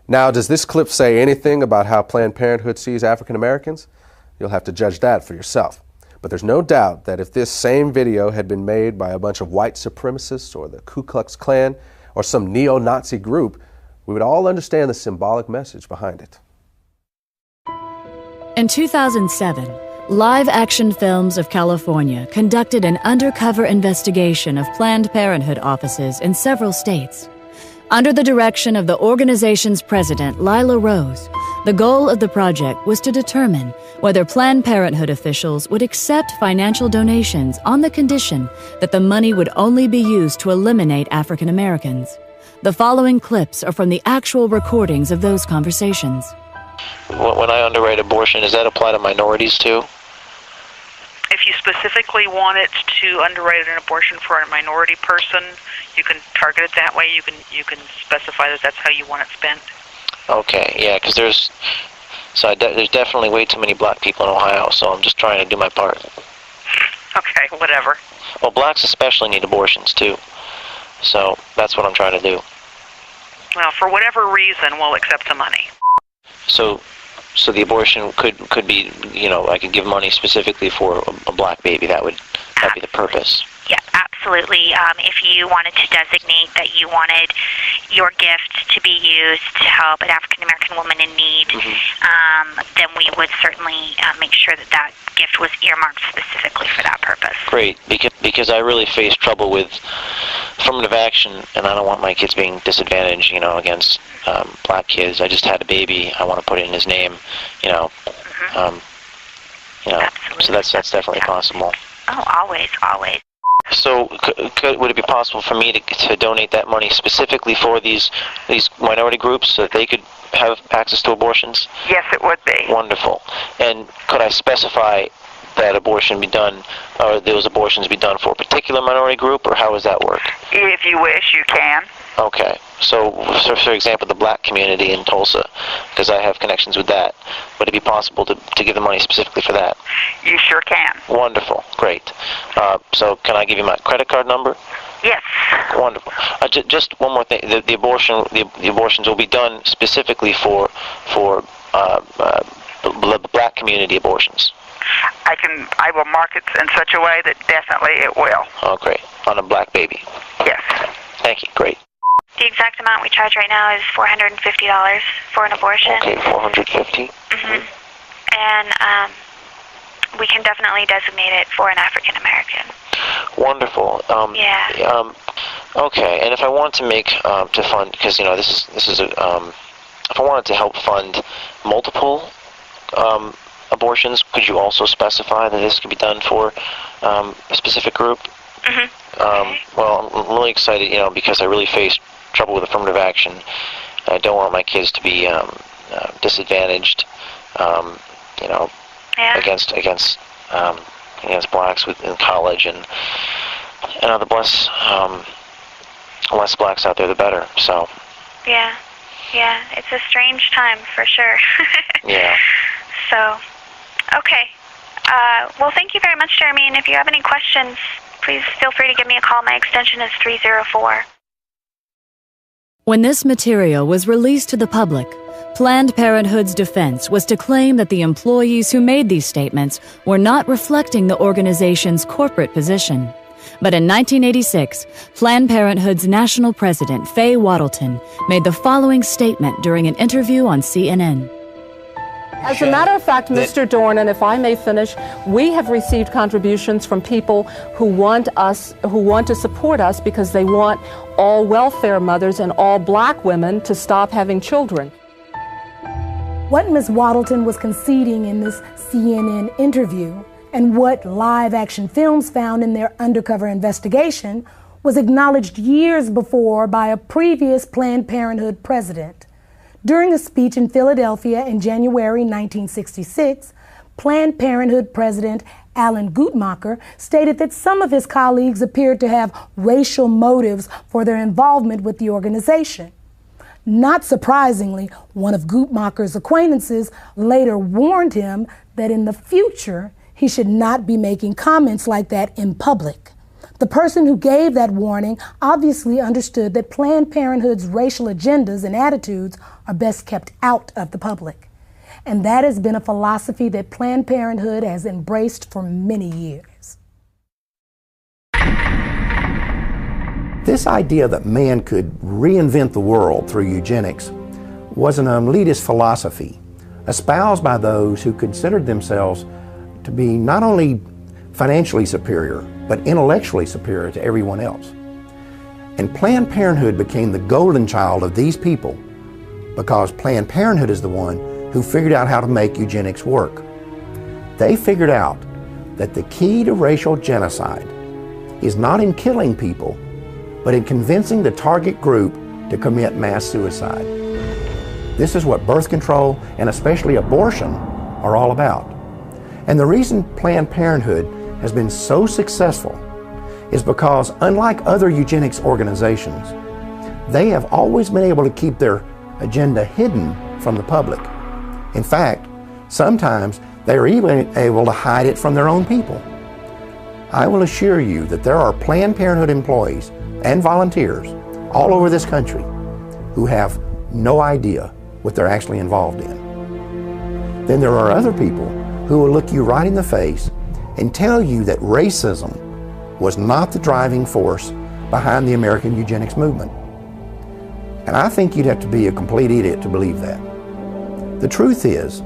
Now, does this clip say anything about how Planned Parenthood sees African Americans? You'll have to judge that for yourself. But there's no doubt that if this same video had been made by a bunch of white supremacists or the Ku Klux Klan or some neo-Nazi group, we would all understand the symbolic message behind it. In 2007, Live Action Films of California conducted an undercover investigation of Planned Parenthood offices in several states. Under the direction of the organization's president, Lila Rose, the goal of the project was to determine whether Planned Parenthood officials would accept financial donations on the condition that the money would only be used to eliminate African Americans. The following clips are from the actual recordings of those conversations. When I underwrite abortion, does that apply to minorities too? If you specifically want it to underwrite an abortion for a minority person, you can target it that way. You can specify that that's how you want it spent. Okay, yeah, because there's definitely way too many black people in Ohio, so I'm just trying to do my part. Okay, whatever. Well, blacks especially need abortions too, so that's what I'm trying to do. Well, for whatever reason, we'll accept the money. So the abortion could be, I could give money specifically for a black baby. That'd be the purpose. Yeah, absolutely. If you wanted to designate that you wanted your gift to be used to help an African American woman in need, then we would certainly make sure that that gift was earmarked specifically for that purpose. Great, because I really face trouble with affirmative action, and I don't want my kids being disadvantaged, against black kids. I just had a baby. I want to put it in his name, Absolutely. So that's definitely possible. Oh, always, always. So would it be possible for me to donate that money specifically for these minority groups so that they could have access to abortions? Yes, it would be. Wonderful. And could I specify that abortion be done, or those abortions be done for a particular minority group, or how does that work? If you wish, you can. Okay. So for example, the black community in Tulsa, because I have connections with that, would it be possible to give the money specifically for that? You sure can. Wonderful. Great. So can I give you my credit card number? Yes. Wonderful. Just one more thing. The abortions will be done specifically for the black community abortions. I will mark it in such a way that definitely it will. Oh, great. On a black baby. Yes. Thank you. Great. The exact amount we charge right now is $450 for an abortion. Okay, $450. And we can definitely designate it for an African American. Wonderful. Yeah. Okay, and if I want to make to fund, because this is a if I wanted to help fund multiple abortions, could you also specify that this could be done for a specific group? Well, I'm really excited, because I really face trouble with affirmative action. I don't want my kids to be disadvantaged, against blacks in college, and the less blacks out there, the better. So. Yeah, it's a strange time for sure. Yeah. So, okay. Well, thank you very much, Jeremy. And if you have any questions, please feel free to give me a call. My extension is 304. When this material was released to the public, Planned Parenthood's defense was to claim that the employees who made these statements were not reflecting the organization's corporate position. But in 1986, Planned Parenthood's national president, Faye Wattleton, made the following statement during an interview on CNN. As a matter of fact, Mr. Dornan, if I may finish, we have received contributions from people who want to support us because they want all welfare mothers and all black women to stop having children. What Ms. Wattleton was conceding in this CNN interview and what live action films found in their undercover investigation was acknowledged years before by a previous Planned Parenthood president. During a speech in Philadelphia in January 1966, Planned Parenthood President Alan Guttmacher stated that some of his colleagues appeared to have racial motives for their involvement with the organization. Not surprisingly, one of Guttmacher's acquaintances later warned him that in the future, he should not be making comments like that in public. The person who gave that warning obviously understood that Planned Parenthood's racial agendas and attitudes are best kept out of the public. And that has been a philosophy that Planned Parenthood has embraced for many years. This idea that man could reinvent the world through eugenics was an elitist philosophy espoused by those who considered themselves to be not only financially superior, but intellectually superior to everyone else. And Planned Parenthood became the golden child of these people because Planned Parenthood is the one who figured out how to make eugenics work. They figured out that the key to racial genocide is not in killing people, but in convincing the target group to commit mass suicide. This is what birth control, and especially abortion, are all about. And the reason Planned Parenthood has been so successful is because, unlike other eugenics organizations, they have always been able to keep their agenda hidden from the public. In fact, sometimes they are even able to hide it from their own people. I will assure you that there are Planned Parenthood employees and volunteers all over this country who have no idea what they're actually involved in. Then there are other people who will look you right in the face and tell you that racism was not the driving force behind the American eugenics movement. And I think you'd have to be a complete idiot to believe that. The truth is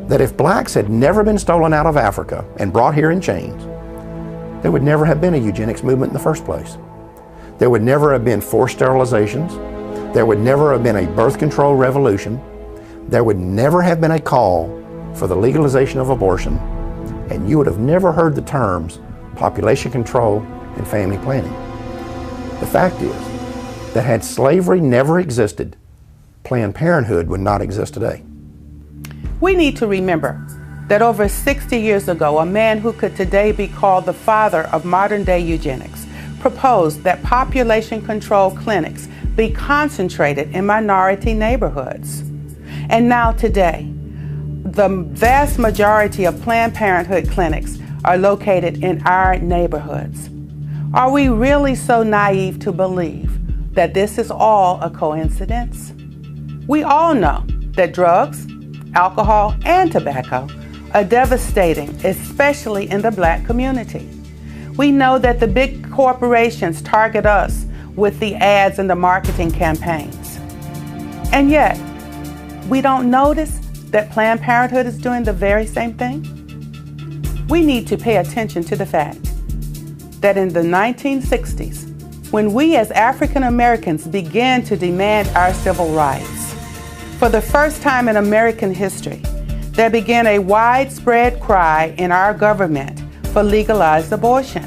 that if blacks had never been stolen out of Africa and brought here in chains, there would never have been a eugenics movement in the first place. There would never have been forced sterilizations. There would never have been a birth control revolution. There would never have been a call for the legalization of abortion, and you would have never heard the terms population control and family planning. The fact is that had slavery never existed, Planned Parenthood would not exist today. We need to remember that over 60 years ago, a man who could today be called the father of modern-day eugenics proposed that population control clinics be concentrated in minority neighborhoods. And now today, the vast majority of Planned Parenthood clinics are located in our neighborhoods. Are we really so naive to believe that this is all a coincidence? We all know that drugs, alcohol, and tobacco are devastating, especially in the black community. We know that the big corporations target us with the ads and the marketing campaigns. And yet, we don't notice that Planned Parenthood is doing the very same thing? We need to pay attention to the fact that in the 1960s, when we as African Americans began to demand our civil rights, for the first time in American history, there began a widespread cry in our government for legalized abortion.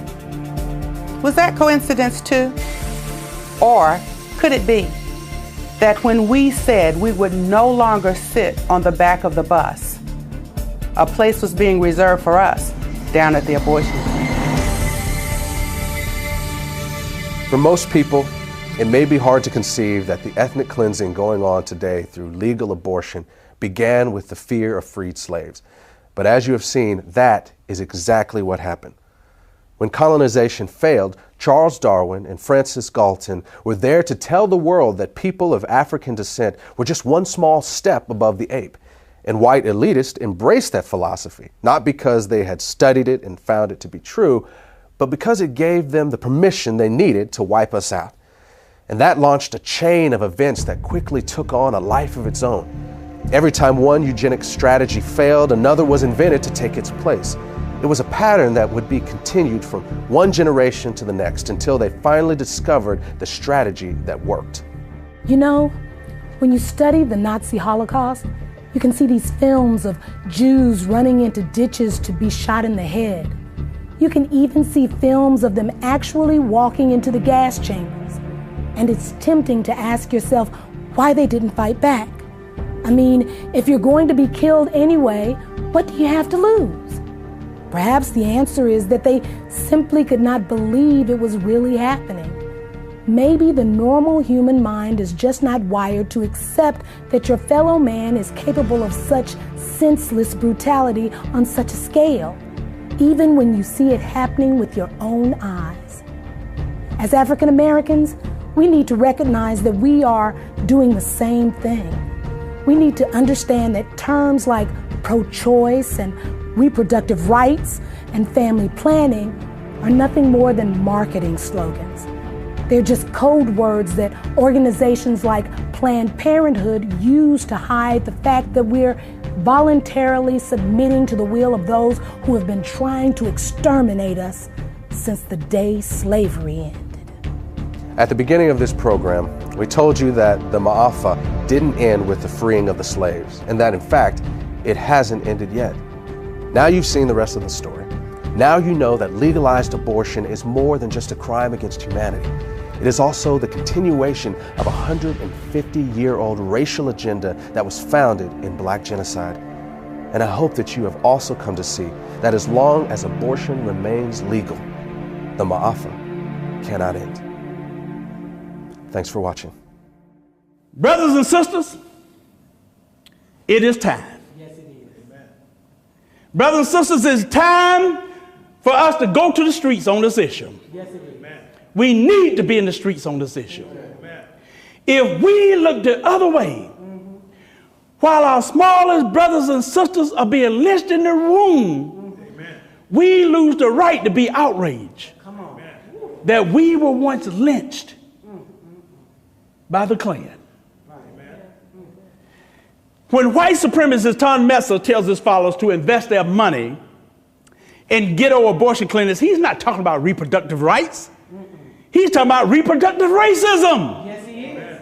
Was that coincidence too? Or could it be that when we said we would no longer sit on the back of the bus, a place was being reserved for us down at the abortion clinic? For most people, it may be hard to conceive that the ethnic cleansing going on today through legal abortion began with the fear of freed slaves. But as you have seen, that is exactly what happened. When colonization failed, Charles Darwin and Francis Galton were there to tell the world that people of African descent were just one small step above the ape. And white elitists embraced that philosophy, not because they had studied it and found it to be true, but because it gave them the permission they needed to wipe us out. And that launched a chain of events that quickly took on a life of its own. Every time one eugenics strategy failed, another was invented to take its place. It was a pattern that would be continued from one generation to the next until they finally discovered the strategy that worked. You know, when you study the Nazi Holocaust, you can see these films of Jews running into ditches to be shot in the head. You can even see films of them actually walking into the gas chambers. And it's tempting to ask yourself why they didn't fight back. I mean, if you're going to be killed anyway, what do you have to lose? Perhaps the answer is that they simply could not believe it was really happening. Maybe the normal human mind is just not wired to accept that your fellow man is capable of such senseless brutality on such a scale, even when you see it happening with your own eyes. As African Americans, we need to recognize that we are doing the same thing. We need to understand that terms like pro-choice and reproductive rights and family planning are nothing more than marketing slogans. They're just code words that organizations like Planned Parenthood use to hide the fact that we're voluntarily submitting to the will of those who have been trying to exterminate us since the day slavery ended. At the beginning of this program, we told you that the Maafa didn't end with the freeing of the slaves, and that in fact, it hasn't ended yet. Now you've seen the rest of the story. Now you know that legalized abortion is more than just a crime against humanity. It is also the continuation of a 150-year-old racial agenda that was founded in Black genocide. And I hope that you have also come to see that as long as abortion remains legal, the Maafa cannot end. Thanks for watching. Brothers and sisters, it is time. Yes, it is. Amen. Brothers and sisters, it's time for us to go to the streets on this issue. Yes, it is. Amen. We need to be in the streets on this issue. Amen. If we look the other way, while our smallest brothers and sisters are being lynched in the room, we lose the right to be outraged that we were once lynched by the Klan. When white supremacist Tom Messer tells his followers to invest their money in ghetto abortion clinics, he's not talking about reproductive rights. He's talking about reproductive racism. Yes, he is.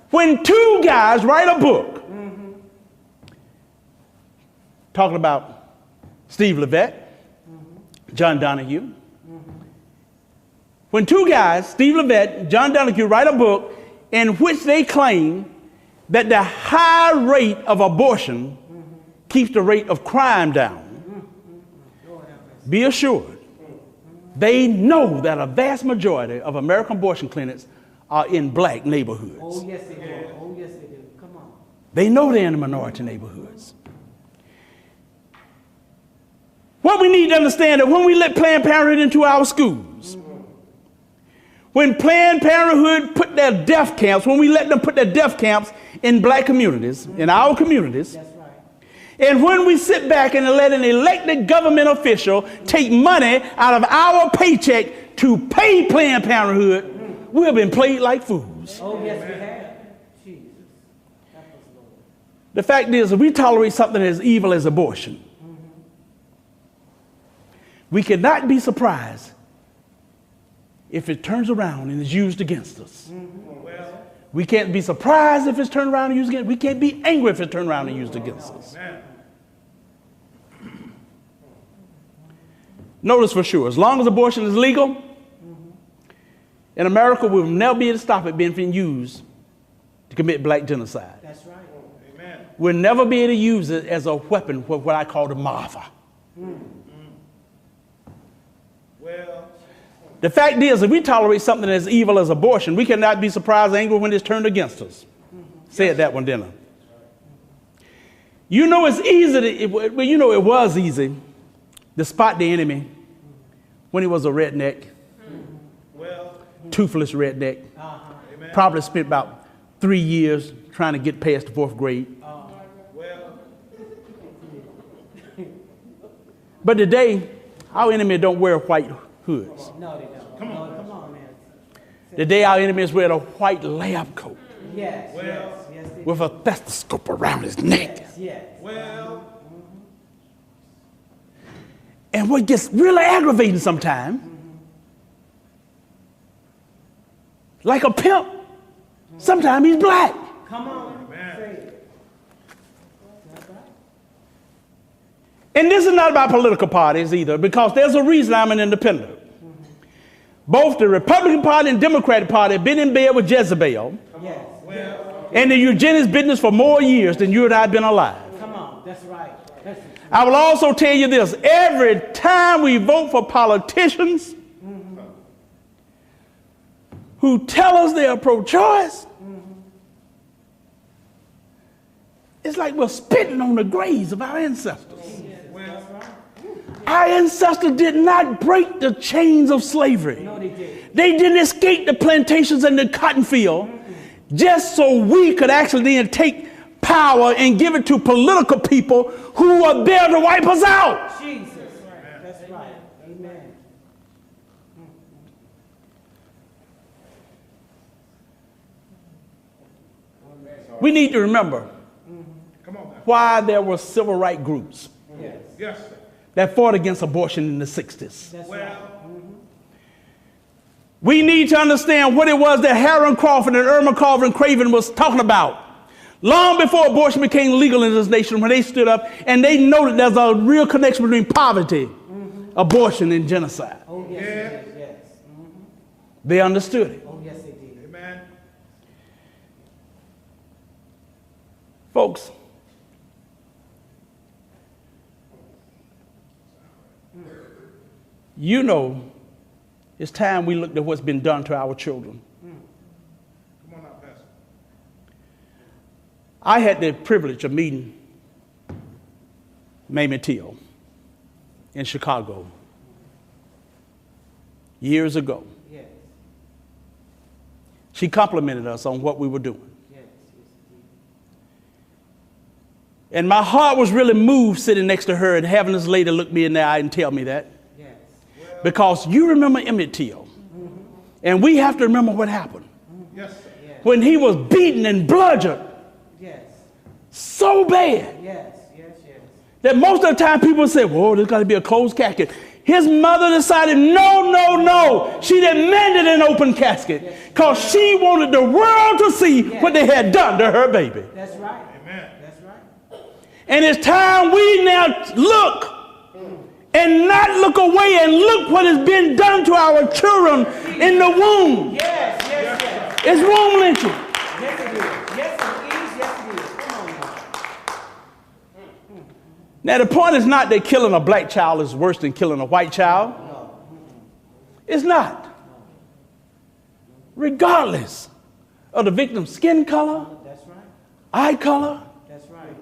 When two guys write a book talking about Steve Levette, John Donahue, when two guys, Steve Levette and John Donahue, write a book in which they claim that the high rate of abortion keeps the rate of crime down, be assured, they know that a vast majority of American abortion clinics are in black neighborhoods. Oh, yes, they do. Oh, yes, they do. Come on. They know they're in the minority neighborhoods. What we need to understand is when we let Planned Parenthood into our schools, when Planned Parenthood put their death camps, when we let them put their death camps in black communities, in our communities, That's right. and when we sit back and let an elected government official take money out of our paycheck to pay Planned Parenthood, we have been played like fools. Oh, yes, we have. Jesus. The fact is, if we tolerate something as evil as abortion, we cannot be surprised if it turns around and is used against us. We can't be surprised if it's turned around and used against us. We can't be angry if it's turned around and used against us. Notice for sure, as long as abortion is legal, in America, we will never be able to stop it being used to commit black genocide. That's right. Amen. We'll never be able to use it as a weapon for what I call the Maafa. Well, the fact is, if we tolerate something as evil as abortion, we cannot be surprised and angry when it's turned against us. Said that one, didn't I? You know it's easy, it was easy to spot the enemy when he was a redneck, toothless redneck. Probably spent about 3 years trying to get past the 4th grade. But today, our enemy don't wear white hoods. No, they don't. Come on, man. Today, our enemies wear a white lab coat. Yes, with a stethoscope around his neck. Yes. And what gets really aggravating sometimes, like a pimp, sometimes he's black. Come on. And this is not about political parties either, because there's a reason I'm an independent. Both the Republican Party and Democratic Party have been in bed with Jezebel and the eugenics business for more years than you and I have been alive. Come on, that's right. I will also tell you this, every time we vote for politicians who tell us they are pro-choice, it's like we're spitting on the graves of our ancestors. Our ancestors did not break the chains of slavery. No, they did. They didn't escape the plantations and the cotton field just so we could actually then take power and give it to political people who are there to wipe us out. Jesus. That's right. Amen. We need to remember why there were civil rights groups that fought against abortion in the 60s. That's right. We need to understand what it was that Harold Crawford and Irma Carver and Craven was talking about. Long before abortion became legal in this nation, when they stood up and they noted there's a real connection between poverty, abortion, and genocide. Oh, yes. They understood it. Oh, yes, they did. Amen. Folks, you know, it's time we looked at what's been done to our children. Come on now, Pastor. I had the privilege of meeting Mamie Till in Chicago years ago. Yes. She complimented us on what we were doing. Yes. And my heart was really moved sitting next to her and having this lady look me in the eye and tell me that. Because you remember Emmett Till. And we have to remember what happened. Yes. When he was beaten and bludgeoned so bad that most of the time people say, whoa, there's got to be a closed casket. His mother decided, no. She demanded an open casket because she wanted the world to see what they had done to her baby. That's right. Amen. That's right. And it's time we now look and not look away and look what has been done to our children in the womb. Yes. It's womb lynching. Yes, it is. Yes, it is. Come on now. Now, the point is not that killing a black child is worse than killing a white child. It's not. Regardless of the victim's skin color, eye color,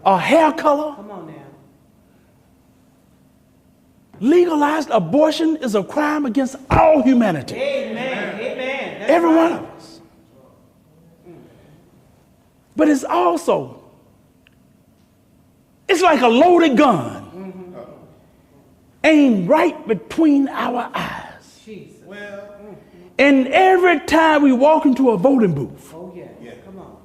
or hair color, Come on now. legalized abortion is a crime against all humanity. Amen. That's Every right. one of us. But it's also, it's like a loaded gun aimed right between our eyes. Jesus. And every time we walk into a voting booth Oh, yeah. Come on.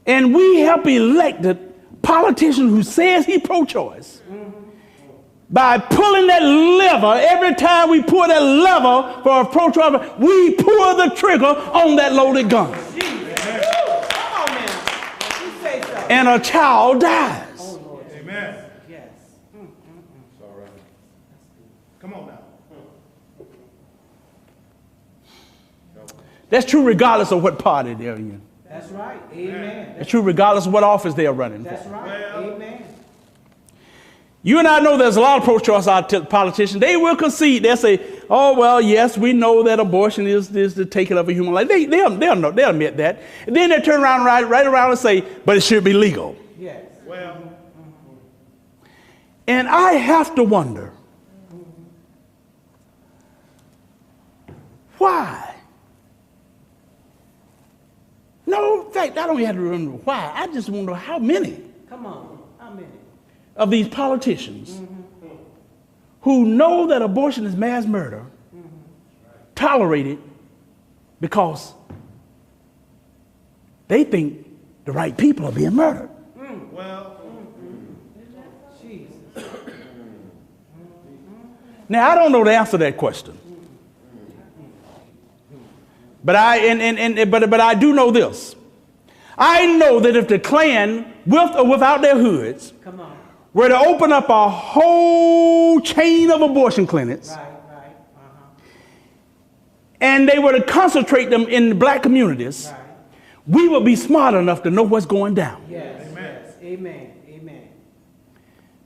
and we help elected politician who says he pro-choice, by pulling that lever, every time we pull that lever for a pro-choice, we pull the trigger on that loaded gun. Come on, man. You say so. And a child dies. Oh, Lord. Amen. Yes. It's all right. Come on now. That's true regardless of what party they're in. That's right. Amen. That's true regardless of what office they're running for. That's right. Amen. You and I know there's a lot of pro-choice politicians. They will concede. They'll say, oh, well, yes, we know that abortion is the taking of a human life. They'll admit that. And then they turn around right around and say, but it should be legal. Yes. Well, And I have to wonder, why. No, in fact, I don't even have to remember why. I just want to know how many. Come on, how many? Of these politicians who know that abortion is mass murder tolerate it because they think the right people are being murdered. Now, I don't know the answer to that question. But I do know this. I know that if the Klan, with or without their hoods, were to open up a whole chain of abortion clinics, and they were to concentrate them in the black communities, we would be smart enough to know what's going down. Yes, amen. Yes. Amen. Amen.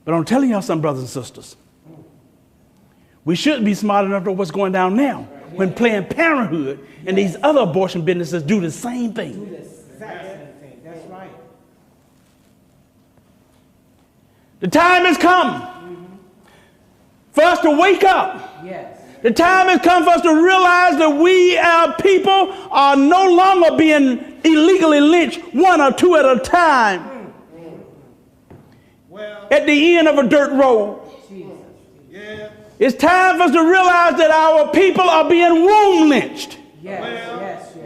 But I'm telling y'all something, brothers and sisters. We should be smart enough to know what's going down now when Planned Parenthood and these other abortion businesses do the same thing. Do the exact same thing. That's right. The time has come for us to wake up. Yes. The time has come for us to realize that we, our people, are no longer being illegally lynched one or two at a time at the end of a dirt road. It's time for us to realize that our people are being womb lynched. Yes.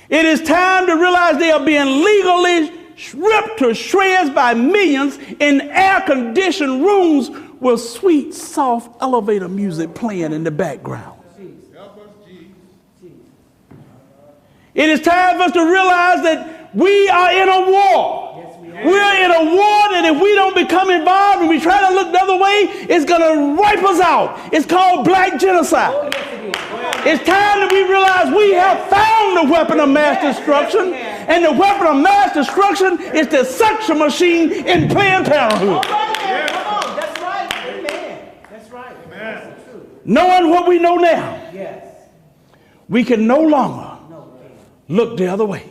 It is time to realize they are being legally ripped to shreds by millions in air-conditioned rooms with sweet, soft elevator music playing in the background. It is time for us to realize that we are in a war. We're in a war that if we don't become involved and we try to look the other way, it's going to wipe us out. It's called black genocide. It's time that we realize we have found the weapon of mass destruction, and the weapon of mass destruction is the suction machine in Planned Parenthood. That's right. Amen. That's right. Amen. Knowing what we know now, we can no longer look the other way.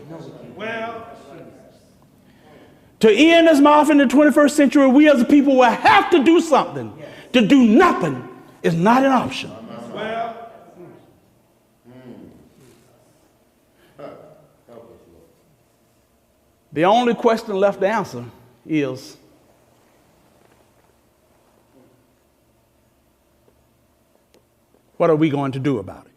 To end this Maafa in the 21st century, we as a people will have to do something. To do nothing is not an option. The only question left to answer is, what are we going to do about it?